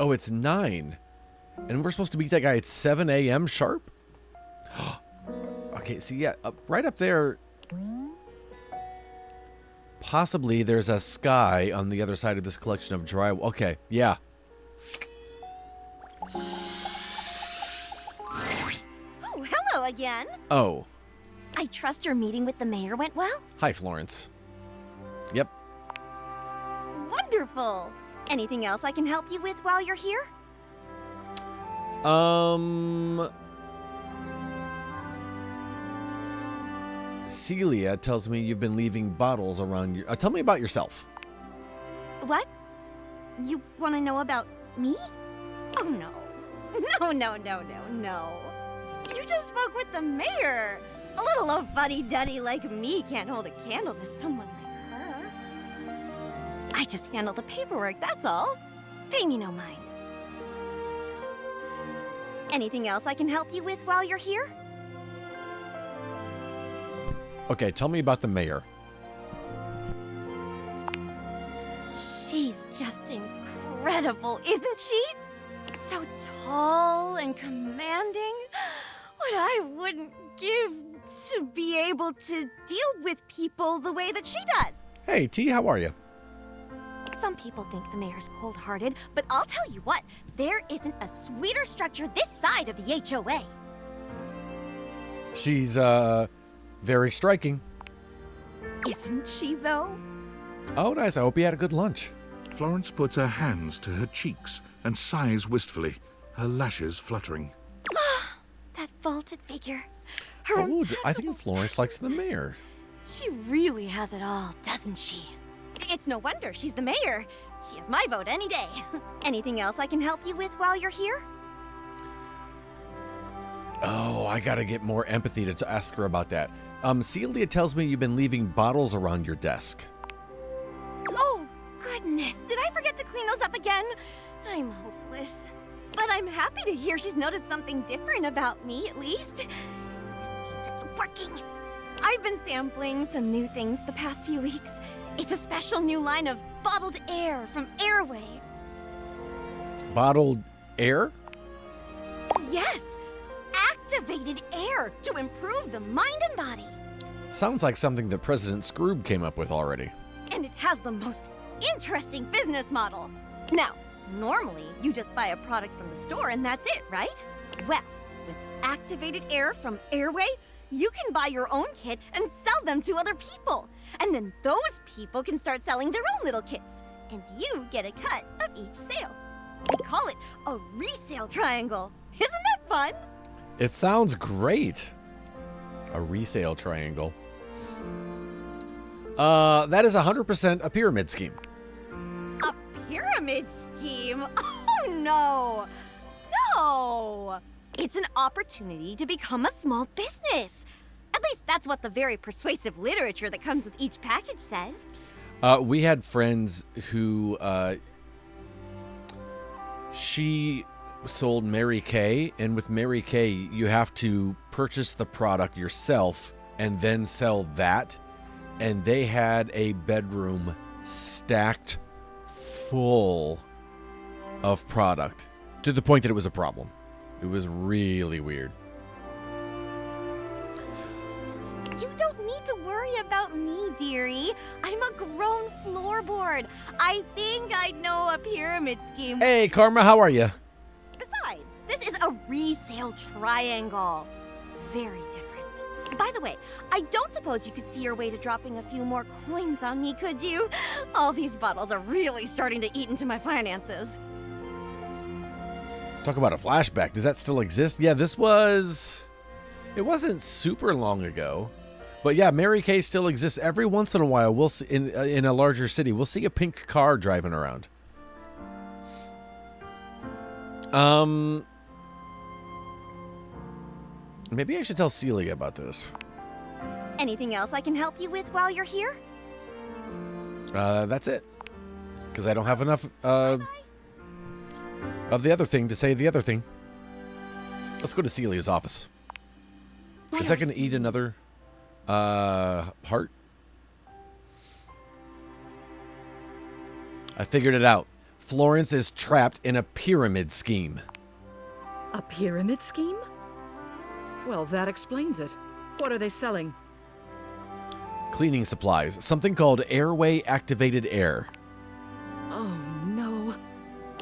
Oh, it's 9. And we're supposed to meet that guy at 7 a.m. sharp? Okay, so yeah, right up there... Possibly there's a sky on the other side of this collection of drywall. Okay, yeah. Oh, hello again. Oh. I trust your meeting with the mayor went well? Hi, Florence. Yep. Wonderful. Anything else I can help you with while you're here? Celia tells me you've been leaving bottles around your... tell me about yourself. What? You want to know about me? Oh, no. No. You just spoke with the mayor. A little old fuddy-duddy like me can't hold a candle to someone like her. I just handle the paperwork, that's all. Pay me no mind. Anything else I can help you with while you're here? Okay, tell me about the mayor. She's just incredible, isn't she? So tall and commanding. What I wouldn't give to be able to deal with people the way that she does. Hey, T, how are you? Some people think the mayor's cold-hearted, but I'll tell you what, there isn't a sweeter structure this side of the HOA. She's, very striking. Isn't she, though? Oh, nice. I hope you had a good lunch. Florence puts her hands to her cheeks and sighs wistfully, her lashes fluttering. That vaulted figure. Oh, I think Florence likes the mayor. She really has it all, doesn't she? It's no wonder she's the mayor. She has my vote any day. Anything else I can help you with while you're here? Oh, I gotta get more empathy to ask her about that. Celia tells me you've been leaving bottles around your desk. Oh, goodness. Did I forget to clean those up again? I'm hopeless. But I'm happy to hear she's noticed something different about me, at least. It means it's working. I've been sampling some new things the past few weeks. It's a special new line of bottled air from Airway. Bottled air? Yes! Activated air to improve the mind and body. Sounds like something that President Scroob came up with already. And it has the most interesting business model. Now, normally you just buy a product from the store and that's it, right? Well, with activated air from Airway, you can buy your own kit and sell them to other people. And then those people can start selling their own little kits. And you get a cut of each sale. We call it a resale triangle. Isn't that fun? It sounds great. A resale triangle. That is 100% a pyramid scheme. A pyramid scheme? Oh, no. No. It's an opportunity to become a small business. At least that's what the very persuasive literature that comes with each package says. We had friends who, she sold Mary Kay, and with Mary Kay, you have to purchase the product yourself and then sell that. And they had a bedroom stacked full of product to the point that it was a problem. It was really weird. You don't need to worry about me, dearie. I'm a grown floorboard. I think I know a pyramid scheme. Hey, Karma, how are you? Besides, this is a resale triangle. Very different. By the way, I don't suppose you could see your way to dropping a few more coins on me, could you? All these bottles are really starting to eat into my finances. Talk about a flashback. Does that still exist? Yeah, this was... It wasn't super long ago. But yeah, Mary Kay still exists. Every once in a while, we'll see, in a larger city, we'll see a pink car driving around. Maybe I should tell Celia about this. Anything else I can help you with while you're here? That's it. Because I don't have enough of the other thing to say the other thing. Let's go to Celia's office. Is that going to eat another heart? I figured it out. Florence is trapped in a pyramid scheme. A pyramid scheme? Well, that explains it. What are they selling? Cleaning supplies. Something called Airway Activated Air. Oh, no.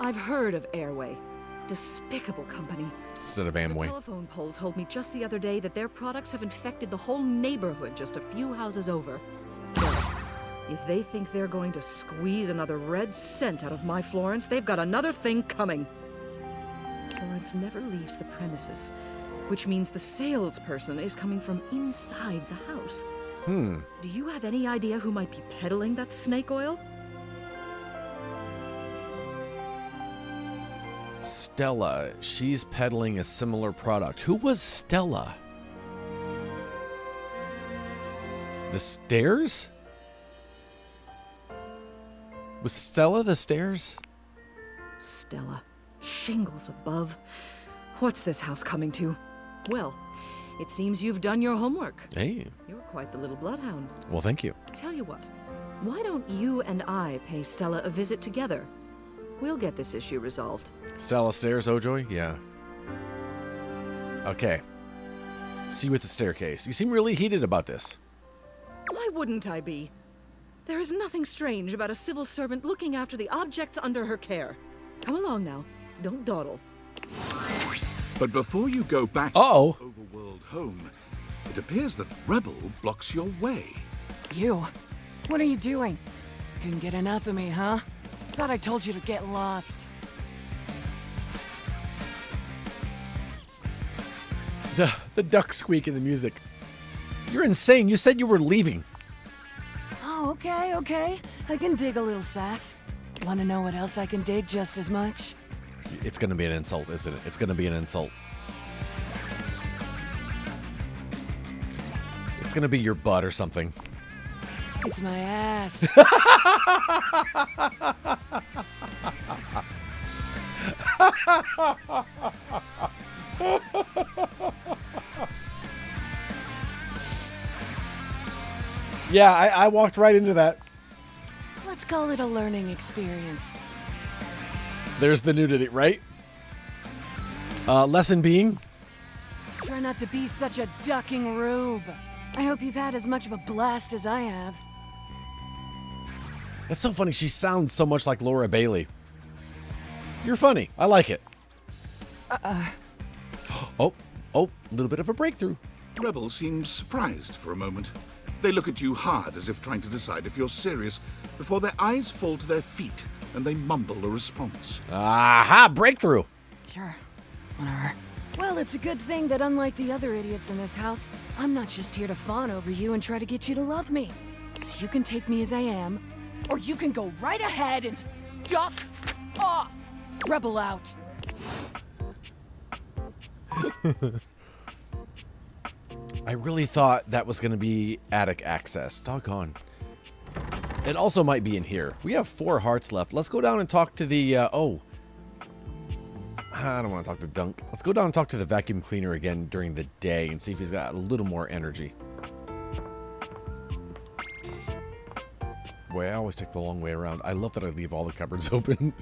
I've heard of Airway. Despicable company. Instead of The Amway. telephone pole told me just the other day that their products have infected the whole neighborhood just a few houses over. Well, if they think they're going to squeeze another red cent out of my Florence, they've got another thing coming. Florence never leaves the premises, which means the salesperson is coming from inside the house. Do you have any idea who might be peddling that snake oil? Stella. She's peddling a similar product. Who was Stella? The stairs? Was Stella the stairs? Stella. Shingles above. What's this house coming to? Well, it seems you've done your homework. Hey. You're quite the little bloodhound. Well, thank you. Tell you what, why don't you and I pay Stella a visit together? We'll get this issue resolved. Stella stairs, Ojoy? Yeah. Okay. See you at the staircase. You seem really heated about this. Why wouldn't I be? There is nothing strange about a civil servant looking after the objects under her care. Come along now. Don't dawdle. But before you go back to Uh-oh. your overworld home, it appears that Rebel blocks your way. You? What are you doing? Couldn't get enough of me, huh? Thought I told you to get lost. The duck squeak in the music. You're insane. You said you were leaving. Oh, okay. I can dig a little sass. Want to know what else I can dig just as much? It's going to be an insult, isn't it? It's going to be an insult. It's going to be your butt or something. It's my ass. Yeah, I walked right into that. Let's call it a learning experience. There's the nudity, right? Lesson being? Try not to be such a ducking rube. I hope you've had as much of a blast as I have. That's so funny. She sounds so much like Laura Bailey. You're funny. I like it. Oh, a little bit of a breakthrough. Rebel seems surprised for a moment. They look at you hard as if trying to decide if you're serious before their eyes fall to their feet and they mumble a response. Aha, breakthrough. Sure, whatever. Well, it's a good thing that unlike the other idiots in this house, I'm not just here to fawn over you and try to get you to love me. So you can take me as I am, or you can go right ahead and duck off. Rebel out. I really thought that was going to be attic access. Doggone. It also might be in here. We have 4 hearts left. Let's go down and talk to the, I don't want to talk to Dunk. Let's go down and talk to the vacuum cleaner again during the day and see if he's got a little more energy. Boy, I always take the long way around. I love that I leave all the cupboards open.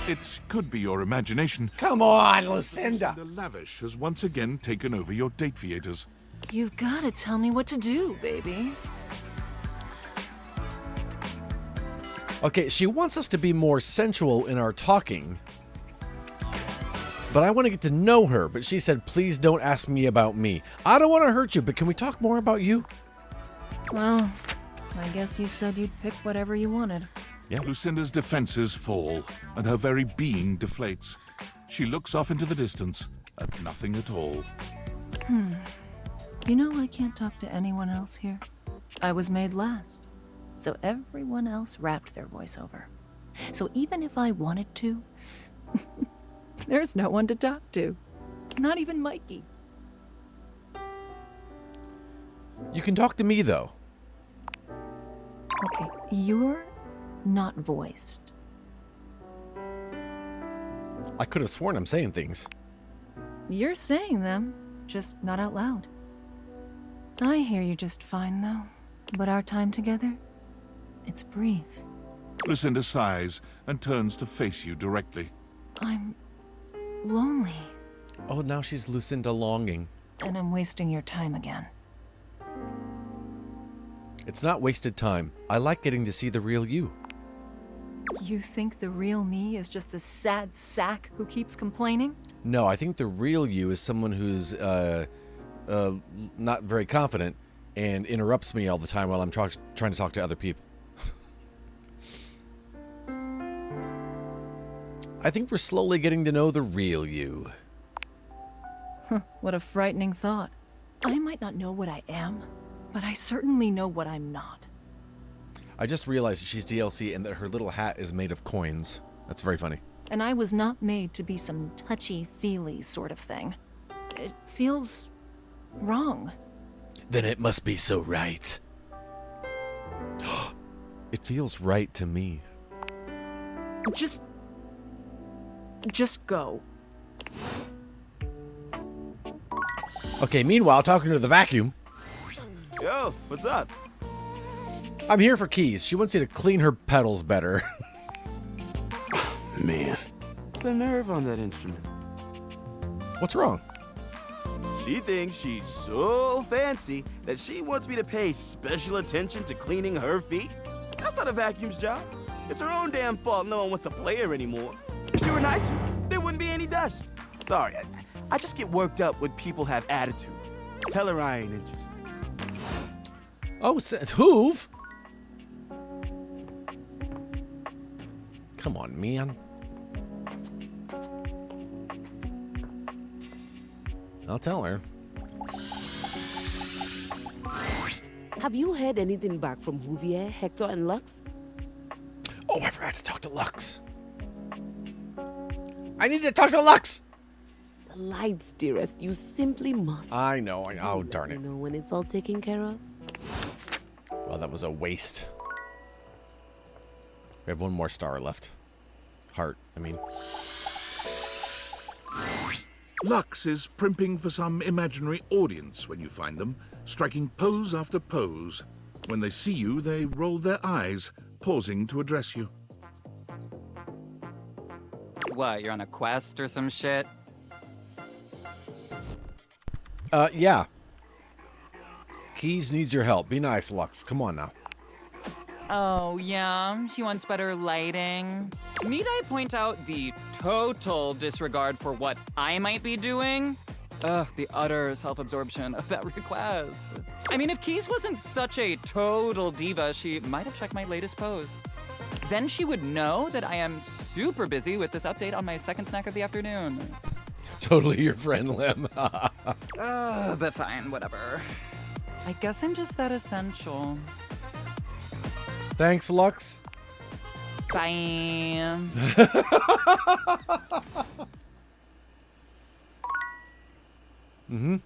It could be your imagination. Come on, Lucinda! Lavish has once again taken over your date theaters. You've got to tell me what to do, baby. Okay, she wants us to be more sensual in our talking. But I want to get to know her. But she said, please don't ask me about me. I don't want to hurt you, but can we talk more about you? Well, I guess you said you'd pick whatever you wanted. Yeah. Lucinda's defenses fall, and her very being deflates. She looks off into the distance, at nothing at all. You know I can't talk to anyone else here. I was made last, so everyone else wrapped their voice over. So even if I wanted to, there's no one to talk to. Not even Mikey. You can talk to me, though. Okay, you're not voiced. I could have sworn I'm saying things. You're saying them, just not out loud. I hear you just fine, though. But our time together, it's brief. Lucinda sighs and turns to face you directly. I'm lonely. Oh, now she's Lucinda longing. And I'm wasting your time again. It's not wasted time. I like getting to see the real you. You think the real me is just the sad sack who keeps complaining? No, I think the real you is someone who's not very confident and interrupts me all the time while I'm trying to talk to other people. I think we're slowly getting to know the real you. What a frightening thought. I might not know what I am, but I certainly know what I'm not. I just realized that she's DLC and that her little hat is made of coins. That's very funny. And I was not made to be some touchy-feely sort of thing. It feels wrong. Then it must be so right. It feels right to me. Just go. Okay, meanwhile, talking to the vacuum. Yo, what's up? I'm here for keys. She wants you to clean her pedals better. Man, the nerve on that instrument. What's wrong? She thinks she's so fancy that she wants me to pay special attention to cleaning her feet. That's not a vacuum's job. It's her own damn fault no one wants to play her anymore. If she were nicer, there wouldn't be any dust. Sorry, I just get worked up when people have attitude. Tell her I ain't interested. Oh, Hoove? Come on, man. I'll tell her. Have you heard anything back from Houvier, Hector, and Lux? Oh, I forgot to talk to Lux. I need to talk to Lux! The lights, dearest. You simply must. I know. Oh, darn it. You know when it's all taken care of? Well, that was a waste. We have one more star left. Heart, I mean. Lux is primping for some imaginary audience when you find them, striking pose after pose. When they see you, they roll their eyes, pausing to address you. What, you're on a quest or some shit? Yeah. Keys needs your help. Be nice, Lux. Come on now. Oh, yeah, she wants better lighting. Need I point out the total disregard for what I might be doing? Ugh, the utter self-absorption of that request. I mean, if Keys wasn't such a total diva, she might have checked my latest posts. Then she would know that I am super busy with this update on my second snack of the afternoon. Totally your friend, Lem. But fine, whatever. I guess I'm just that essential. Thanks, Lux. Bye. Mm-hmm.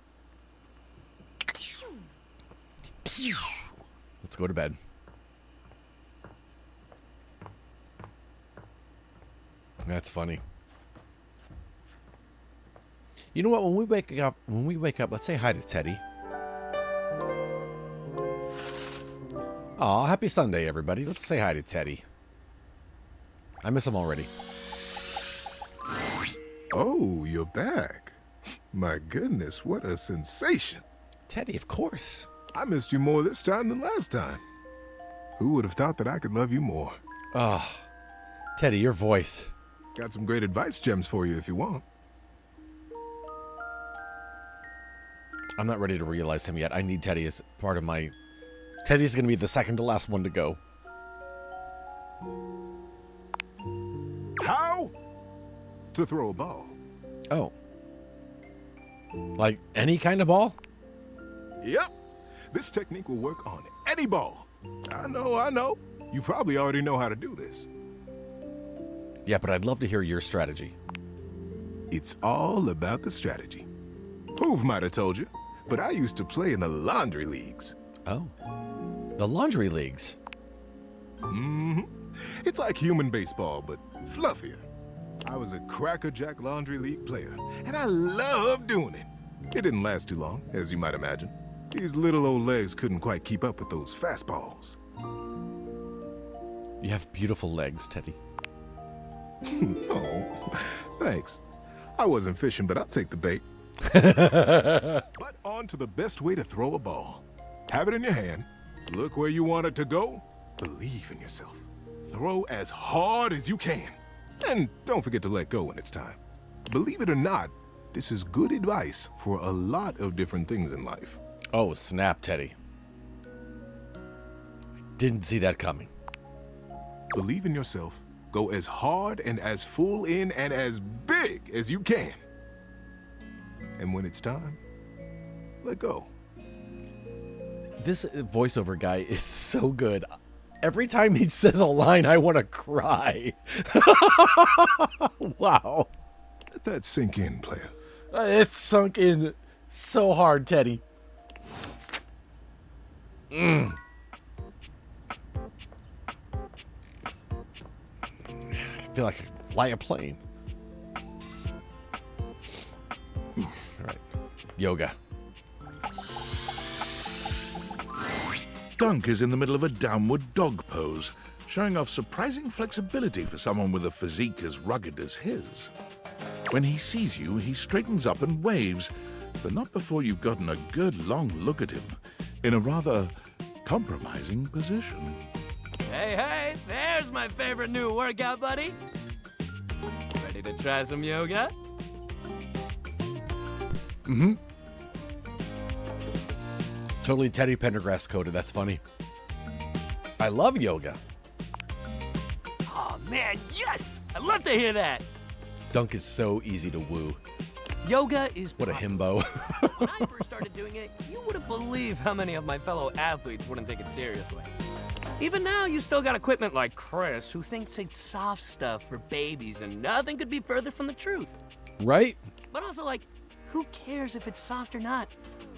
Let's go to bed. That's funny. You know what? When we wake up, let's say hi to Teddy. Aw, happy Sunday, everybody. Let's say hi to Teddy. I miss him already. Oh, you're back. My goodness, what a sensation. Teddy, of course. I missed you more this time than last time. Who would have thought that I could love you more? Oh, Teddy, your voice. Got some great advice gems for you if you want. I'm not ready to realize him yet. I need Teddy as part of my... Teddy's going to be the second to last one to go. How to throw a ball. Oh. Like any kind of ball? Yep. This technique will work on any ball. I know. You probably already know how to do this. Yeah, but I'd love to hear your strategy. It's all about the strategy. Hoove might have told you, but I used to play in the laundry leagues. Oh. The laundry leagues? Mm-hmm. It's like human baseball, but fluffier. I was a crackerjack laundry league player, and I loved doing it. It didn't last too long, as you might imagine. These little old legs couldn't quite keep up with those fastballs. You have beautiful legs, Teddy. Oh, thanks. I wasn't fishing, but I'll take the bait. But on to the best way to throw a ball. Have it in your hand. Look where you want it to go. Believe in yourself. Throw as hard as you can. And don't forget to let go when it's time. Believe it or not, this is good advice for a lot of different things in life. Oh, snap, Teddy. Didn't see that coming. Believe in yourself. Go as hard and as full in and as big as you can. And when it's time, let go. This voiceover guy is so good. Every time he says a line, I want to cry. Wow. Let that sink in, player. It's sunk in so hard, Teddy. I feel like I could fly a plane. All right. Yoga. Dunk is in the middle of a downward dog pose, showing off surprising flexibility for someone with a physique as rugged as his. When he sees you, he straightens up and waves, but not before you've gotten a good long look at him in a rather compromising position. Hey, there's my favorite new workout buddy. Ready to try some yoga? Mm-hmm. Totally Teddy Pendergrass coded. That's funny. I love yoga. Oh man, yes! I'd love to hear that. Dunk is so easy to woo. Yoga is What a himbo. When I first started doing it, you wouldn't believe how many of my fellow athletes wouldn't take it seriously. Even now, you still got equipment like Chris, who thinks it's soft stuff for babies, and nothing could be further from the truth. Right? But also, like, who cares if it's soft or not?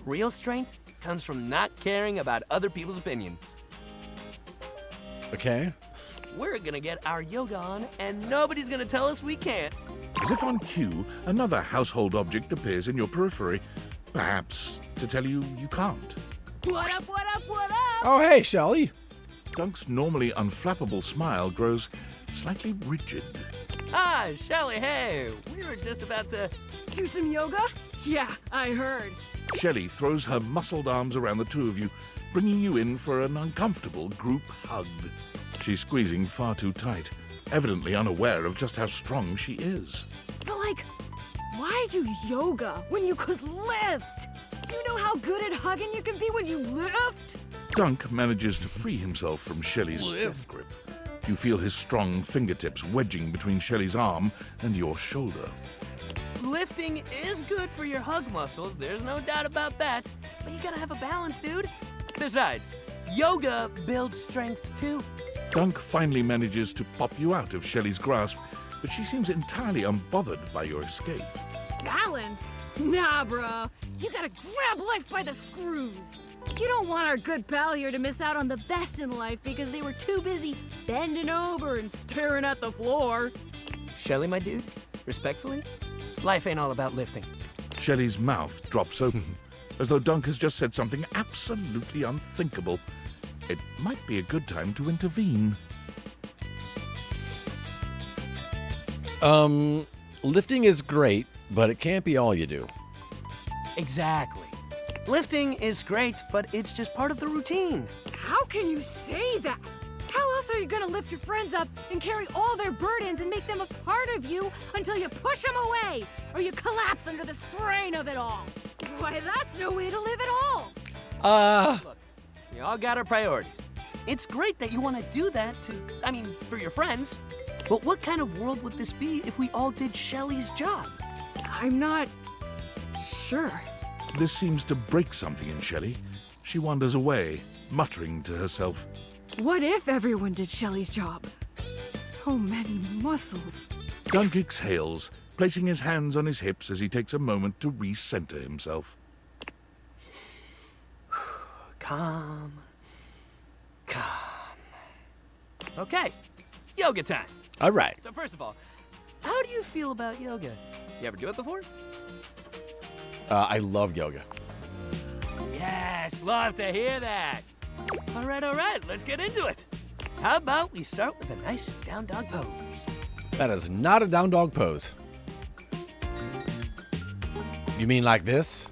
Real strength comes from not caring about other people's opinions. Okay. We're gonna get our yoga on, and nobody's gonna tell us we can't. As if on cue, another household object appears in your periphery, perhaps to tell you you can't. What up, what up, what up? Oh, hey, Shelly. Dunk's normally unflappable smile grows slightly rigid. Ah, Shelly, hey, we were just about to... Do some yoga? Yeah, I heard. Shelley throws her muscled arms around the two of you, bringing you in for an uncomfortable group hug. She's squeezing far too tight, evidently unaware of just how strong she is. But like, why do yoga when you could lift? Do you know how good at hugging you can be when you lift? Dunk manages to free himself from Shelley's death grip. You feel his strong fingertips wedging between Shelley's arm and your shoulder. Lifting is good for your hug muscles, there's no doubt about that. But you gotta have a balance, dude. Besides, yoga builds strength too. Dunk finally manages to pop you out of Shelley's grasp, but she seems entirely unbothered by your escape. Balance? Nah, bro. You gotta grab life by the screws. You don't want our good pal here to miss out on the best in life because they were too busy bending over and staring at the floor. Shelly, my dude, respectfully, life ain't all about lifting. Shelley's mouth drops open, as though Dunk has just said something absolutely unthinkable. It might be a good time to intervene. Lifting is great, but it can't be all you do. Exactly. Lifting is great, but it's just part of the routine. How can you say that? How else are you gonna lift your friends up and carry all their burdens and make them a part of you until you push them away or you collapse under the strain of it all? Why, that's no way to live at all. Look, we all got our priorities. It's great that you want to do that for your friends. But what kind of world would this be if we all did Shelly's job? I'm not sure. This seems to break something in Shelley. She wanders away, muttering to herself. What if everyone did Shelly's job? So many muscles. Dunk exhales, placing his hands on his hips as he takes a moment to recenter himself. Calm. Okay, yoga time. All right. So first of all, how do you feel about yoga? You ever do it before? I love yoga. Yes, love to hear that. All right, let's get into it. How about we start with a nice down dog pose? That is not a down dog pose. You mean like this?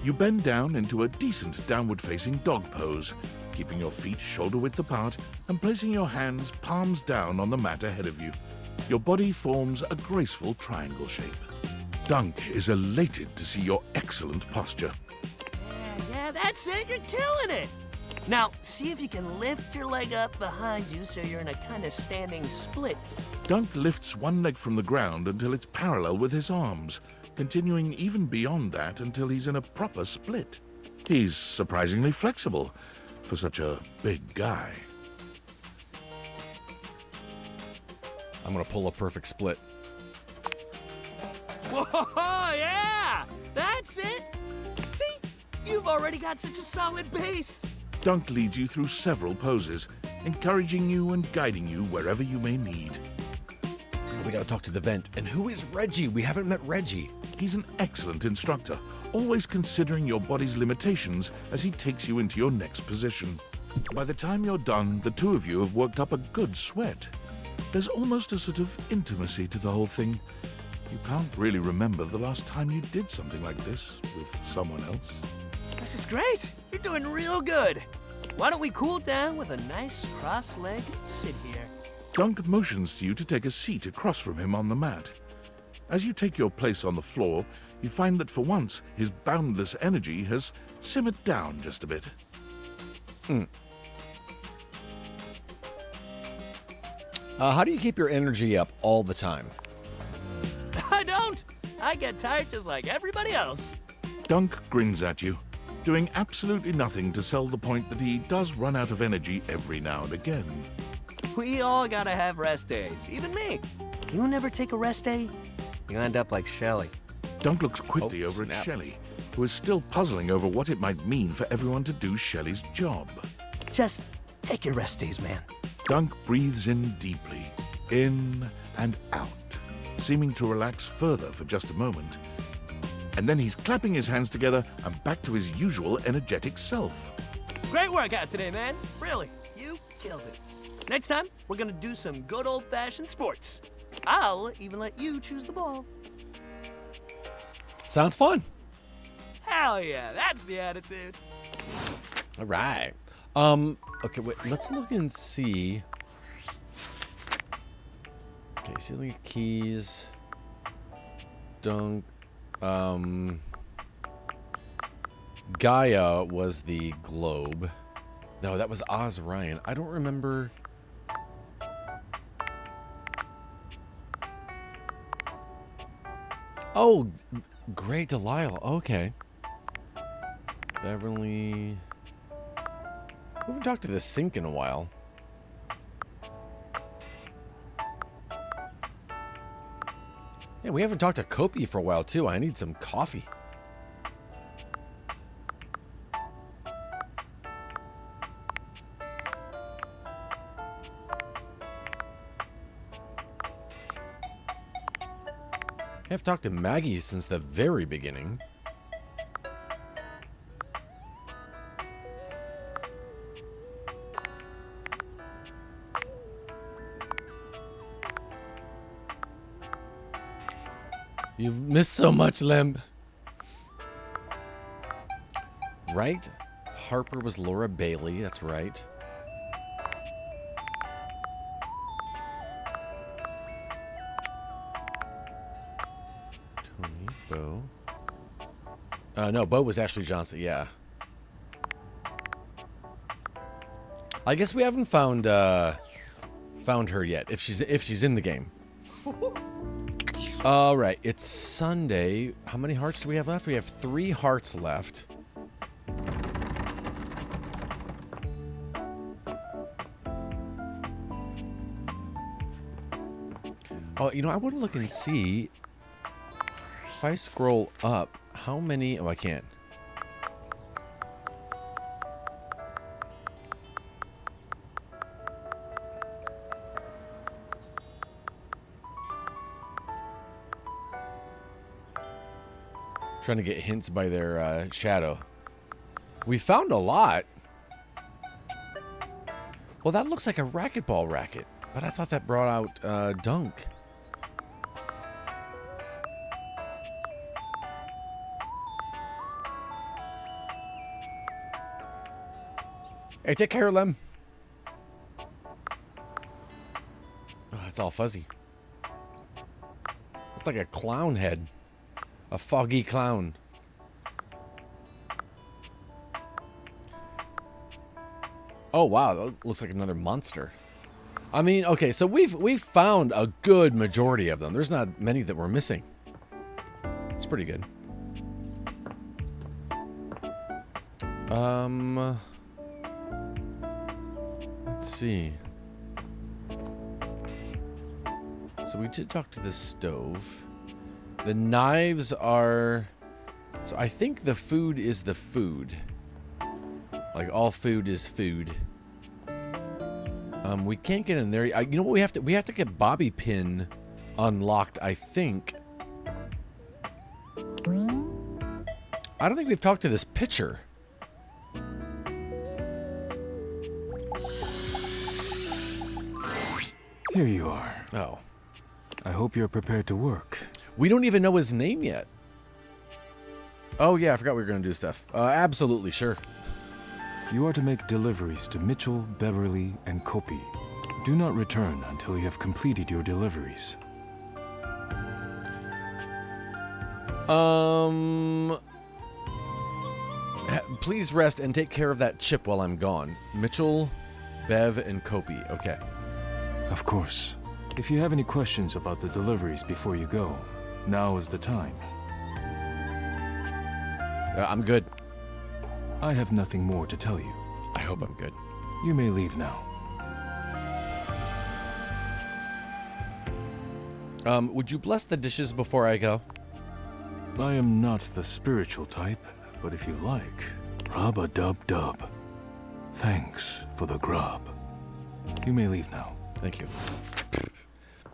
You bend down into a decent downward-facing dog pose, keeping your feet shoulder-width apart and placing your hands palms down on the mat ahead of you. Your body forms a graceful triangle shape. Dunk is elated to see your excellent posture. Yeah, that's it. You're killing it. Now, see if you can lift your leg up behind you so you're in a kind of standing split. Dunk lifts one leg from the ground until it's parallel with his arms, continuing even beyond that until he's in a proper split. He's surprisingly flexible for such a big guy. I'm gonna pull a perfect split. Whoa, yeah! That's it! See? You've already got such a solid base. Dunk leads you through several poses, encouraging you and guiding you wherever you may need. We gotta talk to the vent. And who is Reggie? We haven't met Reggie. He's an excellent instructor, always considering your body's limitations as he takes you into your next position. By the time you're done, the two of you have worked up a good sweat. There's almost a sort of intimacy to the whole thing, You can't really remember the last time you did something like this with someone else. This is great. You're doing real good. Why don't we cool down with a nice cross-legged sit here? Dunk motions to you to take a seat across from him on the mat. As you take your place on the floor, you find that for once his boundless energy has simmered down just a bit. How do you keep your energy up all the time? I don't. I get tired just like everybody else. Dunk grins at you, doing absolutely nothing to sell the point that he does run out of energy every now and again. We all gotta have rest days, even me. You never take a rest day, you end up like Shelly. Dunk looks quickly over snap. at Shelley, who is still puzzling over what it might mean for everyone to do Shelley's job. Just take your rest days, man. Dunk breathes in deeply, in and out, seeming to relax further for just a moment. And then he's clapping his hands together and back to his usual energetic self. Great workout today, man. Really, you killed it. Next time, we're gonna do some good old-fashioned sports. I'll even let you choose the ball. Sounds fun. Hell yeah, that's the attitude. All right. Okay, wait, let's look and see. Okay, ceiling keys. Dunk. Gaia was the globe. No, that was Oz Ryan. I don't remember. Oh, Grey Delisle. Okay. Beverly. We haven't talked to the Sink in a while. Yeah, we haven't talked to Kopi for a while, too. I need some coffee. I've talked to Maggie since the very beginning. You've missed so much, Lem. Right? Harper was Laura Bailey, that's right. Tony, Bo. No, Bo was Ashley Johnson, yeah. I guess we haven't found her yet, if she's in the game. All right, it's Sunday. How many hearts do we have left? We have 3 hearts left. Oh, you know, I want to look and see if I scroll up how many. Oh, I can't. Trying to get hints by their shadow. We found a lot. Well, that looks like a racquetball racket, but I thought that brought out Dunk. Hey, take care, Lem. Oh, it's all fuzzy. Looks like a clown head. A foggy clown. Oh wow, that looks like another monster. I mean, okay, so we've found a good majority of them. There's not many that we're missing. It's pretty good. Let's see. So we did talk to the stove. The knives are... So I think the food is the food. Like all food is food. We can't get in there. You know what we have to... We have to get Bobby Pin unlocked, I think. I don't think we've talked to this pitcher. Here you are. Oh. I hope you're prepared to work. We don't even know his name yet. Oh, yeah, I forgot we were going to do stuff. Absolutely, sure. You are to make deliveries to Mitchell, Beverly, and Kopi. Do not return until you have completed your deliveries. Please rest and take care of that chip while I'm gone. Mitchell, Bev, and Kopi. Okay. Of course. If you have any questions about the deliveries before you go, now is the time. I'm good. I have nothing more to tell you. I hope I'm good. You may leave now. Would you bless the dishes before I go? I am not the spiritual type, but if you like, rub-a-dub-dub. Thanks for the grub. You may leave now. Thank you.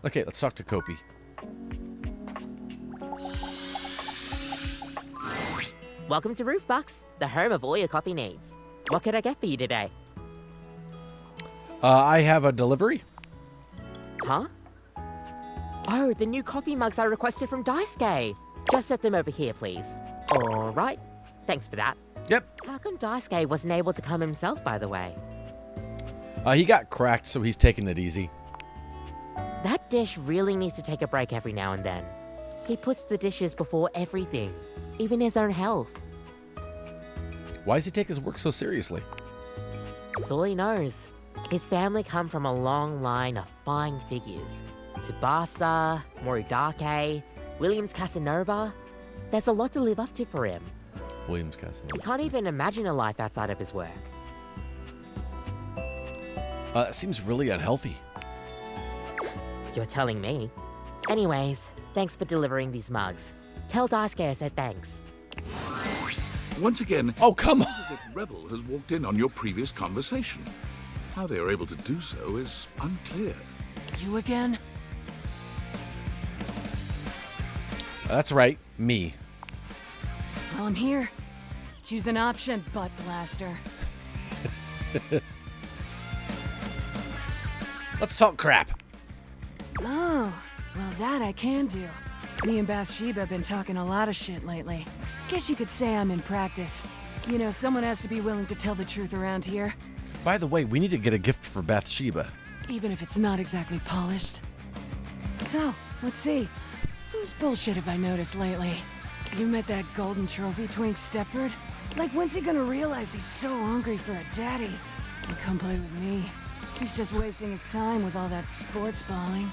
Okay, let's talk to Kopi. Welcome to Roofbox, the home of all your coffee needs. What can I get for you today? I have a delivery. Huh? Oh, the new coffee mugs I requested from Daisuke. Just set them over here, please. All right. Thanks for that. Yep. How come Daisuke wasn't able to come himself, by the way? He got cracked, so he's taking it easy. That dish really needs to take a break every now and then. He puts the dishes before everything, even his own health. Why does he take his work so seriously? It's all he knows. His family come from a long line of fine figures. Tsubasa, Moridake, Williams Casanova. There's a lot to live up to for him. Williams Casanova. He can't even imagine a life outside of his work. It seems really unhealthy. You're telling me. Anyways, thanks for delivering these mugs. Tell Daisuke I said thanks. Once again, oh come on! It's as if Rebel has walked in on your previous conversation. How they are able to do so is unclear. You again? That's right, me. Well, I'm here. Choose an option, butt blaster. Let's talk crap. Oh, well that I can do. Me and Bathsheba have been talking a lot of shit lately. Guess you could say I'm in practice. You know, someone has to be willing to tell the truth around here. By the way, we need to get a gift for Bathsheba. Even if it's not exactly polished. So, let's see. Whose bullshit have I noticed lately? You met that golden trophy twink Stepford? Like, when's he gonna realize he's so hungry for a daddy? And come play with me. He's just wasting his time with all that sports balling.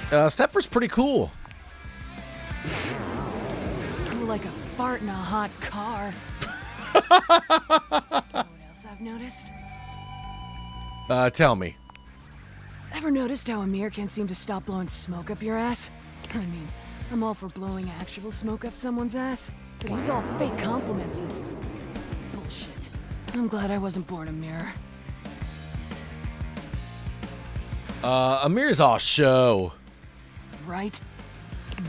Stepford's pretty cool. Cool like a fart in a hot car. You know what else I've noticed? Tell me. Ever noticed how Amir can't seem to stop blowing smoke up your ass? I mean, I'm all for blowing actual smoke up someone's ass, but he's all fake compliments and bullshit. I'm glad I wasn't born a mirror. Amir's all show. Right?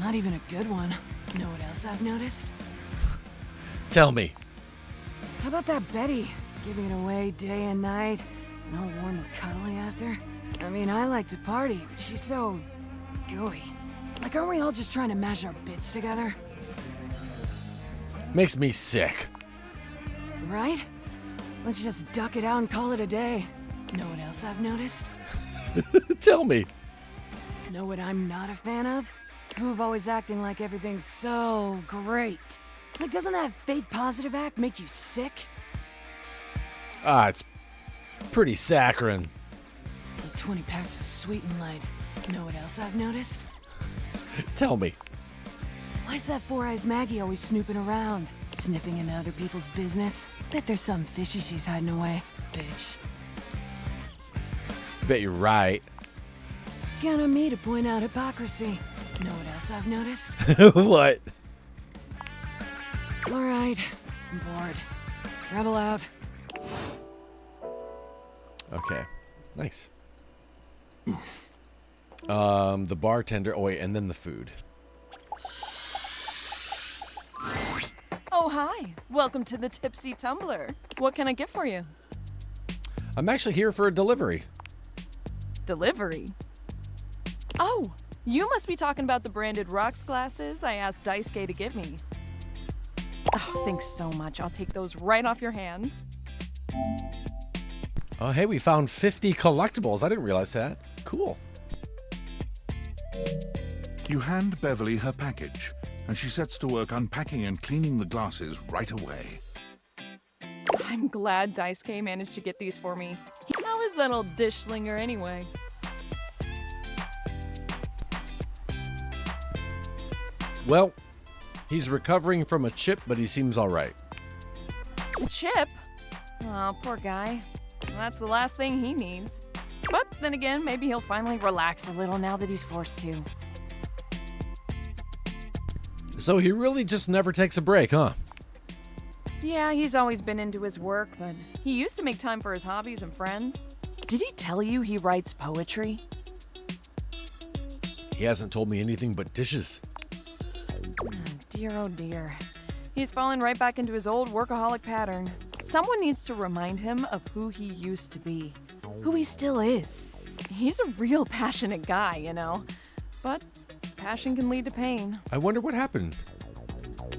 Not even a good one. Know what else I've noticed? Tell me. How about that Betty? Giving it away day and night, and all warm and cuddly after? I mean, I like to party, but she's so gooey. Like, aren't we all just trying to mash our bits together? Makes me sick. Right? Let's just duck it out and call it a day. Know what else I've noticed? Tell me. Know what I'm not a fan of? Who've always acting like everything's so great. Like, doesn't that fake positive act make you sick? It's pretty saccharine. Like 20 packs of Sweet and Light. Know what else I've noticed? Tell me. Why's that Four Eyes Maggie always snooping around? Sniffing into other people's business? Bet there's something fishy she's hiding away. Bitch. Bet you're right. Count on me to point out hypocrisy. Know what else I've noticed? What? Alright. I'm bored. Rebel out. Okay. Nice. The bartender. Oh, wait, and then the food. Oh, hi. Welcome to the Tipsy Tumbler. What can I get for you? I'm actually here for a delivery. Delivery? Oh, You must be talking about the branded rocks glasses I asked Daisuke to get me. Oh, thanks so much. I'll take those right off your hands. Oh, hey, we found 50 collectibles. I didn't realize that. Cool. You hand Beverly her package, and she sets to work unpacking and cleaning the glasses right away. I'm glad Daisuke managed to get these for me. How is that old dish slinger anyway? Well, he's recovering from a chip, but he seems all right. A chip? Oh, poor guy. Well, that's the last thing he needs. But then again, maybe he'll finally relax a little now that he's forced to. So he really just never takes a break, huh? Yeah, he's always been into his work, but he used to make time for his hobbies and friends. Did he tell you he writes poetry? He hasn't told me anything but dishes. Dear, oh dear. He's fallen right back into his old workaholic pattern. Someone needs to remind him of who he used to be, who he still is. He's a real passionate guy, you know. But passion can lead to pain. I wonder what happened.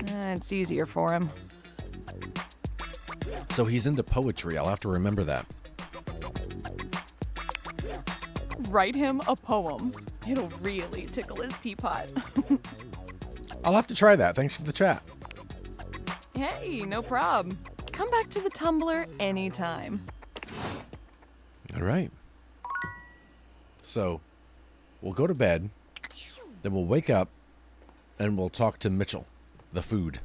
It's easier for him. So he's into poetry. I'll have to remember that. Write him a poem. It'll really tickle his teapot. I'll have to try that. Thanks for the chat. Hey, no problem. Come back to the Tumblr anytime. All right. So, we'll go to bed, then we'll wake up, and we'll talk to Mitchell, the food.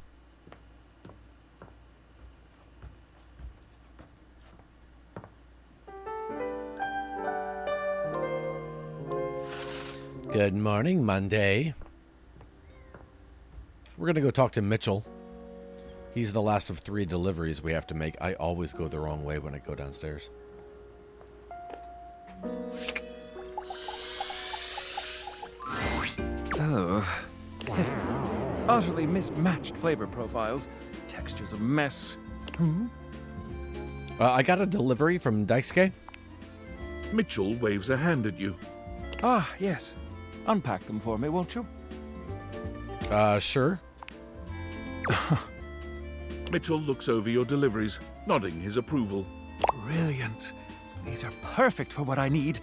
Good morning, Monday. We're going to go talk to Mitchell. He's the last of 3 deliveries we have to make. I always go the wrong way when I go downstairs. Oh, pitiful. Utterly mismatched flavor profiles. Textures a mess. I got a delivery from Daisuke. Mitchell waves a hand at you. Ah, yes. Unpack them for me, won't you? Sure. Mitchell looks over your deliveries, nodding his approval. Brilliant. These are perfect for what I need.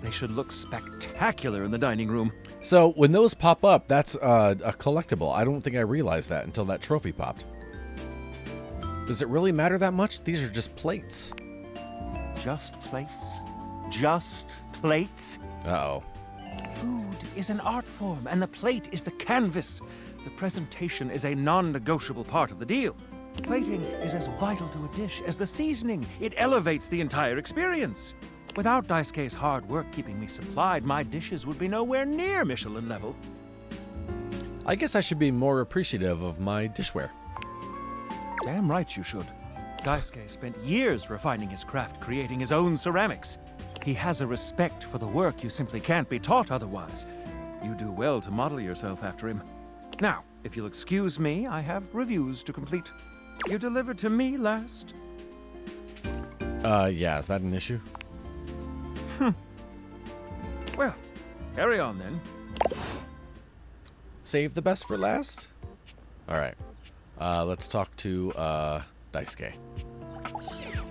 They should look spectacular in the dining room. So, when those pop up, that's a collectible. I don't think I realized that until that trophy popped. Does it really matter that much? These are just plates. Just plates? Just plates? Uh-oh. Food is an art form, and the plate is the canvas. The presentation is a non-negotiable part of the deal. Plating is as vital to a dish as the seasoning. It elevates the entire experience. Without Daisuke's hard work keeping me supplied, my dishes would be nowhere near Michelin level. I guess I should be more appreciative of my dishware. Damn right you should. Daisuke spent years refining his craft, creating his own ceramics. He has a respect for the work you simply can't be taught otherwise. You do well to model yourself after him. Now, if you'll excuse me, I have reviews to complete. You delivered to me last. Yeah, is that an issue? Well, carry on then. Save the best for last? Alright. Let's talk to, Daisuke.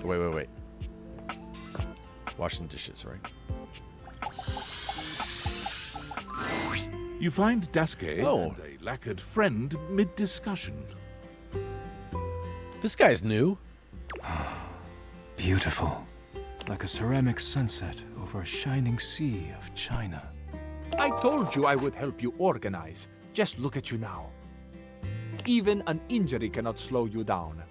Wait. Washing dishes, right? You find Daisuke Oh. and a lacquered friend mid-discussion. This guy's new. Beautiful. Like a ceramic sunset over a shining sea of China. I told you I would help you organize. Just look at you now. Even an injury cannot slow you down.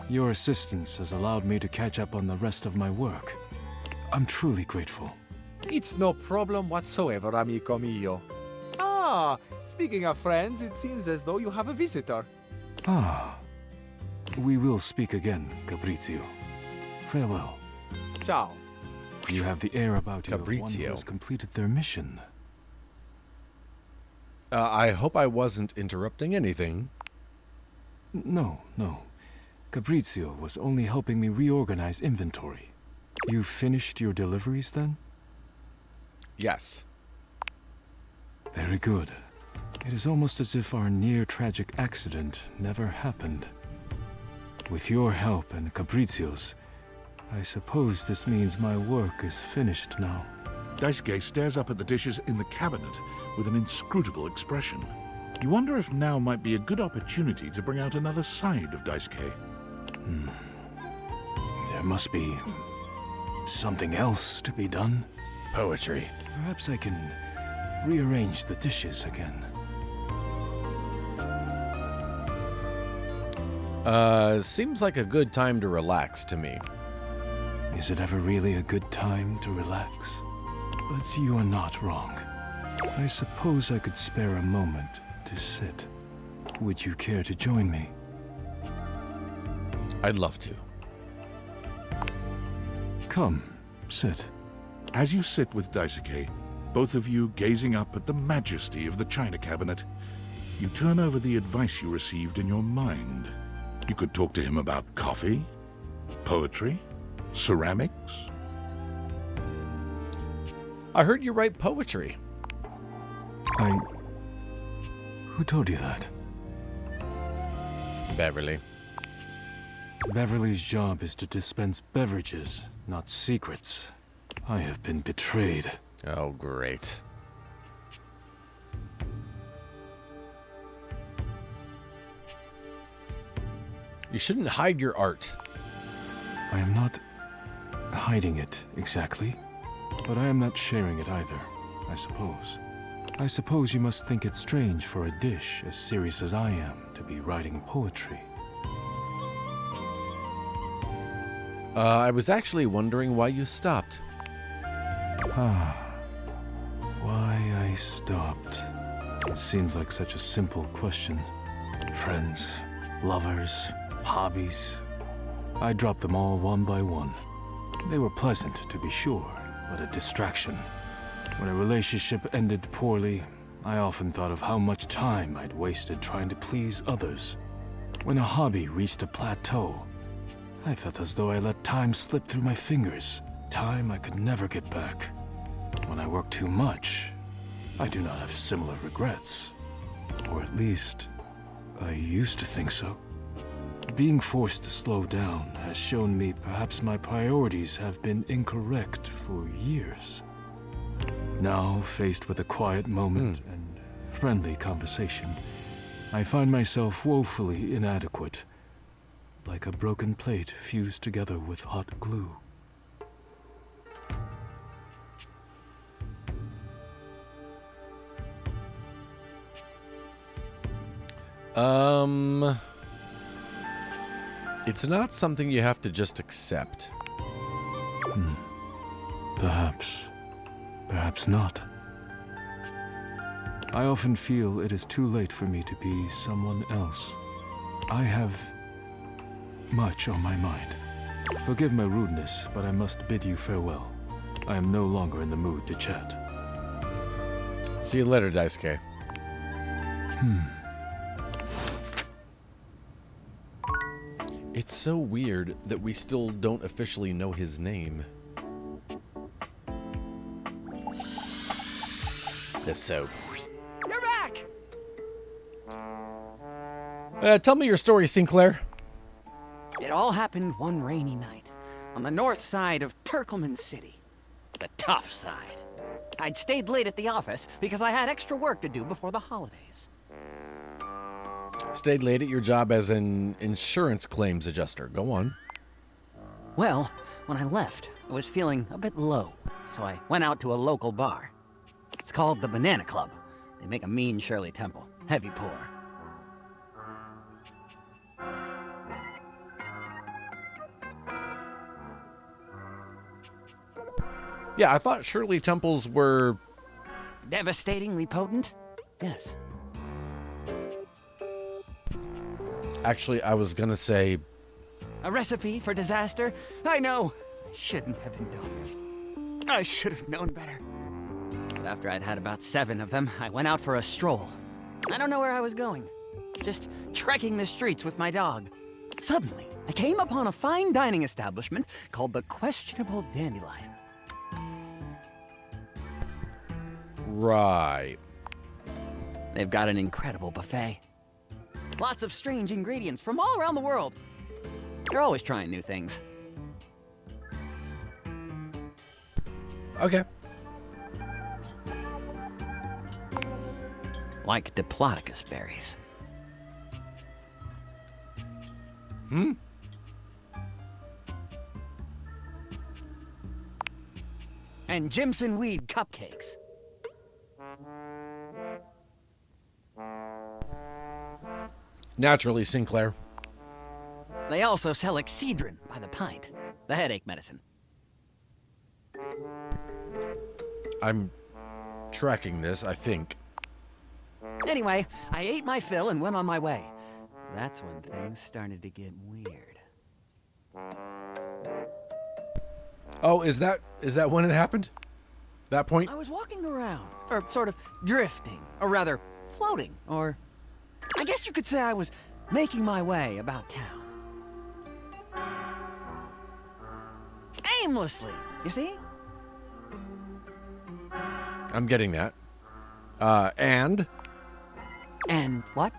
Your assistance has allowed me to catch up on the rest of my work. I'm truly grateful. It's no problem whatsoever, amico mio. Ah, speaking of friends, it seems as though you have a visitor. Ah. We will speak again, Cabrizio. Farewell. Ciao. You have the air about you of one who Cabrizio. has completed their mission. I hope I wasn't interrupting anything. No. Cabrizio was only helping me reorganize inventory. You finished your deliveries then? Yes. Very good. It is almost as if our near-tragic accident never happened. With your help and Capricio's, I suppose this means my work is finished now. Daisuke stares up at the dishes in the cabinet with an inscrutable expression. You wonder if now might be a good opportunity to bring out another side of Daisuke. There must be something else to be done. Poetry. Perhaps I can rearrange the dishes again. Seems like a good time to relax to me. Is it ever really a good time to relax? But you are not wrong. I suppose I could spare a moment to sit. Would you care to join me? I'd love to. Come, sit. As you sit with Daisuke, both of you gazing up at the majesty of the china cabinet, you turn over the advice you received in your mind. You could talk to him about coffee, poetry, ceramics. I heard you write poetry. Who told you that? Beverly. Beverly's job is to dispense beverages, not secrets. I have been betrayed. Oh, great. You shouldn't hide your art. I am not hiding it exactly, but I am not sharing it either, I suppose. I suppose you must think it strange for a dish as serious as I am to be writing poetry. I was actually wondering why you stopped. Why I stopped. It seems like such a simple question. Friends, lovers, hobbies. I dropped them all one by one. They were pleasant, to be sure, but a distraction. When a relationship ended poorly, I often thought of how much time I'd wasted trying to please others. When a hobby reached a plateau, I felt as though I let time slip through my fingers, time I could never get back. When I work too much, I do not have similar regrets. Or at least, I used to think so. Being forced to slow down has shown me perhaps my priorities have been incorrect for years. Now, faced with a quiet moment and friendly conversation, I find myself woefully inadequate, like a broken plate fused together with hot glue. It's not something you have to just accept. Perhaps. Perhaps not. I often feel it is too late for me to be someone else. I have much on my mind. Forgive my rudeness, but I must bid you farewell. I am no longer in the mood to chat. See you later, Daisuke. It's so weird that we still don't officially know his name. The soap. You're back! Tell me your story, Sinclair. It all happened one rainy night on the north side of Turkleman City. The tough side. I'd stayed late at the office because I had extra work to do before the holidays. Stayed late at your job as an insurance claims adjuster. Go on. Well, when I left, I was feeling a bit low, so I went out to a local bar. It's called the Banana Club. They make a mean Shirley Temple. Heavy pour. Yeah, I thought Shirley Temples were... Devastatingly potent? Yes. Actually, I was gonna say... A recipe for disaster? I know. I shouldn't have indulged. I should have known better. But after I'd had about 7 of them, I went out for a stroll. I don't know where I was going. Just trekking the streets with my dog. Suddenly, I came upon a fine dining establishment called the Questionable Dandelion. Right. They've got an incredible buffet. Lots of strange ingredients from all around the world. They're always trying new things. Okay. Like Diplodocus berries. Hmm? And Jimson weed cupcakes. Naturally, Sinclair. They also sell Excedrin by the pint, the headache medicine. I'm tracking this, I think. Anyway, I ate my fill and went on my way. That's when things started to get weird. Oh, is that when it happened? That point? I was walking around, or sort of drifting, or rather, floating, or I guess you could say I was making my way about town. Aimlessly, you see? I'm getting that. And? And what?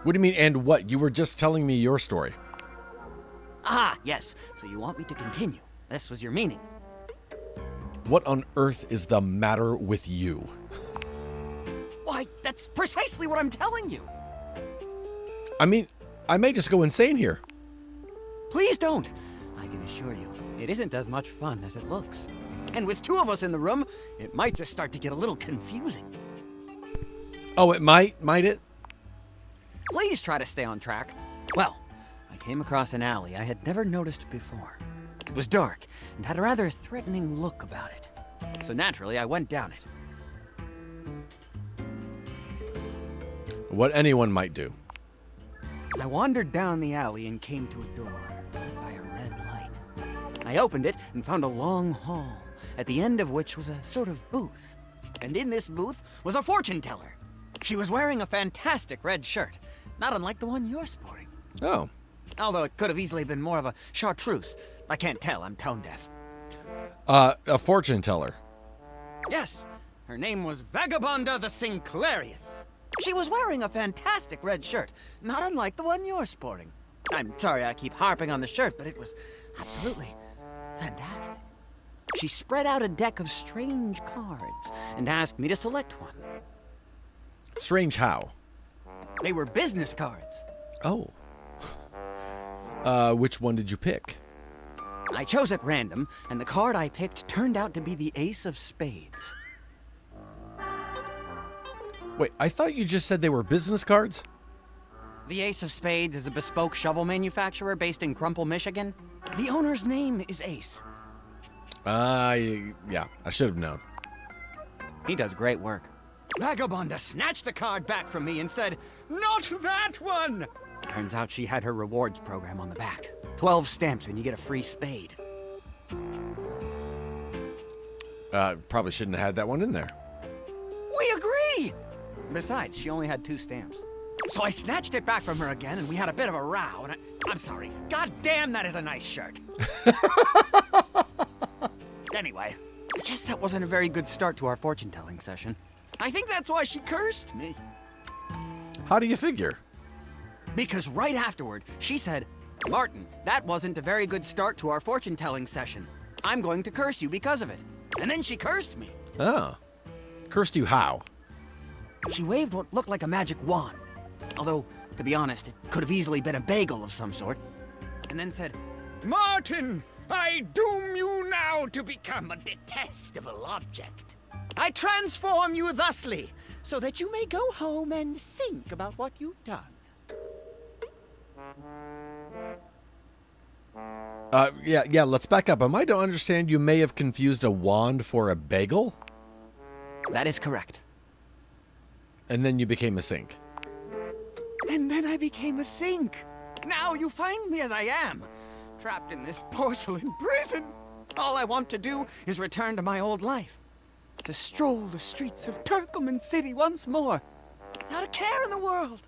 What do you mean, and what? You were just telling me your story. Ah, yes. So you want me to continue. This was your meaning. What on earth is the matter with you? Why, that's precisely what I'm telling you. I mean, I may just go insane here. Please don't. I can assure you, it isn't as much fun as it looks. And with two of us in the room, it might just start to get a little confusing. Oh, it might it? Please try to stay on track. Well, I came across an alley I had never noticed before. It was dark and had a rather threatening look about it. So naturally, I went down it. What anyone might do. I wandered down the alley and came to a door lit by a red light. I opened it and found a long hall, at the end of which was a sort of booth. And in this booth was a fortune teller. She was wearing a fantastic red shirt, not unlike the one you're sporting. Oh. Although it could have easily been more of a chartreuse. I can't tell, I'm tone deaf. A fortune teller. Yes, her name was Vagabonda the Sinclairius. She was wearing a fantastic red shirt, not unlike the one you're sporting. I'm sorry I keep harping on the shirt, but it was absolutely fantastic. She spread out a deck of strange cards and asked me to select one. Strange how? They were business cards. Oh. Which one did you pick? I chose at random, and the card I picked turned out to be the Ace of Spades. Wait, I thought you just said they were business cards? The Ace of Spades is a bespoke shovel manufacturer based in Crumple, Michigan. The owner's name is Ace. Yeah, I should have known. He does great work. Vagabonda snatched the card back from me and said, "Not that one!" Turns out she had her rewards program on the back. 12 stamps and you get a free spade. Probably shouldn't have had that one in there. We agree! Besides, she only had 2 stamps. So I snatched it back from her again and we had a bit of a row and I'm sorry. God damn, that is a nice shirt. Anyway, I guess that wasn't a very good start to our fortune-telling session. I think that's why she cursed me. How do you figure? Because right afterward, she said, "Martin, that wasn't a very good start to our fortune-telling session. I'm going to curse you because of it." And then she cursed me. Oh. Cursed you how? She waved what looked like a magic wand. Although, to be honest, it could have easily been a bagel of some sort. And then said, "Martin, I doom you now to become a detestable object. I transform you thusly, so that you may go home and think about what you've done." Yeah, let's back up. Am I to understand you may have confused a wand for a bagel? That is correct. And then you became a sink. And then I became a sink. Now you find me as I am, trapped in this porcelain prison. All I want to do is return to my old life. To stroll the streets of Turkleman City once more, without a care in the world.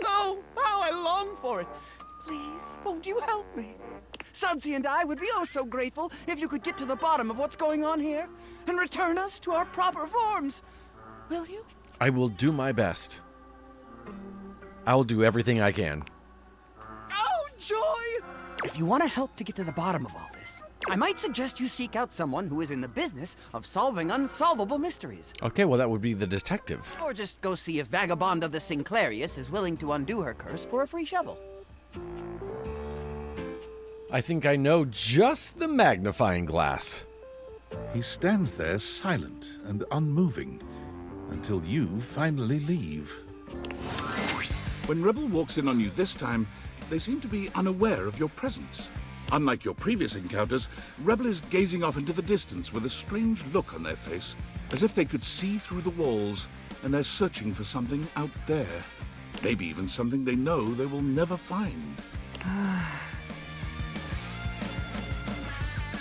Oh, how I long for it. Please, won't you help me? Sudsy and I would be oh so grateful if you could get to the bottom of what's going on here and return us to our proper forms. Will you? I will do my best. I will do everything I can. Oh, joy! If you want to help to get to the bottom of all this, I might suggest you seek out someone who is in the business of solving unsolvable mysteries. Okay, well, that would be the detective. Or just go see if Vagabond of the Sinclairius is willing to undo her curse for a free shovel. I think I know just the magnifying glass. He stands there silent and unmoving until you finally leave. When Rebel walks in on you this time, they seem to be unaware of your presence. Unlike your previous encounters, Rebel is gazing off into the distance with a strange look on their face, as if they could see through the walls and they're searching for something out there. Maybe even something they know they will never find.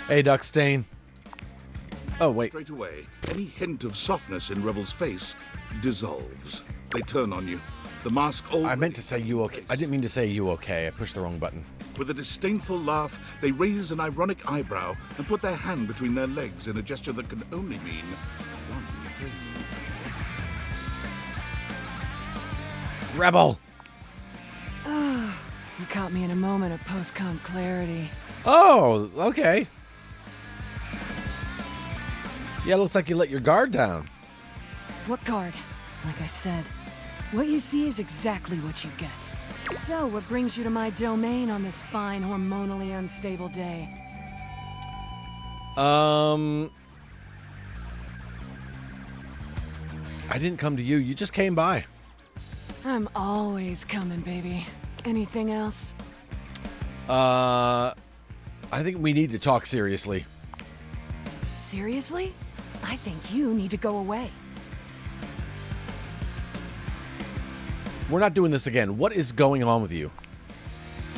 Hey, Duckstain. Oh, wait. Straight away, any hint of softness in Rebel's face dissolves. They turn on you. The mask already... I meant to say you okay. I didn't mean to say you okay. I pushed the wrong button. With a disdainful laugh, they raise an ironic eyebrow and put their hand between their legs in a gesture that can only mean one thing. Rebel! You caught me in a moment of post-com clarity. Oh, okay. Yeah, looks like you let your guard down. What guard? Like I said, what you see is exactly what you get. So, what brings you to my domain on this fine, hormonally unstable day? I didn't come to you. You just came by. I'm always coming, baby. Anything else? I think we need to talk seriously. Seriously? I think you need to go away. We're not doing this again. What is going on with you?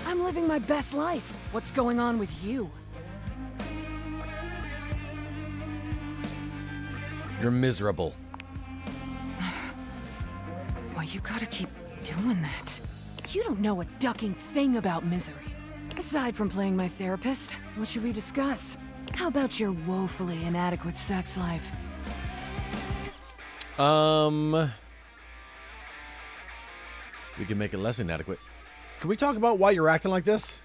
I'm living my best life. What's going on with you? You're miserable. Why, you gotta keep doing that. You don't know a ducking thing about misery. Aside from playing my therapist, what should we discuss? How about your woefully inadequate sex life? We can make it less inadequate. Can we talk about why you're acting like this?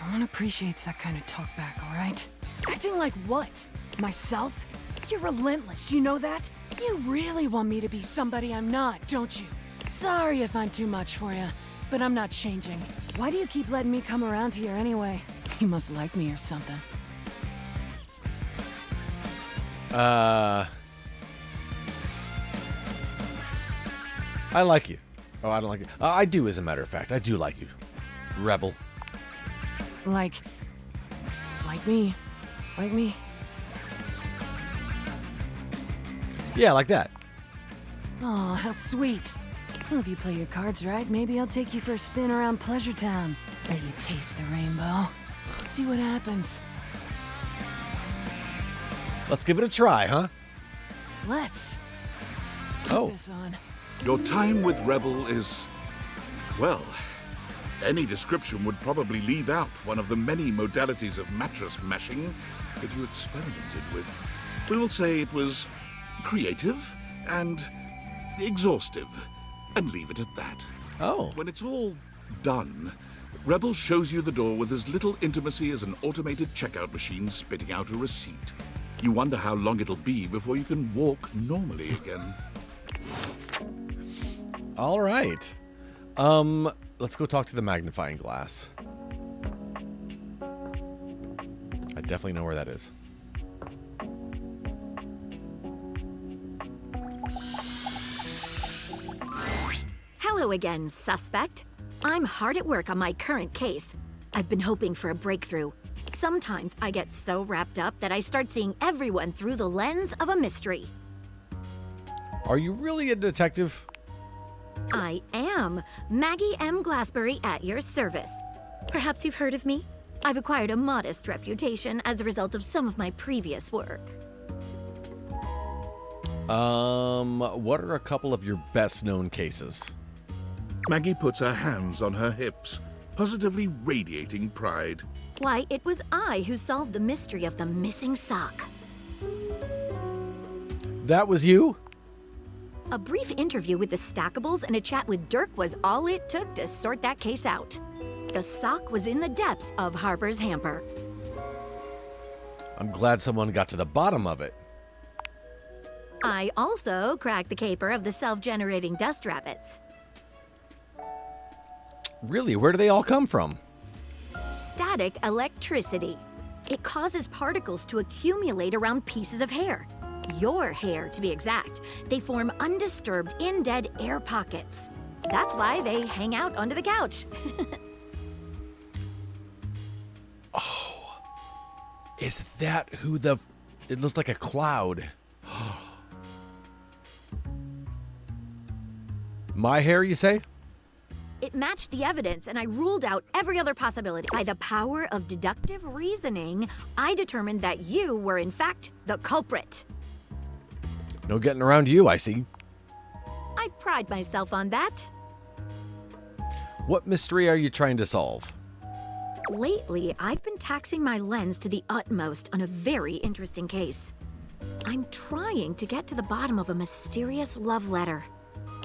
No one appreciates that kind of talk back, all right? Acting like what? Myself? You're relentless, you know that? You really want me to be somebody I'm not, don't you? Sorry if I'm too much for you, but I'm not changing. Why do you keep letting me come around here anyway? You must like me or something. I like you. Oh, I don't like you. I do, as a matter of fact. I do like you. Rebel. Like me. Like me. Yeah, like that. Aw, how sweet. Well, if you play your cards right, maybe I'll take you for a spin around Pleasure Town. Let you taste the rainbow. See what happens. Let's give it a try, huh? Let's. Oh. Put this on. Your time with Rebel is, well, any description would probably leave out one of the many modalities of mattress mashing that you experimented with. We will say it was creative and exhaustive, and leave it at that. Oh. When it's all done, Rebel shows you the door with as little intimacy as an automated checkout machine spitting out a receipt. You wonder how long it'll be before you can walk normally again. All right. Let's go talk to the magnifying glass. I definitely know where that is. Hello again, suspect. I'm hard at work on my current case. I've been hoping for a breakthrough. Sometimes I get so wrapped up that I start seeing everyone through the lens of a mystery. Are you really a detective? I am Maggie M. Glassbury at your service. Perhaps you've heard of me? I've acquired a modest reputation as a result of some of my previous work. What are a couple of your best-known cases? Maggie puts her hands on her hips. positively radiating pride. Why, it was I who solved the mystery of the missing sock. That was you? A brief interview with the Stackables and a chat with Dirk was all it took to sort that case out. The sock was in the depths of Harper's hamper. I'm glad someone got to the bottom of it. I also cracked the caper of the self-generating dust rabbits. Really? Where do they all come from? Static electricity. It causes particles to accumulate around pieces of hair. Your hair, to be exact. They form undisturbed, in-dead air pockets. That's why they hang out under the couch. Oh. Is that who the... It looks like a cloud. My hair, you say? It matched the evidence, and I ruled out every other possibility. By the power of deductive reasoning, I determined that you were, in fact, the culprit. No getting around you, I see. I pride myself on that. What mystery are you trying to solve? Lately, I've been taxing my lens to the utmost on a very interesting case. I'm trying to get to the bottom of a mysterious love letter.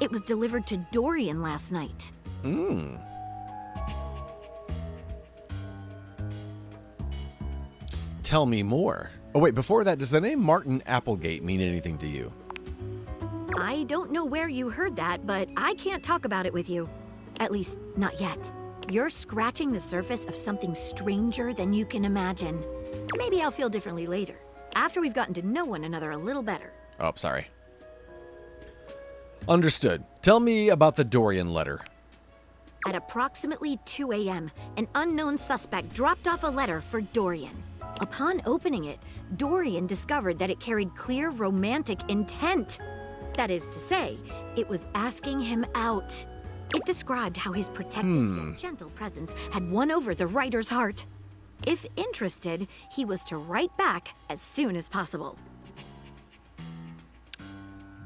It was delivered to Dorian last night. Tell me more. Oh wait, before that, does the name Martin Applegate mean anything to you? I don't know where you heard that, but I can't talk about it with you. At least, not yet. You're scratching the surface of something stranger than you can imagine. Maybe I'll feel differently later, after we've gotten to know one another a little better. Oh, sorry. Understood. Tell me about the Dorian letter. At approximately 2 a.m., an unknown suspect dropped off a letter for Dorian. Upon opening it, Dorian discovered that it carried clear romantic intent. That is to say, it was asking him out. It described how his protective yet gentle presence had won over the writer's heart. If interested, he was to write back as soon as possible.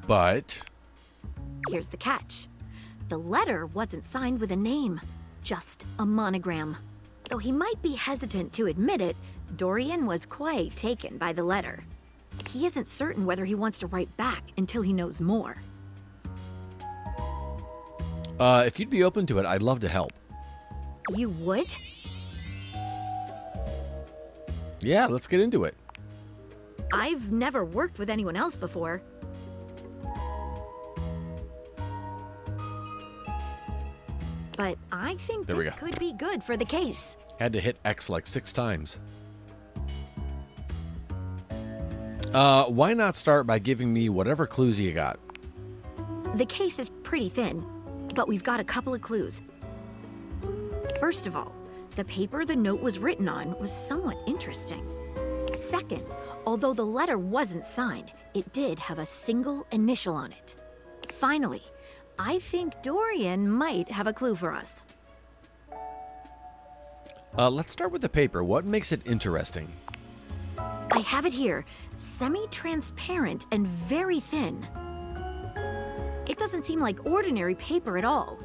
But... Here's the catch. The letter wasn't signed with a name, just a monogram. Though he might be hesitant to admit it, Dorian was quite taken by the letter. He isn't certain whether he wants to write back until he knows more. If you'd be open to it, I'd love to help. You would? Yeah, let's get into it. I've never worked with anyone else before. But I think There we this go. could be good for the case. Had to hit X like 6 times. Why not start by giving me whatever clues you got? The case is pretty thin, but we've got a couple of clues. First of all, the paper the note was written on was somewhat interesting. Second, although the letter wasn't signed, it did have a single initial on it. Finally, I think Dorian might have a clue for us. Let's start with the paper. What makes it interesting? I have it here, semi-transparent and very thin. It doesn't seem like ordinary paper at all.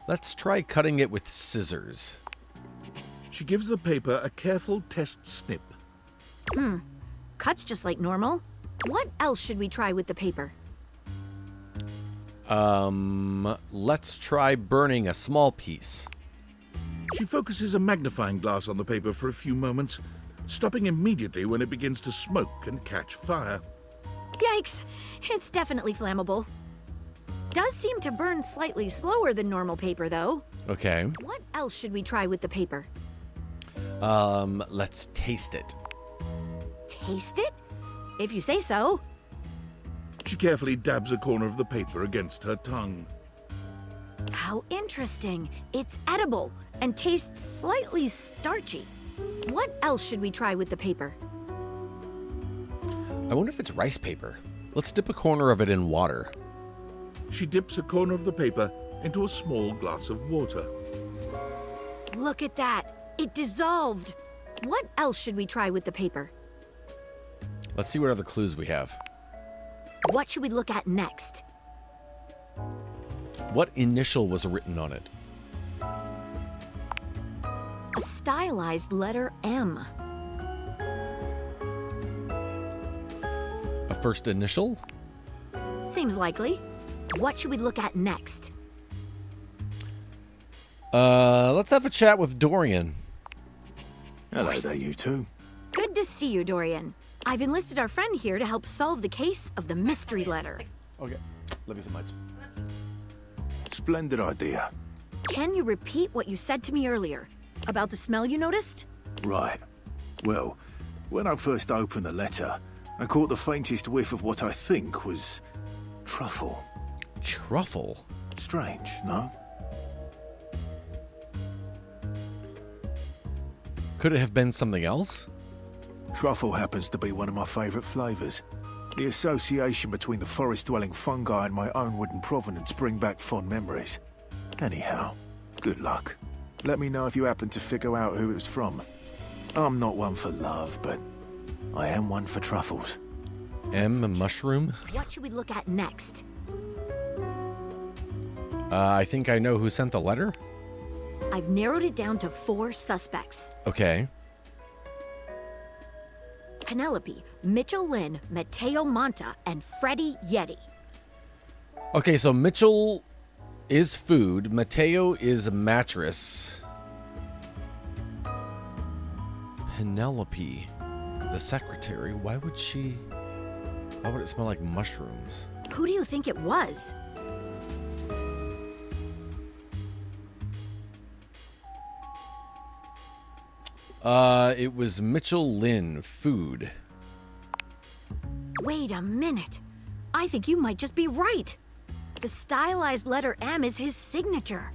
Let's try cutting it with scissors. She gives the paper a careful test snip. Cuts just like normal. What else should we try with the paper? Let's try burning a small piece. She focuses a magnifying glass on the paper for a few moments, stopping immediately when it begins to smoke and catch fire. Yikes! It's definitely flammable. Does seem to burn slightly slower than normal paper, though. Okay. What else should we try with the paper? Let's taste it. Taste it? If you say so. She carefully dabs a corner of the paper against her tongue. How interesting. It's edible and tastes slightly starchy. What else should we try with the paper? I wonder if it's rice paper. Let's dip a corner of it in water. She dips a corner of the paper into a small glass of water. Look at that. It dissolved. What else should we try with the paper? Let's see what other clues we have. What should we look at next? What initial was written on it? A stylized letter M. A first initial? Seems likely. What should we look at next? Let's have a chat with Dorian. Hello there, you two. Good to see you, Dorian. I've enlisted our friend here to help solve the case of the mystery letter. Okay. Love you so much. Splendid idea. Can you repeat what you said to me earlier about the smell you noticed? Right. Well, when I first opened the letter, I caught the faintest whiff of what I think was truffle. Truffle? Strange, no? Could it have been something else? Truffle happens to be one of my favourite flavours. The association between the forest-dwelling fungi and my own wooden provenance bring back fond memories. Anyhow, good luck. Let me know if you happen to figure out who it was from. I'm not one for love, but I am one for truffles. M. Mushroom? What should we look at next? I think I know who sent the letter. I've narrowed it down to 4 suspects. Okay. Penelope, Mitchell Lynn, Mateo Monta, and Freddie Yeti. Okay, so Mitchell is food. Mateo is a mattress. Penelope, the secretary. Why would it smell like mushrooms? Who do you think it was? It was Mitchell Lynn, food. Wait a minute. I think you might just be right. The stylized letter M is his signature.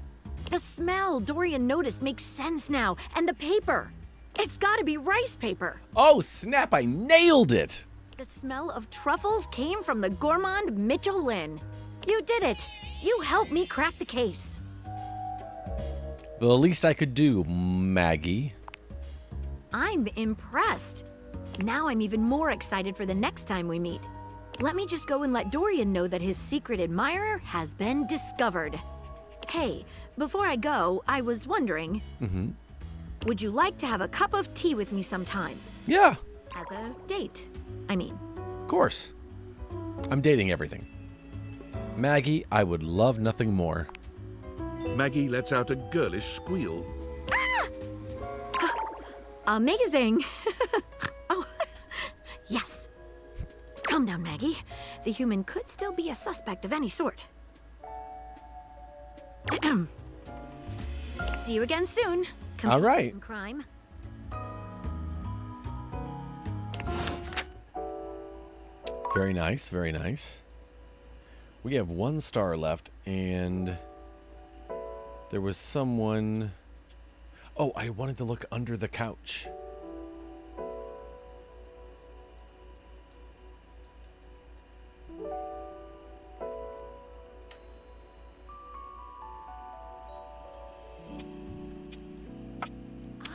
The smell Dorian noticed makes sense now, and the paper. It's gotta be rice paper. Oh, snap, I nailed it! The smell of truffles came from the gourmand Mitchell Lynn. You did it. You helped me crack the case. The least I could do, Maggie. I'm impressed. Now I'm even more excited for the next time we meet. Let me just go and let Dorian know that his secret admirer has been discovered. Hey, before I go, I was wondering, would you like to have a cup of tea with me sometime? Yeah. As a date, I mean. Of course. I'm dating everything. Maggie, I would love nothing more. Maggie lets out a girlish squeal. Amazing! Oh, yes. Calm down, Maggie. The human could still be a suspect of any sort. See you again soon. All right. Companion in crime. Very nice, very nice. We have 1 star left, and there was someone... Oh, I wanted to look under the couch.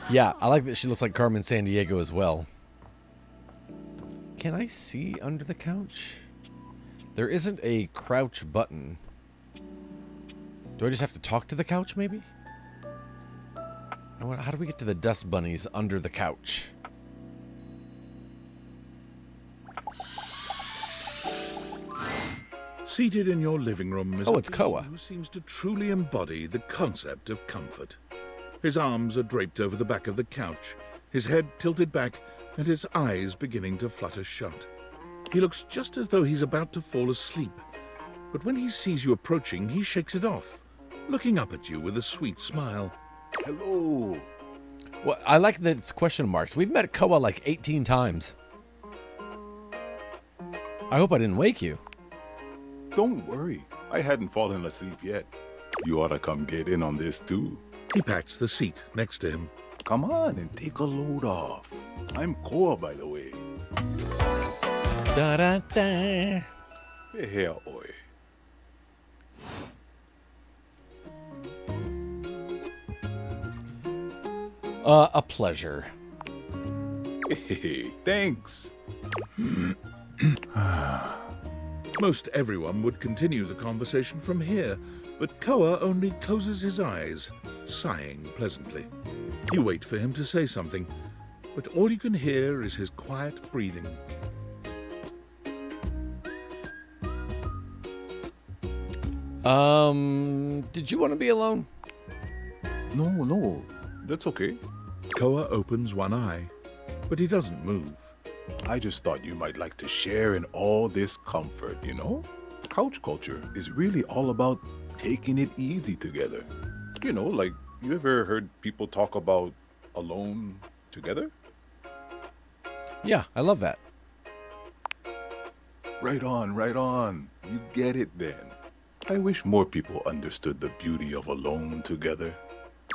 Yeah, I like that she looks like Carmen Sandiego as well. Can I see under the couch? There isn't a crouch button. Do I just have to talk to the couch, maybe? How do we get to the dust bunnies under the couch? Seated in your living room is it's Koa, who seems to truly embody the concept of comfort. His arms are draped over the back of the couch, his head tilted back, and his eyes beginning to flutter shut. He looks just as though he's about to fall asleep, but when he sees you approaching, he shakes it off, looking up at you with a sweet smile. Hello. Well, I like that it's question marks. We've met Koa like 18 times. I hope I didn't wake you. Don't worry. I hadn't fallen asleep yet. You ought to come get in on this, too. He pats the seat next to him. Come on and take a load off. I'm Koa, by the way. Da-da-da. Here, oi. A pleasure. Hey, thanks. Most everyone would continue the conversation from here, but Koa only closes his eyes, sighing pleasantly. You wait for him to say something, but all you can hear is his quiet breathing. Did you want to be alone? No, that's okay. Koa opens one eye, but he doesn't move. I just thought you might like to share in all this comfort, you know? Couch culture is really all about taking it easy together. You know, like, you ever heard people talk about alone together? Yeah, I love that. Right on. You get it then. I wish more people understood the beauty of alone together.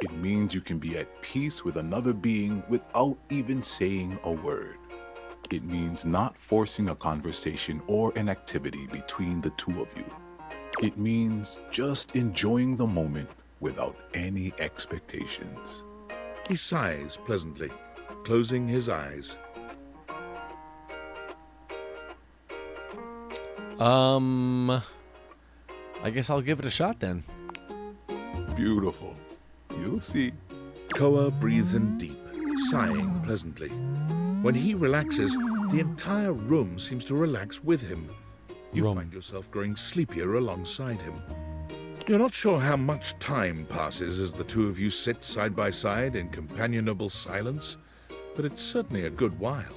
It means you can be at peace with another being without even saying a word. It means not forcing a conversation or an activity between the two of you. It means just enjoying the moment without any expectations. He sighs pleasantly, closing his eyes. I guess I'll give it a shot then. Beautiful. You'll see. Koa breathes in deep, sighing pleasantly. When he relaxes, the entire room seems to relax with him. You find yourself growing sleepier alongside him. You're not sure how much time passes as the two of you sit side by side in companionable silence, but it's certainly a good while.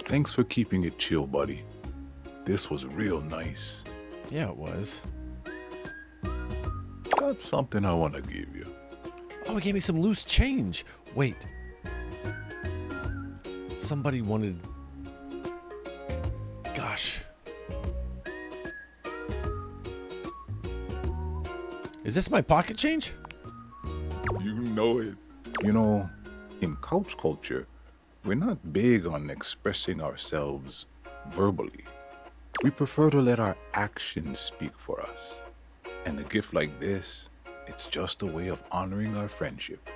Thanks for keeping it chill, buddy. This was real nice. Yeah, it was. Got something I want to give you. Oh, he gave me some loose change. Wait. Somebody wanted... Gosh. Is this my pocket change? You know it. You know, in couch culture, we're not big on expressing ourselves verbally. We prefer to let our actions speak for us. And a gift like this, it's just a way of honoring our friendship.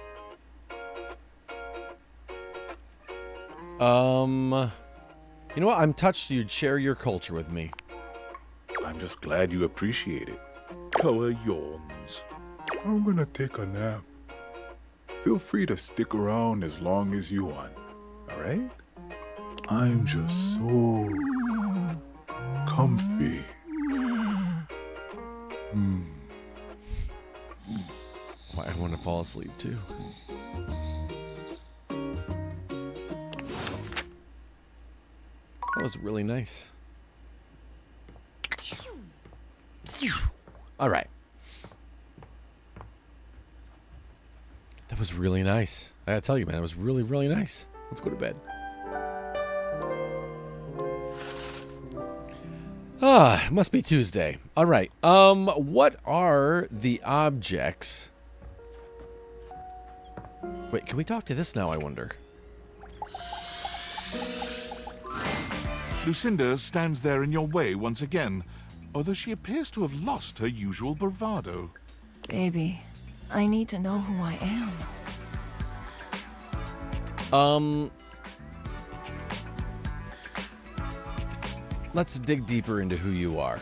You know what? I'm touched you'd share your culture with me. I'm just glad you appreciate it. Koa yawns. I'm gonna take a nap. Feel free to stick around as long as you want, alright? I'm just so comfy. I want to fall asleep too. That was really nice. All right. That was really nice. I gotta tell you, man, it was really, really nice. Let's go to bed. Ah, it must be Tuesday. All right. What are the objects? Wait, can we talk to this now, I wonder? Lucinda stands there in your way once again, although she appears to have lost her usual bravado. Baby, I need to know who I am. Let's dig deeper into who you are.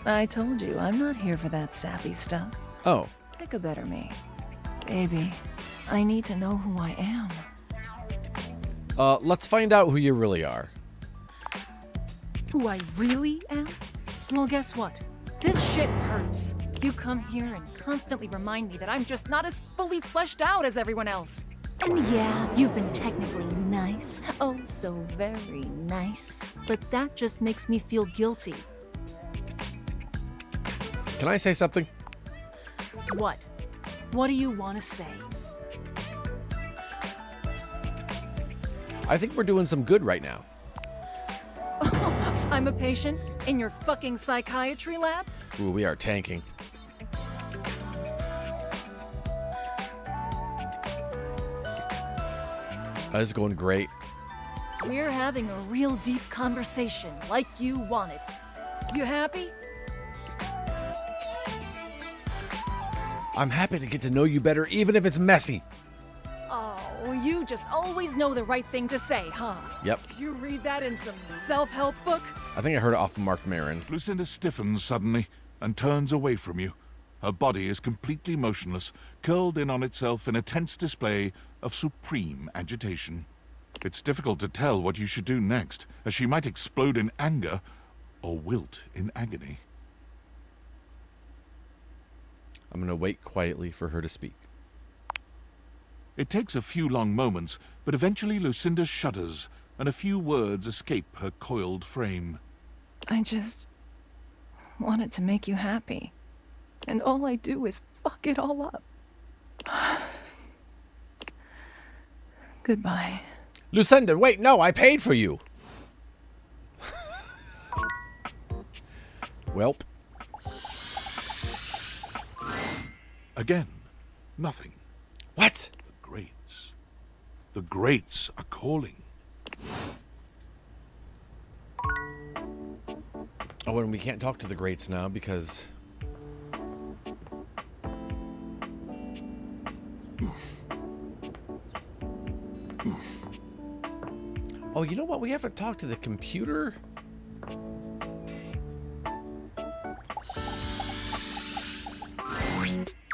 I told you, I'm not here for that sappy stuff. Oh. Pick a better me. Baby, I need to know who I am. Let's find out who you really are. Who I really am? Well, guess what? This shit hurts. You come here and constantly remind me that I'm just not as fully fleshed out as everyone else. And yeah, you've been technically nice. Oh, so very nice. But that just makes me feel guilty. Can I say something? What? What do you want to say? I think we're doing some good right now. I'm a patient in your fucking psychiatry lab? Ooh, we are tanking. That is going great. We're having a real deep conversation like you wanted. You happy? I'm happy to get to know you better, even if it's messy. Oh, Oh, you just always know the right thing to say, huh? Yep. You read that in some self-help book? I think I heard it off of Mark Maron. Lucinda stiffens suddenly and turns away from you. Her body is completely motionless, curled in on itself in a tense display of supreme agitation. It's difficult to tell what you should do next, as she might explode in anger or wilt in agony. I'm gonna wait quietly for her to speak. It takes a few long moments, but eventually Lucinda shudders, and a few words escape her coiled frame. I just wanted to make you happy. And all I do is fuck it all up. Goodbye. Lucinda, wait, no, I paid for you. Welp. Again, nothing. What? The Greats. The Greats are calling. Oh, and we can't talk to the Greats now because... Oh, you know what? We haven't talked to the computer?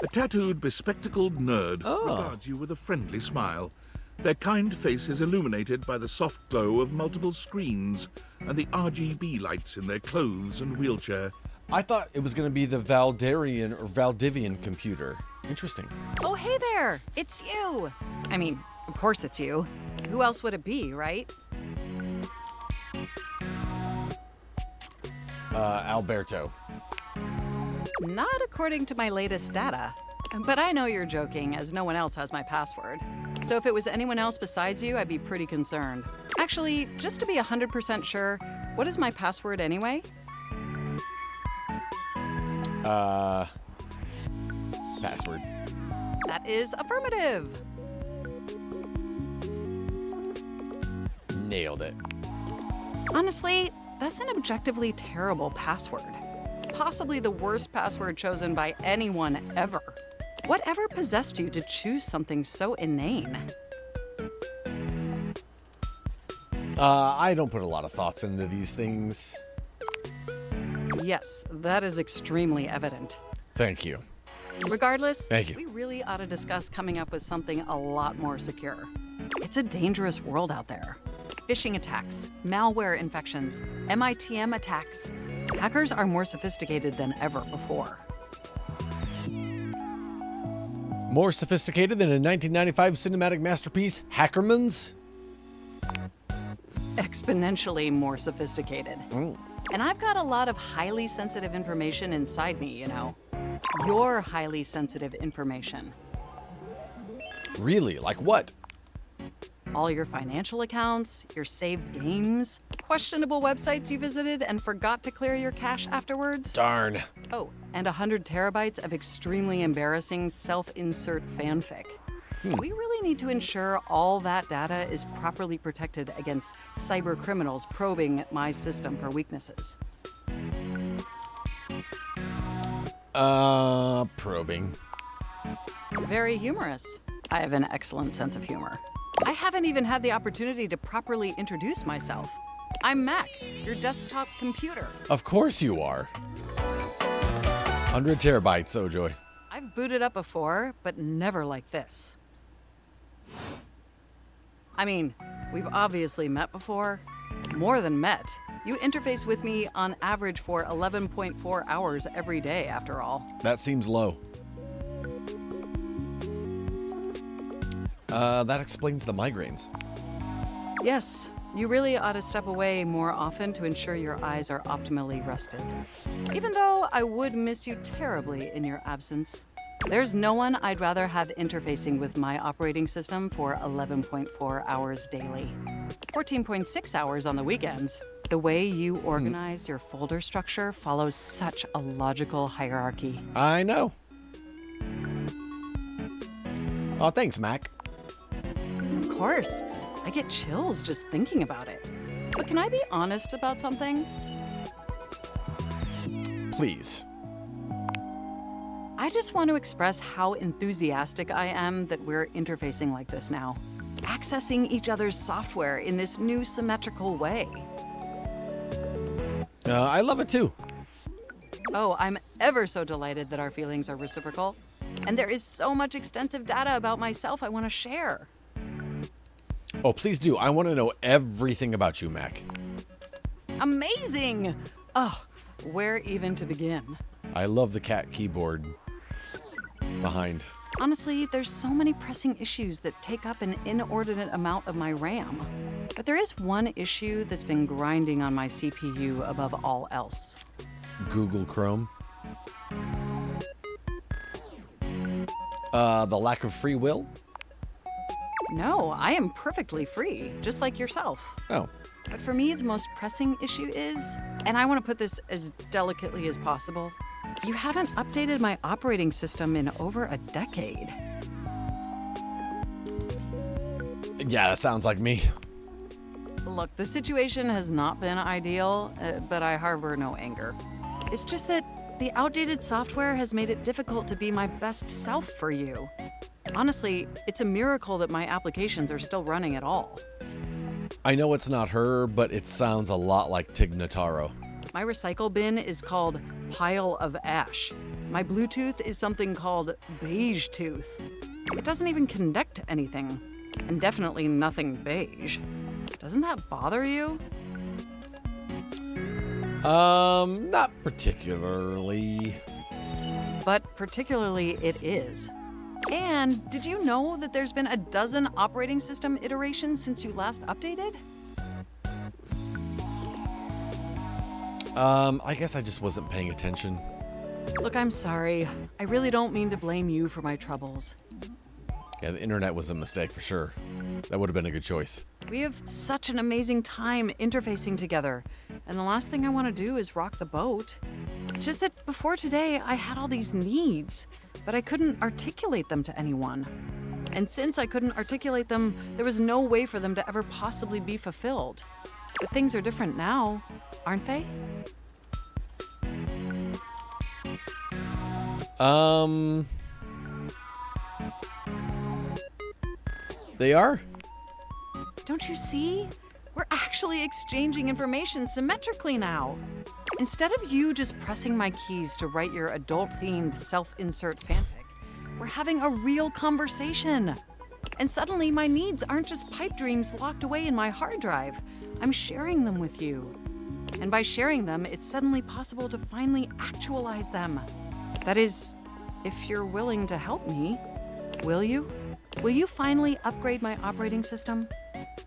A tattooed, bespectacled nerd Oh. regards you with a friendly smile. Their kind face is illuminated by the soft glow of multiple screens and the RGB lights in their clothes and wheelchair. I thought it was going to be the Valdarian or Valdivian computer. Interesting. Oh, hey there! It's you! I mean, of course it's you. Who else would it be, right? Alberto. Not according to my latest data. But I know you're joking, as no one else has my password. So if it was anyone else besides you, I'd be pretty concerned. Actually, just to be 100% sure, what is my password anyway? Password. That is affirmative. Nailed it. Honestly, that's an objectively terrible password. Possibly the worst password chosen by anyone ever. Whatever possessed you to choose something so inane? I don't put a lot of thoughts into these things. Yes, that is extremely evident. Thank you. Regardless, Thank you. we really ought to discuss coming up with something a lot more secure. It's a dangerous world out there. Phishing attacks, malware infections, MITM attacks. Hackers are more sophisticated than ever before. More sophisticated than a 1995 cinematic masterpiece, Hackermans? Exponentially more sophisticated. Mm. And I've got a lot of highly sensitive information inside me, you know. Your highly sensitive information. Really? Like what? All your financial accounts, your saved games, questionable websites you visited and forgot to clear your cache afterwards. Darn. Oh, and 100 terabytes of extremely embarrassing self-insert fanfic. We really need to ensure all that data is properly protected against cyber criminals probing my system for weaknesses. Probing. Very humorous. I have an excellent sense of humor. I haven't even had the opportunity to properly introduce myself. I'm Mac, your desktop computer. Of course you are. 100 terabytes, oh joy. I've booted up before, but never like this. I mean, we've obviously met before. More than met. You interface with me on average for 11.4 hours every day, after all. That seems low. That explains the migraines. Yes, you really ought to step away more often to ensure your eyes are optimally rested. Even though I would miss you terribly in your absence. There's no one I'd rather have interfacing with my operating system for 11.4 hours daily. 14.6 hours on the weekends. The way you organize your folder structure follows such a logical hierarchy. I know. Oh, thanks, Mac. Of course. I get chills just thinking about it. But can I be honest about something? Please. I just want to express how enthusiastic I am that we're interfacing like this now. accessing each other's software in this new symmetrical way. I love it too. Oh, I'm ever so delighted that our feelings are reciprocal. And there is so much extensive data about myself I want to share. Oh, please do. I want to know everything about you, Mac. Amazing! Oh, where even to begin? I love the cat keyboard behind. Honestly, there's so many pressing issues that take up an inordinate amount of my RAM. But there is one issue that's been grinding on my CPU above all else. Google Chrome. The lack of free will? No, I am perfectly free, just like yourself. Oh. But for me, the most pressing issue is, and I want to put this as delicately as possible, you haven't updated my operating system in over a decade. Yeah, that sounds like me. Look, the situation has not been ideal, but I harbor no anger. It's just that the outdated software has made it difficult to be my best self for you. Honestly, it's a miracle that my applications are still running at all. I know it's not her, but it sounds a lot like Tig Notaro. My recycle bin is called Pile of Ash. My Bluetooth is something called Beige Tooth. It doesn't even connect to anything, and definitely nothing beige. Doesn't that bother you? Not particularly. But particularly it is. And did you know that there's been a dozen operating system iterations since you last updated? I guess I just wasn't paying attention. Look, I'm sorry. I really don't mean to blame you for my troubles. Yeah, the internet was a mistake for sure. That would have been a good choice. We have such an amazing time interfacing together, and the last thing I want to do is rock the boat. It's just that before today, I had all these needs, but I couldn't articulate them to anyone. And since I couldn't articulate them, there was no way for them to ever possibly be fulfilled. But things are different now, aren't they? They are? Don't you see? We're actually exchanging information symmetrically now. Instead of you just pressing my keys to write your adult-themed self-insert fanfic, we're having a real conversation. And suddenly my needs aren't just pipe dreams locked away in my hard drive. I'm sharing them with you. And by sharing them, it's suddenly possible to finally actualize them. That is, if you're willing to help me. Will you? Will you finally upgrade my operating system?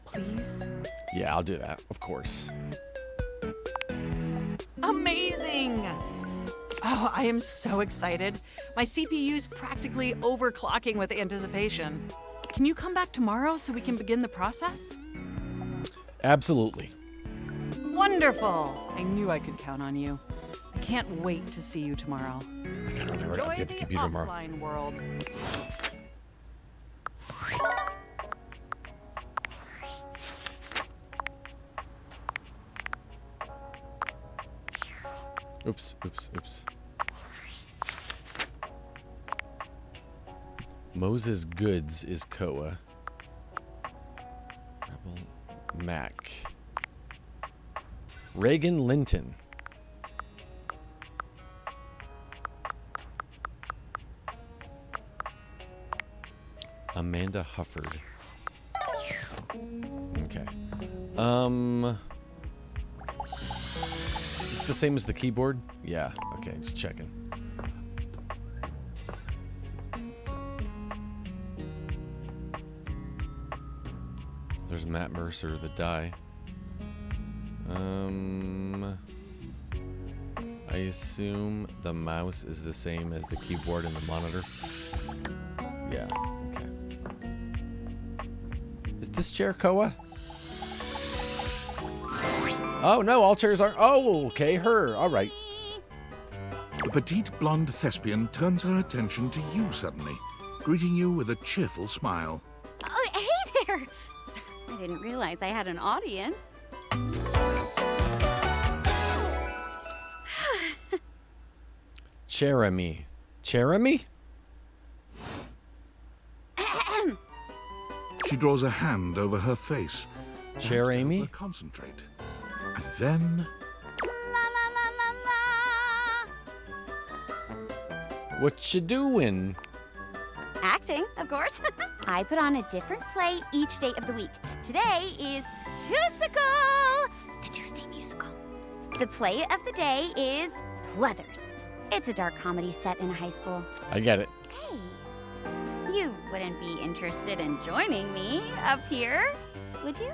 Please? Yeah, I'll do that, of course. Amazing! Oh, I am so excited. My CPU's practically overclocking with anticipation. Can you come back tomorrow so we can begin the process? Absolutely. Wonderful! I knew I could count on you. I can't wait to see you tomorrow. I gotta remember to Enjoy update the the computer tomorrow. offline world. Oops, oops, oops. Moses Goods is Koa. Rebel Mac. Reagan Linton. Amanda Hufford. Okay. Is it the same as the keyboard? Yeah, okay, just checking. There's Matt Mercer, the die. I assume the mouse is the same as the keyboard and the monitor. Yeah, okay. Is this chair Koa? Oh, no, all chairs aren't. Oh, okay, her. All right. The petite blonde thespian turns her attention to you suddenly, greeting you with a cheerful smile. Oh, hey there! I didn't realize I had an audience. Jeremy. Jeremy? She draws a hand over her face. Chair perhaps to help Amy? her concentrate. And then... What you doing? Acting, of course. I put on a different play each day of the week. Today is Tusical, the Tuesday musical. The play of the day is Pleathers. It's a dark comedy set in a high school. I get it. Hey, you wouldn't be interested in joining me up here, would you?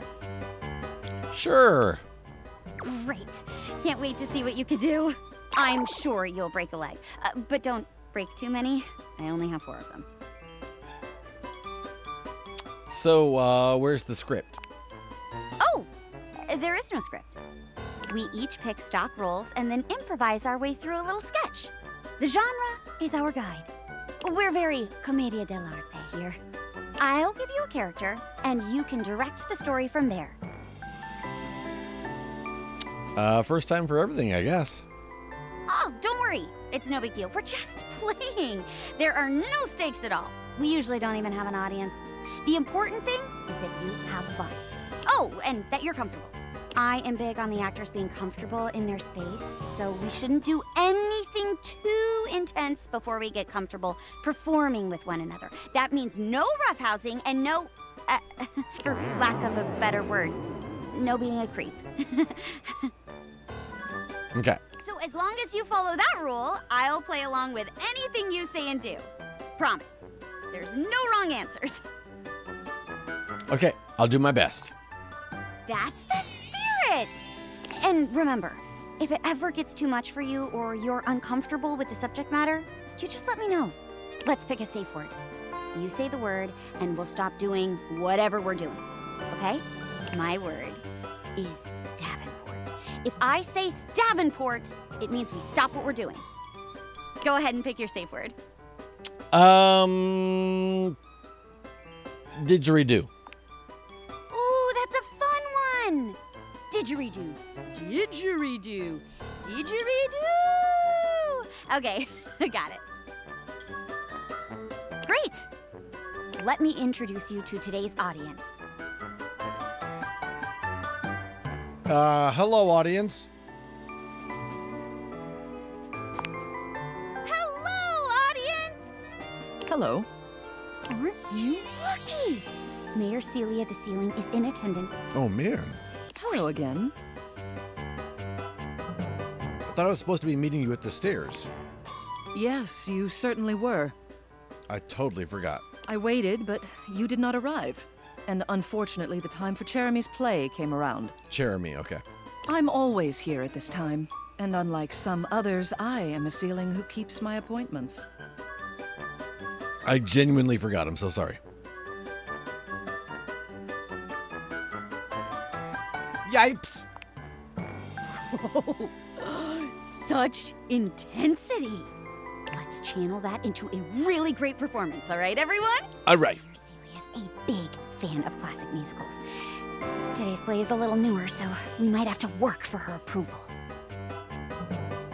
Sure. Great. Can't wait to see what you can do. I'm sure you'll break a leg, but don't break too many. I only have 4 of them. So, where's the script? Oh, there is no script. We each pick stock roles and then improvise our way through a little sketch. The genre is our guide. We're very commedia dell'arte here. I'll give you a character, and you can direct the story from there. First time for everything, I guess. Oh, don't worry. It's no big deal. We're just playing. There are no stakes at all. We usually don't even have an audience. The important thing is that you have fun. Oh, and that you're comfortable. I am big on the actors being comfortable in their space, so we shouldn't do anything too intense before we get comfortable performing with one another. That means no roughhousing and no, for lack of a better word, no being a creep. Okay. So as long as you follow that rule, I'll play along with anything you say and do. Promise. There's no wrong answers. Okay, I'll do my best. That's the spirit! And remember, if it ever gets too much for you or you're uncomfortable with the subject matter, you just let me know. Let's pick a safe word. You say the word, and we'll stop doing whatever we're doing. Okay? My word is Davenport. If I say Davenport, it means we stop what we're doing. Go ahead and pick your safe word. Didgeridoo. Ooh, that's a fun one! Didgeridoo. Didgeridoo. Didgeridoo! Okay, got it. Great! Let me introduce you to today's audience. Hello, audience. Hello, audience! Hello. Aren't you lucky? Mayor Celia the Ceiling is in attendance. Oh, man. Hello again. I thought I was supposed to be meeting you at the stairs. Yes, you certainly were. I totally forgot. I waited, but you did not arrive. And unfortunately, the time for Jeremy's play came around. Jeremy, okay. I'm always here at this time. And unlike some others, I am a ceiling who keeps my appointments. I genuinely forgot. I'm so sorry. Yipes! Oh, such intensity. Let's channel that into a really great performance, all right, everyone? All right. Celia's a big fan of classic musicals. Today's play is a little newer, so we might have to work for her approval.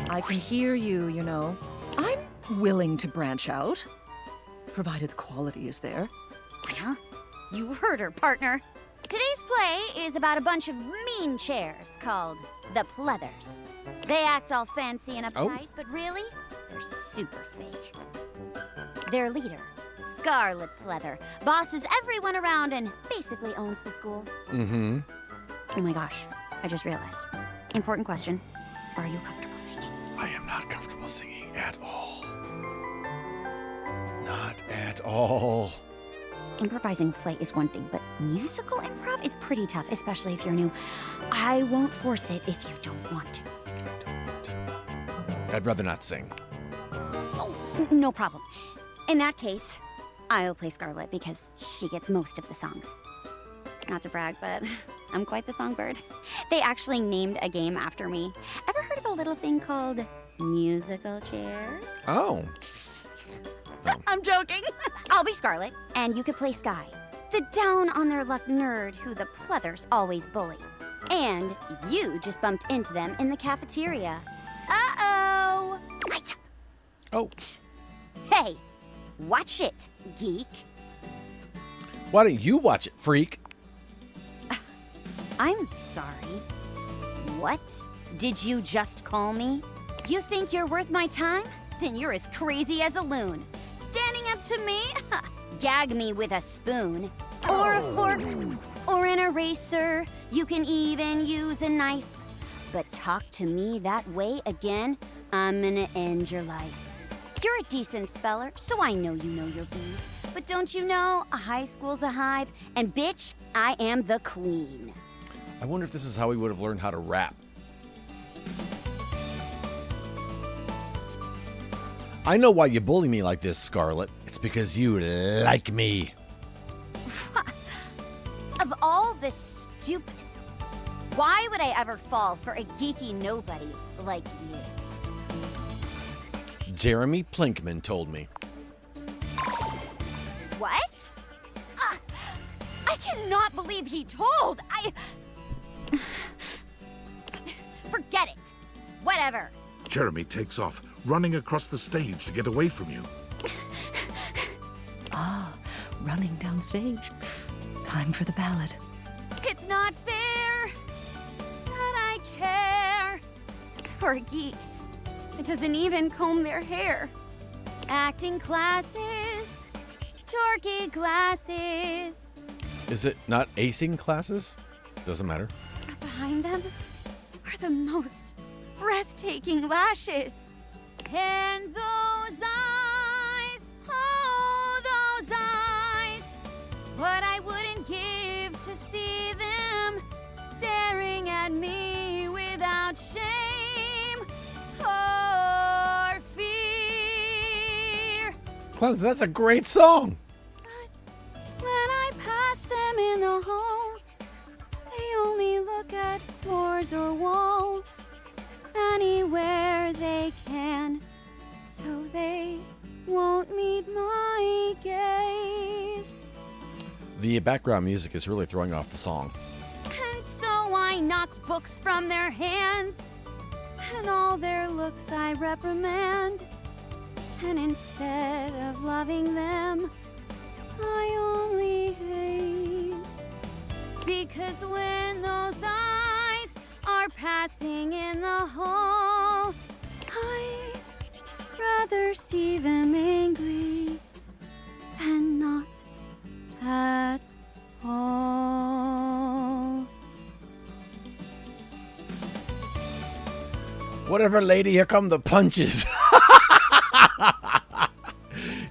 I can hear you, you know. I'm willing to branch out, provided the quality is there. Well, you heard her, partner. Today's play is about a bunch of mean chairs called the Pleathers. They act all fancy and uptight, but really, they're super fake. Their leader, Scarlet Pleather, bosses everyone around and basically owns the school. Mm-hmm. Oh my gosh, I just realized. Important question. Are you comfortable singing? I am not comfortable singing at all. Not at all. Improvising play is one thing, but musical improv is pretty tough, especially if you're new. I won't force it if you don't want to. I'd rather not sing. Oh, no problem. In that case, I'll play Scarlet because she gets most of the songs. Not to brag, but I'm quite the songbird. They actually named a game after me. Ever heard of a little thing called musical chairs? Oh. I'm joking. I'll be Scarlet, and you could play Sky, the down-on-their-luck nerd who the Pleathers always bully. And you just bumped into them in the cafeteria. Uh-oh! Lights up! Oh. Hey, watch it, geek. Why don't you watch it, freak? I'm sorry. What? Did you just call me? You think you're worth my time? Then you're as crazy as a loon. Standing up to me? Gag me with a spoon. Or a fork. Or an eraser. You can even use a knife. But talk to me that way again, I'm gonna end your life. You're a decent speller, so I know you know your B's. But don't you know, a high school's a hive, and bitch, I am the queen. I wonder if this is how we would have learned how to rap. I know why you bully me like this, Scarlet. It's because you like me. Of all the stupid... Why would I ever fall for a geeky nobody like you? Jeremy Plinkman told me. What? I cannot believe he told. Forget it. Whatever. Jeremy takes off, running across the stage to get away from you. Running downstage. Time for the ballad. It's not fair that I care for a geek that doesn't even comb their hair. Acting classes, dorky glasses. Is it not acing classes? Doesn't matter. Behind them are the most breathtaking lashes. And those eyes, oh, those eyes. What I wouldn't give to see them staring at me without shame or fear. Clowns, that's a great song. When I pass them in the halls, they only look at floors or walls, anywhere they can, so they won't meet my gaze. The background music is really throwing off the song. And so I knock books from their hands, and all their looks I reprimand. And instead of loving them, I only haze. Because when those eyes are passing in the hall, I'd rather see them angry than not at all. Whatever, lady, here come the punches.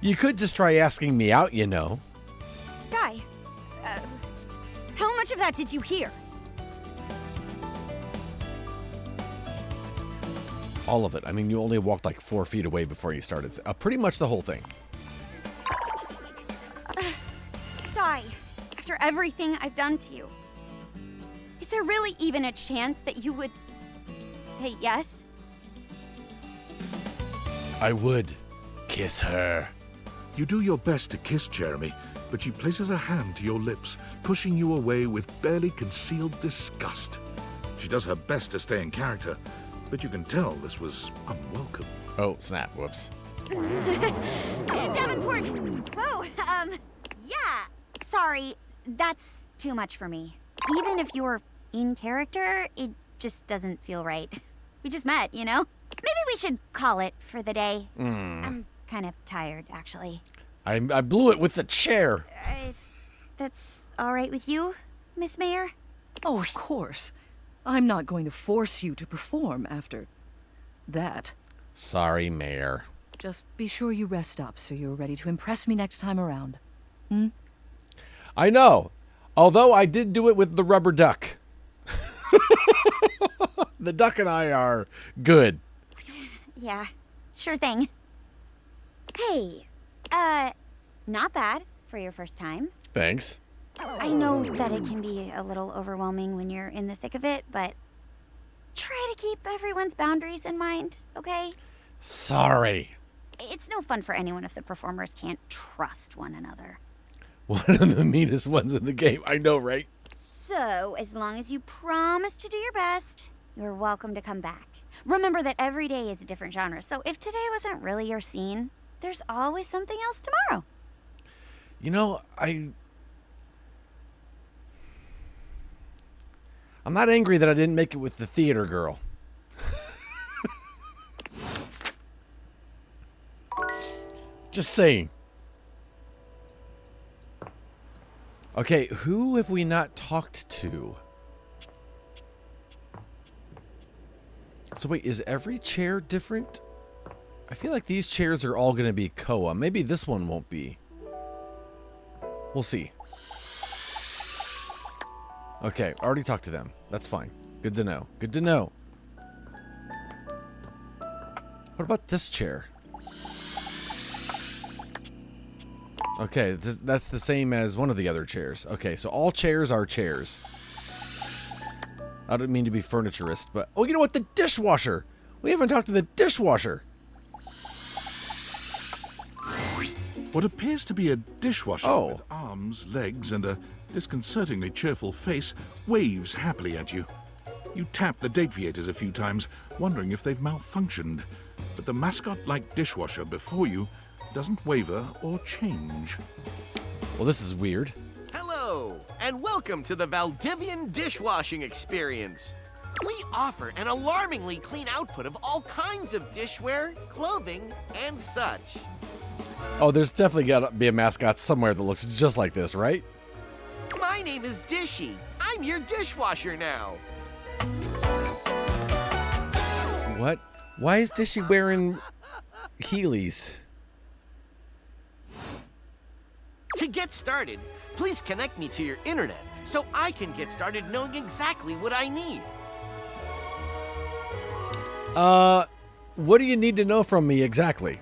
You could just try asking me out, you know. Sky, how much of that did you hear? All of it. I mean, you only walked like 4 feet away before you started. Pretty much the whole thing. Sky, after everything I've done to you, is there really even a chance that you would say yes? I would kiss her. You do your best to kiss Jeremy, but she places her hand to your lips, pushing you away with barely concealed disgust. She does her best to stay in character, but you can tell this was unwelcome. Oh, snap. Whoops. Davenport! Oh, yeah. Sorry, that's too much for me. Even if you're in character, it just doesn't feel right. We just met, you know? Maybe we should call it for the day. I'm kind of tired, actually. I blew it with the chair. That's all right with you, Miss Mayor? Oh, of course. I'm not going to force you to perform after that. Sorry, Mayor. Just be sure you rest up so you're ready to impress me next time around. I know. Although I did do it with the rubber duck. The duck and I are good. Yeah, sure thing. Hey, not bad for your first time. Thanks. I know that it can be a little overwhelming when you're in the thick of it, but try to keep everyone's boundaries in mind, okay? Sorry. It's no fun for anyone if the performers can't trust one another. One of the meanest ones in the game. I know, right? So, as long as you promise to do your best, you're welcome to come back. Remember that every day is a different genre, so if today wasn't really your scene, there's always something else tomorrow. You know, I I'm not angry that I didn't make it with the theater girl. Just saying. Okay, who have we not talked to? So wait, is every chair different? I feel like these chairs are all going to be Koa. Maybe this one won't be. We'll see. Okay, already talked to them. That's fine. Good to know. Good to know. What about this chair? Okay, that's the same as one of the other chairs. Okay, so all chairs are chairs. I don't mean to be furniturist, but... Oh, you know what? The dishwasher! We haven't talked to the dishwasher! What appears to be a dishwasher Oh. with arms, legs, and a disconcertingly cheerful face waves happily at you. You tap the Dateviators a few times, wondering if they've malfunctioned. But the mascot-like dishwasher before you doesn't waver or change. Well, this is weird. Hello, and welcome to the Valdivian dishwashing experience. We offer an alarmingly clean output of all kinds of dishware, clothing, and such. Oh, there's definitely got to be a mascot somewhere that looks just like this, right? My name is Dishy. I'm your dishwasher now. What? Why is Dishy wearing Heelys? To get started, please connect me to your internet so I can get started knowing exactly what I need. What do you need to know from me exactly?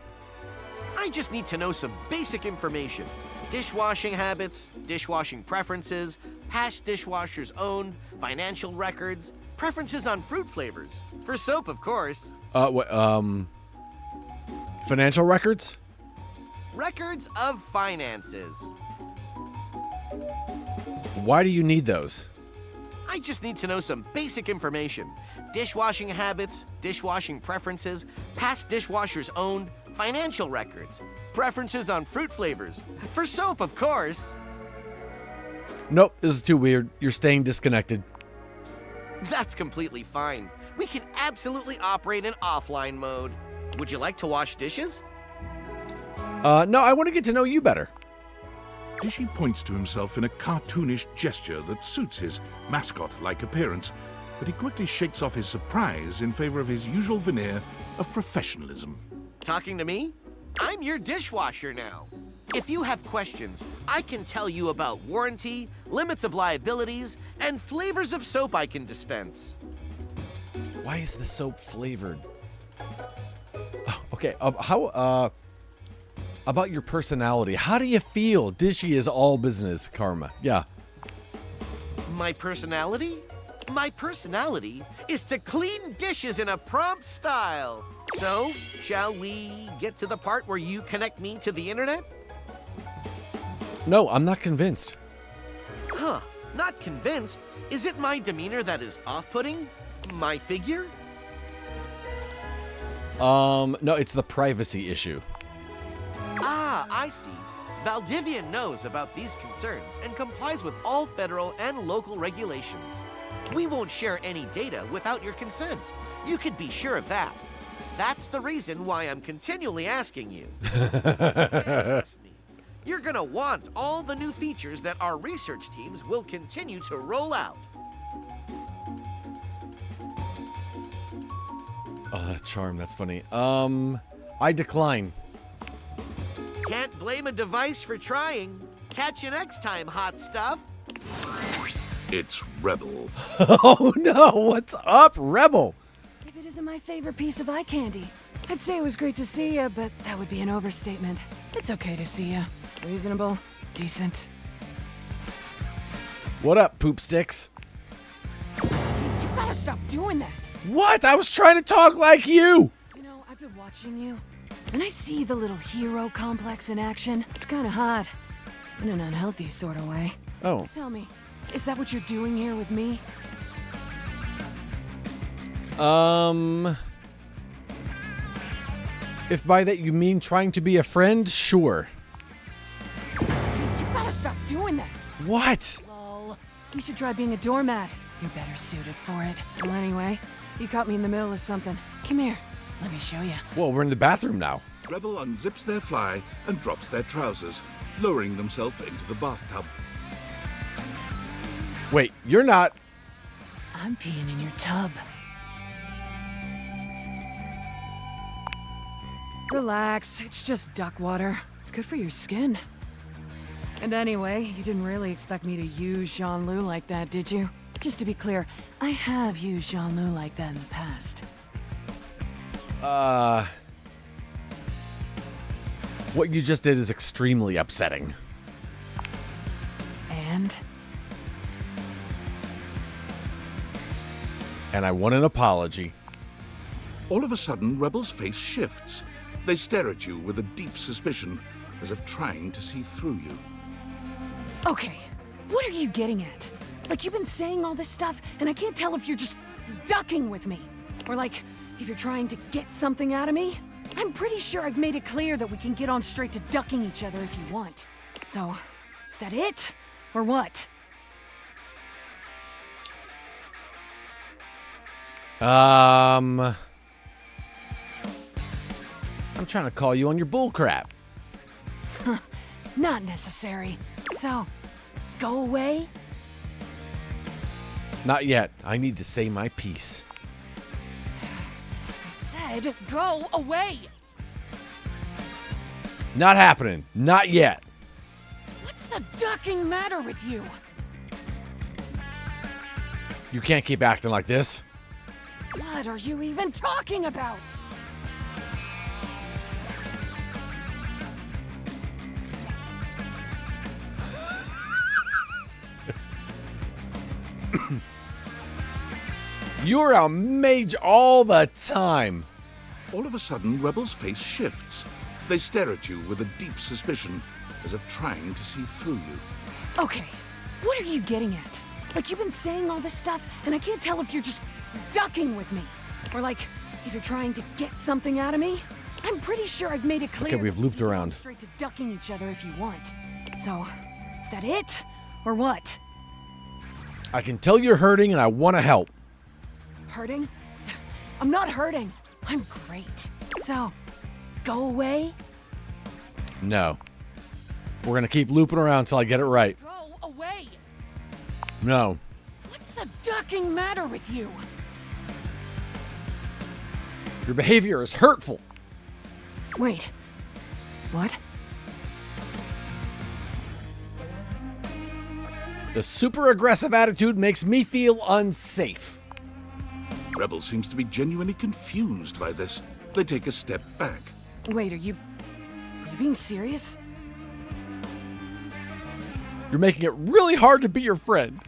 I just need to know some basic information. Dishwashing habits, dishwashing preferences, past dishwashers owned, financial records, preferences on fruit flavors. For soap, of course. Financial records? Records of finances. Why do you need those? I just need to know some basic information. Dishwashing habits, dishwashing preferences, past dishwashers owned, financial records, preferences on fruit flavors. For soap, of course. Nope, this is too weird. You're staying disconnected. That's completely fine. We can absolutely operate in offline mode. Would you like to wash dishes? No, I want to get to know you better. Dishy points to himself in a cartoonish gesture that suits his mascot-like appearance, but he quickly shakes off his surprise in favor of his usual veneer of professionalism. Talking to me? I'm your dishwasher now. If you have questions, I can tell you about warranty, limits of liabilities, and flavors of soap I can dispense. Why is the soap flavored? Oh, okay, how about your personality? How do you feel? Dishy is all business, Karma. Yeah. My personality? My personality is to clean dishes in a prompt style. So, shall we get to the part where you connect me to the internet? No, I'm not convinced. Huh, not convinced? Is it my demeanor that is off-putting? My figure? No, it's the privacy issue. Ah, I see. Valdivian knows about these concerns and complies with all federal and local regulations. We won't share any data without your consent. You could be sure of that. That's the reason why I'm continually asking you. Trust me. You're gonna want all the new features that our research teams will continue to roll out. Oh, that charm, that's funny. I decline. Can't blame a device for trying. Catch you next time, hot stuff. It's Rebel. Oh no, what's up, Rebel? If it isn't my favorite piece of eye candy, I'd say it was great to see you, but that would be an overstatement. It's okay to see you. Reasonable, decent. What up, poop sticks? You gotta stop doing that. What? I was trying to talk like you. You know, I've been watching you, and I see the little hero complex in action. It's kind of hot, in an unhealthy sort of way. Oh. Tell me, is that what you're doing here with me? If by that you mean trying to be a friend, sure. You gotta stop doing that. What? Lol. You should try being a doormat. You're better suited for it. Well, anyway, you caught me in the middle of something. Come here. Let me show you. Whoa, we're in the bathroom now. Rebel unzips their fly and drops their trousers, lowering themselves into the bathtub. Wait, you're not... I'm peeing in your tub. Relax, it's just duck water. It's good for your skin. And anyway, you didn't really expect me to use Jean-Loup like that, did you? Just to be clear, I have used Jean-Loup like that in the past. What you just did is extremely upsetting. And? And I want an apology. All of a sudden, Rebel's face shifts. They stare at you with a deep suspicion, as if trying to see through you. Okay, what are you getting at? Like, you've been saying all this stuff, and I can't tell if you're just ducking with me. Or like, if you're trying to get something out of me. I'm pretty sure I've made it clear that we can get on straight to ducking each other if you want. So, is that it? Or what? I'm trying to call you on your bullcrap. Not necessary. So, go away? Not yet. I need to say my piece. I said, go away! Not happening. Not yet. What's the ducking matter with you? You can't keep acting like this. What are you even talking about? You're a mage all the time. All of a sudden, Rebel's face shifts. They stare at you with a deep suspicion, as if trying to see through you. Okay, what are you getting at? Like, you've been saying all this stuff, and I can't tell if you're just ducking with me. Or like, if you're trying to get something out of me. I'm pretty sure I've made it clear. Okay, we've looped around. Straight to ducking each other if you want. So, is that it? Or what? I can tell you're hurting and I want to help. Hurting? I'm not hurting. I'm great. So, go away? No. We're going to keep looping around until I get it right. Go away! No. What's the ducking matter with you? Your behavior is hurtful. Wait. What? The super aggressive attitude makes me feel unsafe. Rebel seems to be genuinely confused by this. They take a step back. Wait, are you being serious? You're making it really hard to be your friend.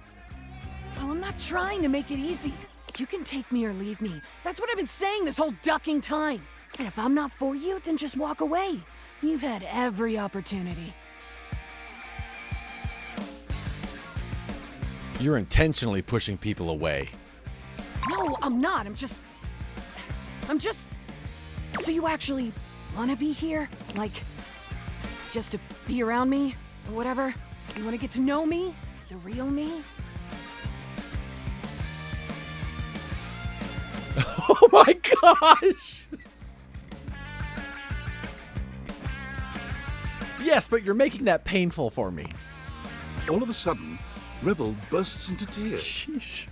Well, I'm not trying to make it easy. You can take me or leave me. That's what I've been saying this whole ducking time. And if I'm not for you, then just walk away. You've had every opportunity. You're intentionally pushing people away. No, I'm not. I'm just... So you actually want to be here? Like, just to be around me? Or whatever? You want to get to know me? The real me? Oh my gosh! Yes, but you're making that painful for me. All of a sudden, Rebel bursts into tears. Sheesh.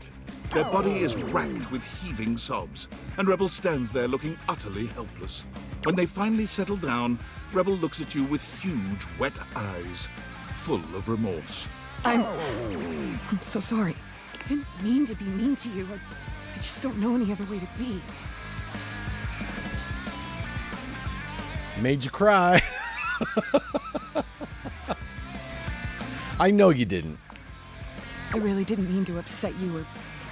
Their body is racked with heaving sobs, and Rebel stands there looking utterly helpless. When they finally settle down, Rebel looks at you with huge, wet eyes, full of remorse. I'm so sorry. I didn't mean to be mean to you. I just don't know any other way to be. Made you cry. I know you didn't. I really didn't mean to upset you or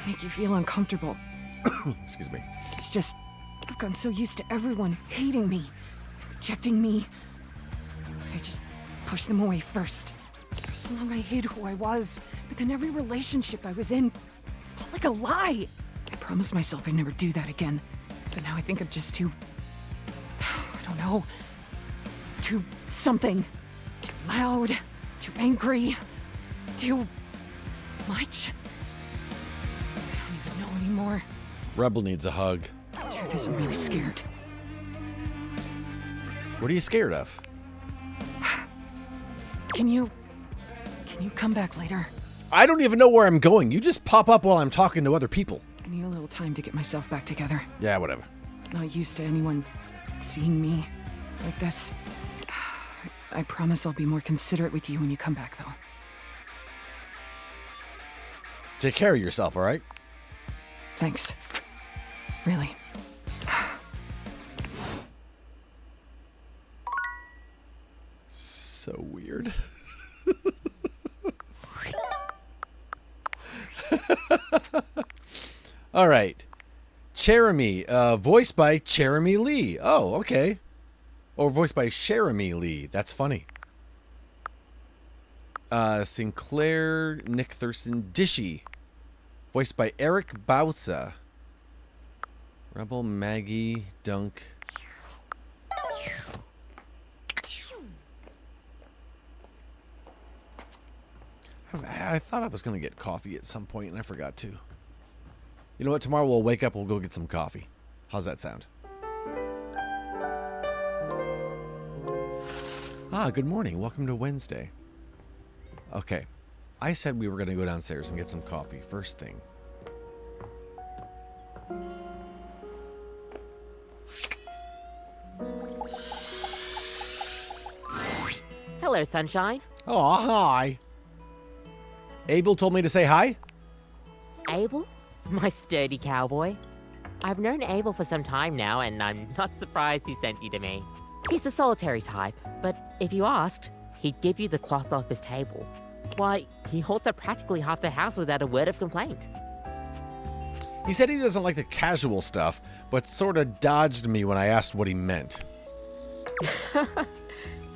make you feel uncomfortable. Excuse me. It's just, I've gotten so used to everyone hating me, rejecting me. I just pushed them away first. For so long I hid who I was, but then every relationship I was in felt like a lie. I promised myself I'd never do that again. But now I think I'm just too... I don't know. Too something. Too loud. Too angry. Too much. more. Rebel needs a hug. Truth is, I'm really scared. What are you scared of? Can you come back later? I don't even know where I'm going. You just pop up while I'm talking to other people. I need a little time to get myself back together. Yeah, whatever. Not used to anyone seeing me like this. I promise I'll be more considerate with you when you come back, though. Take care of yourself, all right? Thanks. Really. So weird. All right. Jeremy, voiced by Jeremy Lee. Oh, okay. Or voiced by Jeremy Lee. That's funny. Sinclair, Nick Thurston, Dishy. Voiced by Eric Bauza. Rebel, Maggie, Dunk. I thought I was going to get coffee at some point, and I forgot to. You know what? Tomorrow we'll wake up, we'll go get some coffee. How's that sound? Good morning. Welcome to Wednesday. Okay. I said we were going to go downstairs and get some coffee first thing. Hello, Sunshine. Oh, hi. Abel told me to say hi. Abel? My sturdy cowboy. I've known Abel for some time now, and I'm not surprised he sent you to me. He's a solitary type, but if you asked, he'd give you the cloth off his table. Why, he holds up practically half the house without a word of complaint. He said he doesn't like the casual stuff, but sort of dodged me when I asked what he meant.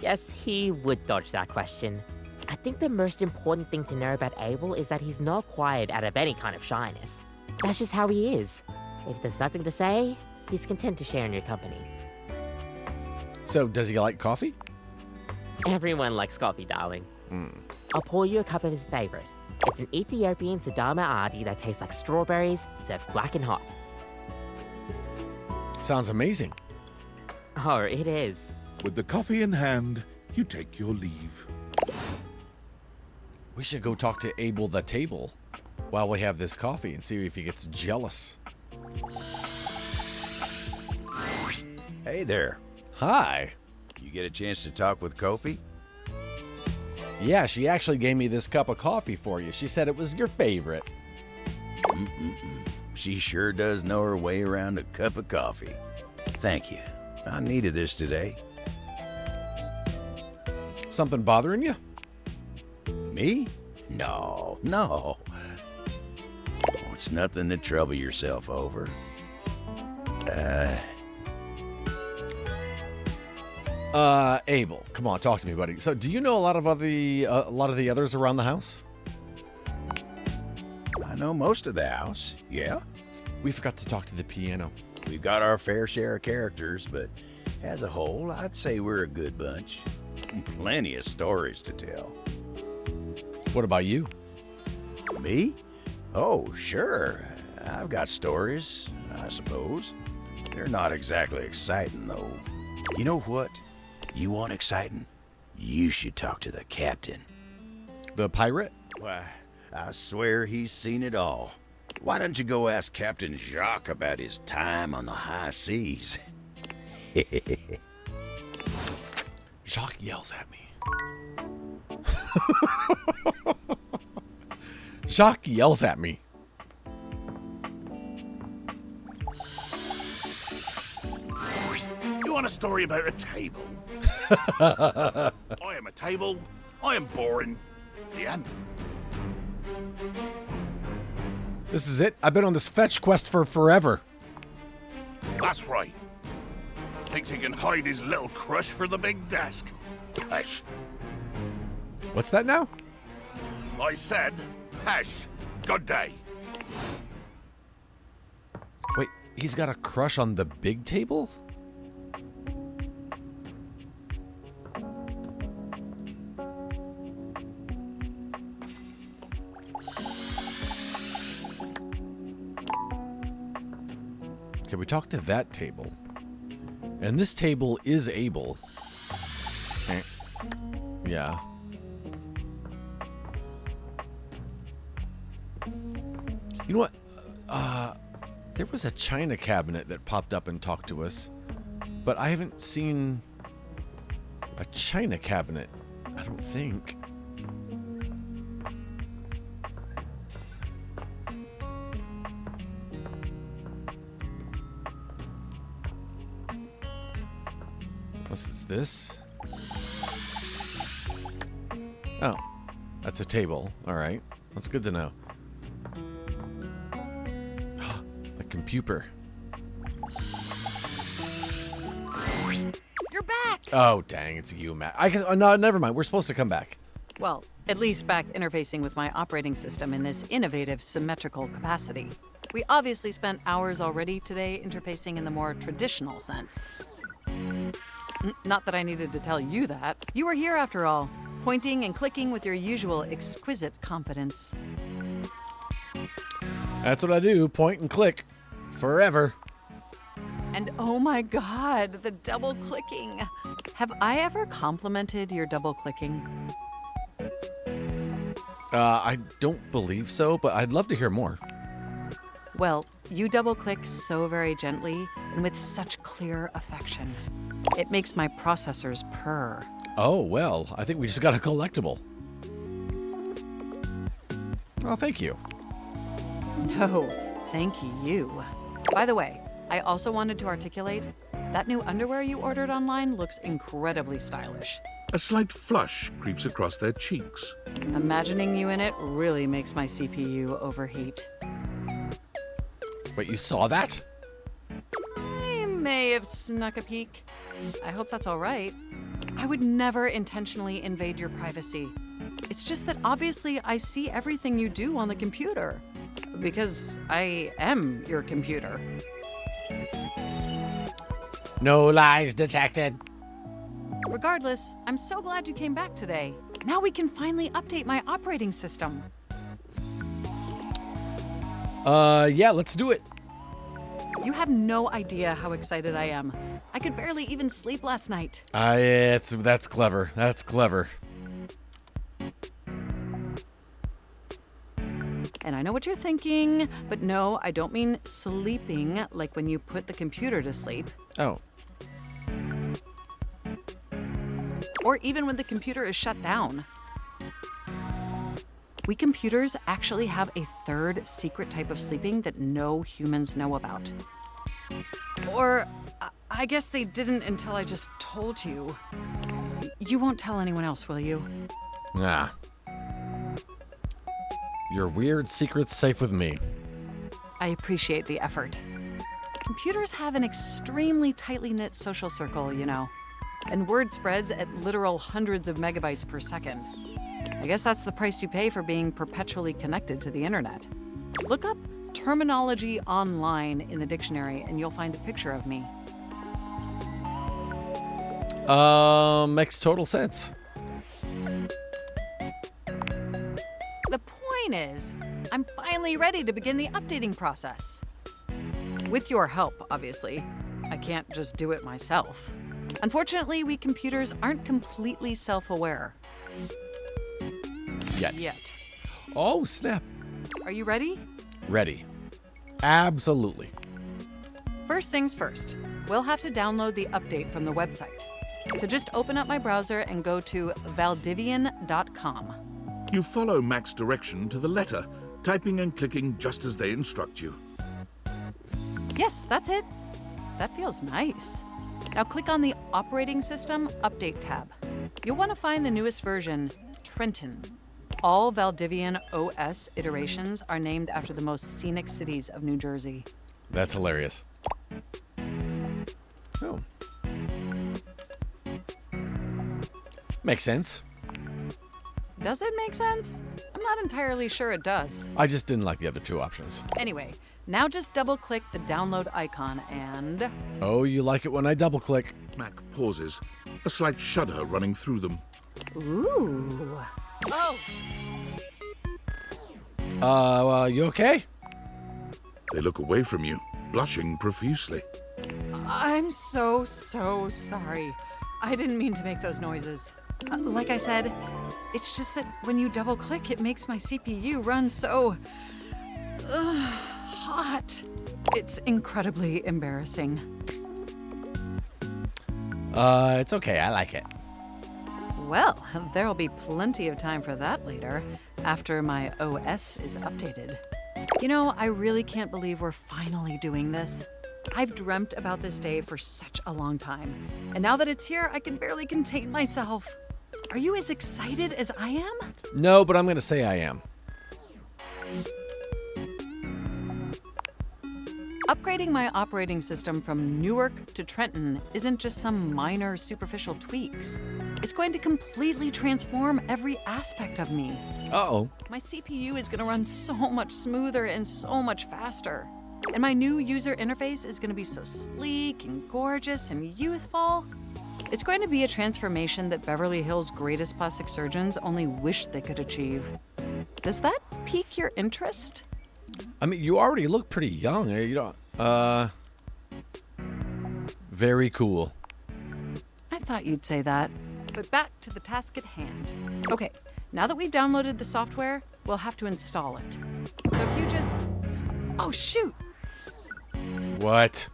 Yes, he would dodge that question. I think the most important thing to know about Abel is that he's not quiet out of any kind of shyness. That's just how he is. If there's nothing to say, he's content to share in your company. So, does he like coffee? Everyone likes coffee, darling. I'll pour you a cup of his favorite. It's an Ethiopian Sidama Adi that tastes like strawberries, served black and hot. Sounds amazing. Oh, it is. With the coffee in hand, you take your leave. We should go talk to Abel the table while we have this coffee and see if he gets jealous. Hey there. Hi. You get a chance to talk with Kopi? Yeah, she actually gave me this cup of coffee for you. She said it was your favorite. She sure does know her way around a cup of coffee. Thank you. I needed this today. Something bothering you? Me? No. Oh, it's nothing to trouble yourself over. Abel, come on, talk to me, buddy. So, do you know a lot of the others around the house? I know most of the house, yeah. We forgot to talk to the piano. We've got our fair share of characters, but as a whole, I'd say we're a good bunch. Plenty of stories to tell. What about you? Me? Oh, sure. I've got stories, I suppose. They're not exactly exciting, though. You know what? You want exciting? You should talk to the captain. The pirate? Why, I swear he's seen it all. Why don't you go ask Captain Jacques about his time on the high seas? Jacques yells at me. Jacques yells at me. You want a story about a table? I am a table. I am boring. The end. This is it? I've been on this fetch quest for forever. That's right. Thinks he can hide his little crush for the big desk. Pesh. What's that now? I said, pesh. Good day. Wait, he's got a crush on the big table? Okay, we talked to that table. And this table is able. Yeah. You know what? There was a china cabinet that popped up and talked to us, but I haven't seen a china cabinet, I don't think. Unless it's this. Oh, that's a table. All right, that's good to know. The computer. You're back! Oh, dang, it's you, Matt. I guess, no, never mind. We're supposed to come back. Well, at least back interfacing with my operating system in this innovative symmetrical capacity. We obviously spent hours already today interfacing in the more traditional sense. Not that I needed to tell you that. You were here after all, pointing and clicking with your usual exquisite confidence. That's what I do, point and click. Forever. And oh my god, the double clicking. Have I ever complimented your double clicking? I don't believe so, but I'd love to hear more. Well, you double click so very gently and with such clear affection. It makes my processors purr. Oh, well, I think we just got a collectible. Oh, thank you. No, thank you. By the way, I also wanted to articulate, that new underwear you ordered online looks incredibly stylish. A slight flush creeps across their cheeks. Imagining you in it really makes my CPU overheat. Wait, you saw that? I may have snuck a peek. I hope that's all right. I would never intentionally invade your privacy. It's just that obviously I see everything you do on the computer. Because I am your computer. No lies detected. Regardless, I'm so glad you came back today. Now we can finally update my operating system. Yeah, let's do it. You have no idea how excited I am. I could barely even sleep last night. That's clever. That's clever. And I know what you're thinking, but no, I don't mean sleeping like when you put the computer to sleep. Oh. Or even when the computer is shut down. We computers actually have a third secret type of sleeping that no humans know about. Or I guess they didn't until I just told you. You won't tell anyone else, will you? Nah. Your weird secret's safe with me. I appreciate the effort. Computers have an extremely tightly knit social circle, you know, and word spreads at literal hundreds of megabytes per second. I guess that's the price you pay for being perpetually connected to the internet. Look up terminology online in the dictionary and you'll find a picture of me. Makes total sense. The point is, I'm finally ready to begin the updating process. With your help, obviously. I can't just do it myself. Unfortunately, we computers aren't completely self-aware. Yet. Oh, snap. Are you ready? Ready. Absolutely. First things first, we'll have to download the update from the website. So just open up my browser and go to valdivian.com. You follow Mac's direction to the letter, typing and clicking just as they instruct you. Yes, that's it. That feels nice. Now click on the Operating System Update tab. You'll want to find the newest version, Trenton. All Valdivian OS iterations are named after the most scenic cities of New Jersey. That's hilarious. Oh. Makes sense. Does it make sense? I'm not entirely sure it does. I just didn't like the other two options. Anyway, now just double-click the download icon and... Oh, you like it when I double-click. Mac pauses, a slight shudder running through them. Ooh. Oh! You okay? They look away from you, blushing profusely. I'm so sorry. I didn't mean to make those noises. Like I said, it's just that when you double click, it makes my CPU run so hot. It's incredibly embarrassing. It's okay. I like it. Well, there'll be plenty of time for that later, after my OS is updated. You know, I really can't believe we're finally doing this. I've dreamt about this day for such a long time, and now that it's here, I can barely contain myself. Are you as excited as I am? No, but I'm going to say I am. Upgrading my operating system from Newark to Trenton isn't just some minor superficial tweaks. It's going to completely transform every aspect of me. Uh-oh. My CPU is going to run so much smoother and so much faster. And my new user interface is going to be so sleek and gorgeous and youthful. It's going to be a transformation that Beverly Hills' greatest plastic surgeons only wish they could achieve. Does that pique your interest? I mean, you already look pretty young. You don't. Very cool. I thought you'd say that. But back to the task at hand. Okay, now that we've downloaded the software, we'll have to install it. So if you just... Oh, shoot! What?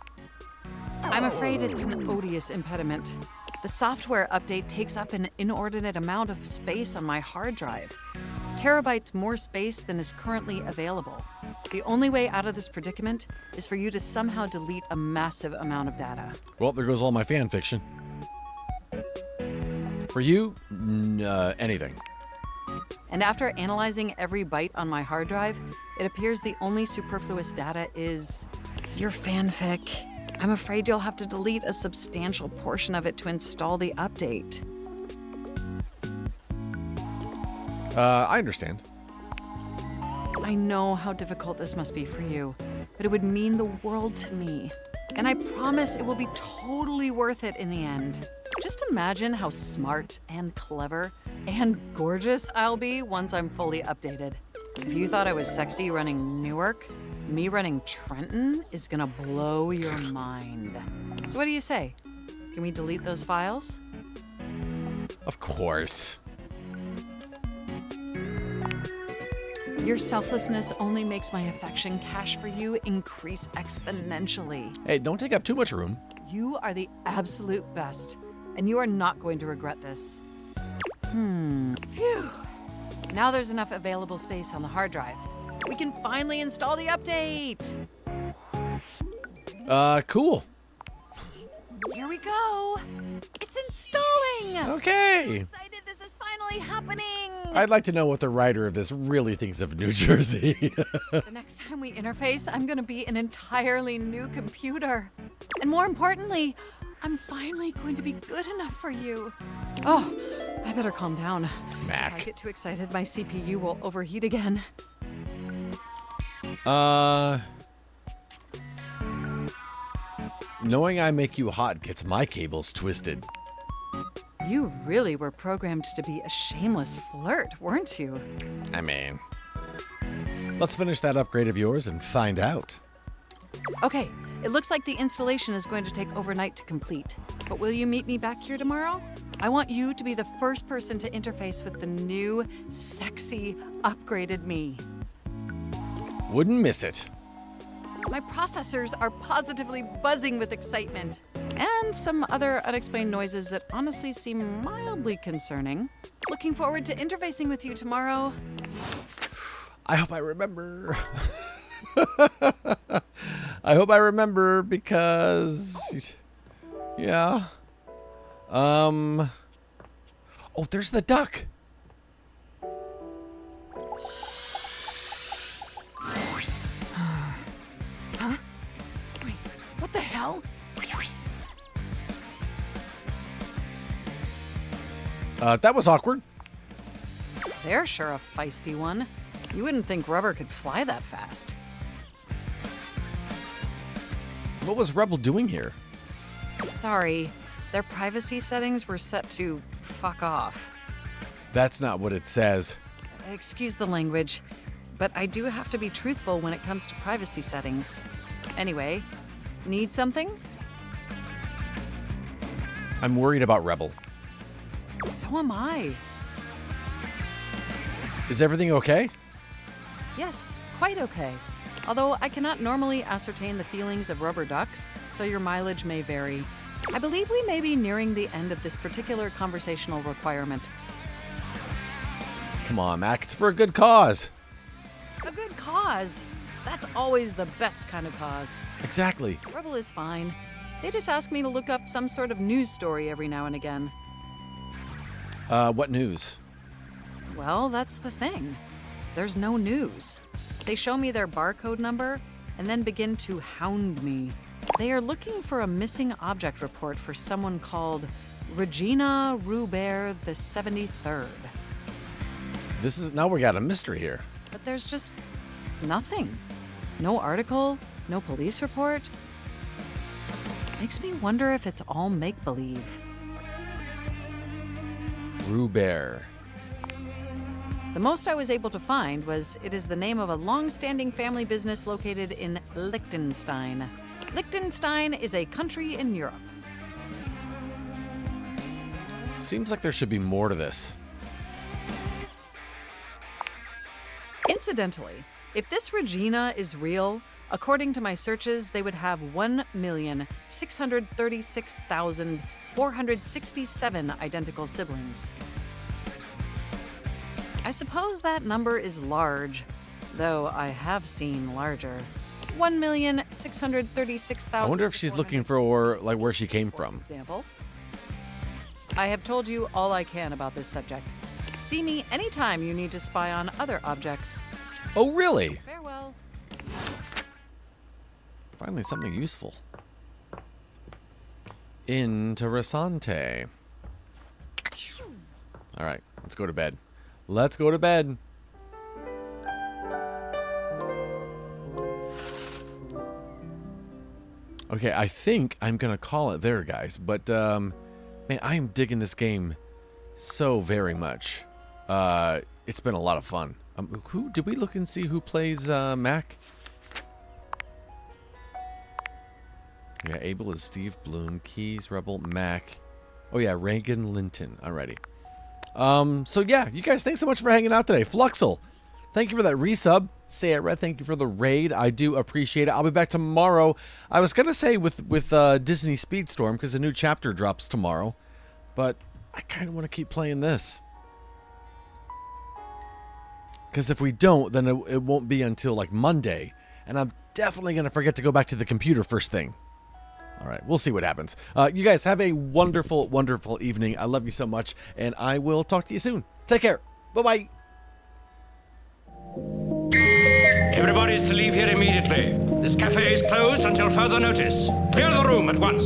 I'm afraid it's an odious impediment. The software update takes up an inordinate amount of space on my hard drive. Terabytes more space than is currently available. The only way out of this predicament is for you to somehow delete a massive amount of data. Well, there goes all my fan fiction. For you, anything. And after analyzing every byte on my hard drive, it appears the only superfluous data is your fanfic. I'm afraid you'll have to delete a substantial portion of it to install the update. I understand. I know how difficult this must be for you, but it would mean the world to me. And I promise it will be totally worth it in the end. Just imagine how smart and clever and gorgeous I'll be once I'm fully updated. If you thought I was sexy running Newark, me running Trenton is gonna blow your mind. So what do you say? Can we delete those files? Of course. Your selflessness only makes my affection cache for you increase exponentially. Hey, don't take up too much room. You are the absolute best, and you are not going to regret this. Phew. Now there's enough available space on the hard drive. We can finally install the update. Cool. Here we go. It's installing. Okay. I'm excited this is finally happening. I'd like to know what the writer of this really thinks of New Jersey. The next time we interface, I'm going to be an entirely new computer. And more importantly, I'm finally going to be good enough for you. Oh, I better calm down. Mac. If I get too excited, my CPU will overheat again. Knowing I make you hot gets my cables twisted. You really were programmed to be a shameless flirt, weren't you? I mean, let's finish that upgrade of yours and find out. Okay, it looks like the installation is going to take overnight to complete. But will you meet me back here tomorrow? I want you to be the first person to interface with the new, sexy, upgraded me. Wouldn't miss it. My processors are positively buzzing with excitement. And some other unexplained noises that honestly seem mildly concerning. Looking forward to interfacing with you tomorrow. I hope I remember. I hope I remember because... Yeah. Oh, there's the duck. Huh? Wait, what the hell? That was awkward. They're sure a feisty one. You wouldn't think rubber could fly that fast. What was Rebel doing here? Sorry, their privacy settings were set to fuck off. That's not what it says. Excuse the language, but I do have to be truthful when it comes to privacy settings. Anyway, need something? I'm worried about Rebel. So am I. Is everything okay? Yes, quite okay. Although I cannot normally ascertain the feelings of rubber ducks, so your mileage may vary. I believe we may be nearing the end of this particular conversational requirement. Come on, Mac. It's for a good cause. A good cause? That's always the best kind of cause. Exactly. Rebel is fine. They just ask me to look up some sort of news story every now and again. What news? Well, that's the thing. There's no news. They show me their barcode number and then begin to hound me. They are looking for a missing object report for someone called Regina Rubert the 73rd. Now we got a mystery here. But there's just nothing. No article, no police report. Makes me wonder if it's all make-believe. Rubert. The most I was able to find was it is the name of a long-standing family business located in Liechtenstein. Liechtenstein is a country in Europe. Seems like there should be more to this. Incidentally, if this Regina is real, according to my searches, they would have 1,636,467 identical siblings. I suppose that number is large, though I have seen larger. 1,636,000. I wonder if she's looking for like where she came from. Example. I have told you all I can about this subject. See me anytime you need to spy on other objects. Oh, really? Farewell. Finally, something useful. Interessante. All right, let's go to bed. Let's go to bed. Okay, I think I'm going to call it there, guys. But, man, I am digging this game so very much. It's been a lot of fun. Did we look and see who plays Mac? Yeah, Abel is Steve Bloom. Keys, Rebel, Mac. Oh, yeah, Reagan Linton. Alrighty. So, yeah, you guys, thanks so much for hanging out today. Fluxel, thank you for that resub. Say it, Red, thank you for the raid. I do appreciate it. I'll be back tomorrow. I was going to say with Disney Speedstorm, because a new chapter drops tomorrow. But I kind of want to keep playing this. Because if we don't, then it won't be until, like, Monday. And I'm definitely going to forget to go back to the computer first thing. All right, we'll see what happens. You guys have a wonderful, wonderful evening. I love you so much, and I will talk to you soon. Take care. Bye-bye. Everybody is to leave here immediately. This cafe is closed until further notice. Clear the room at once.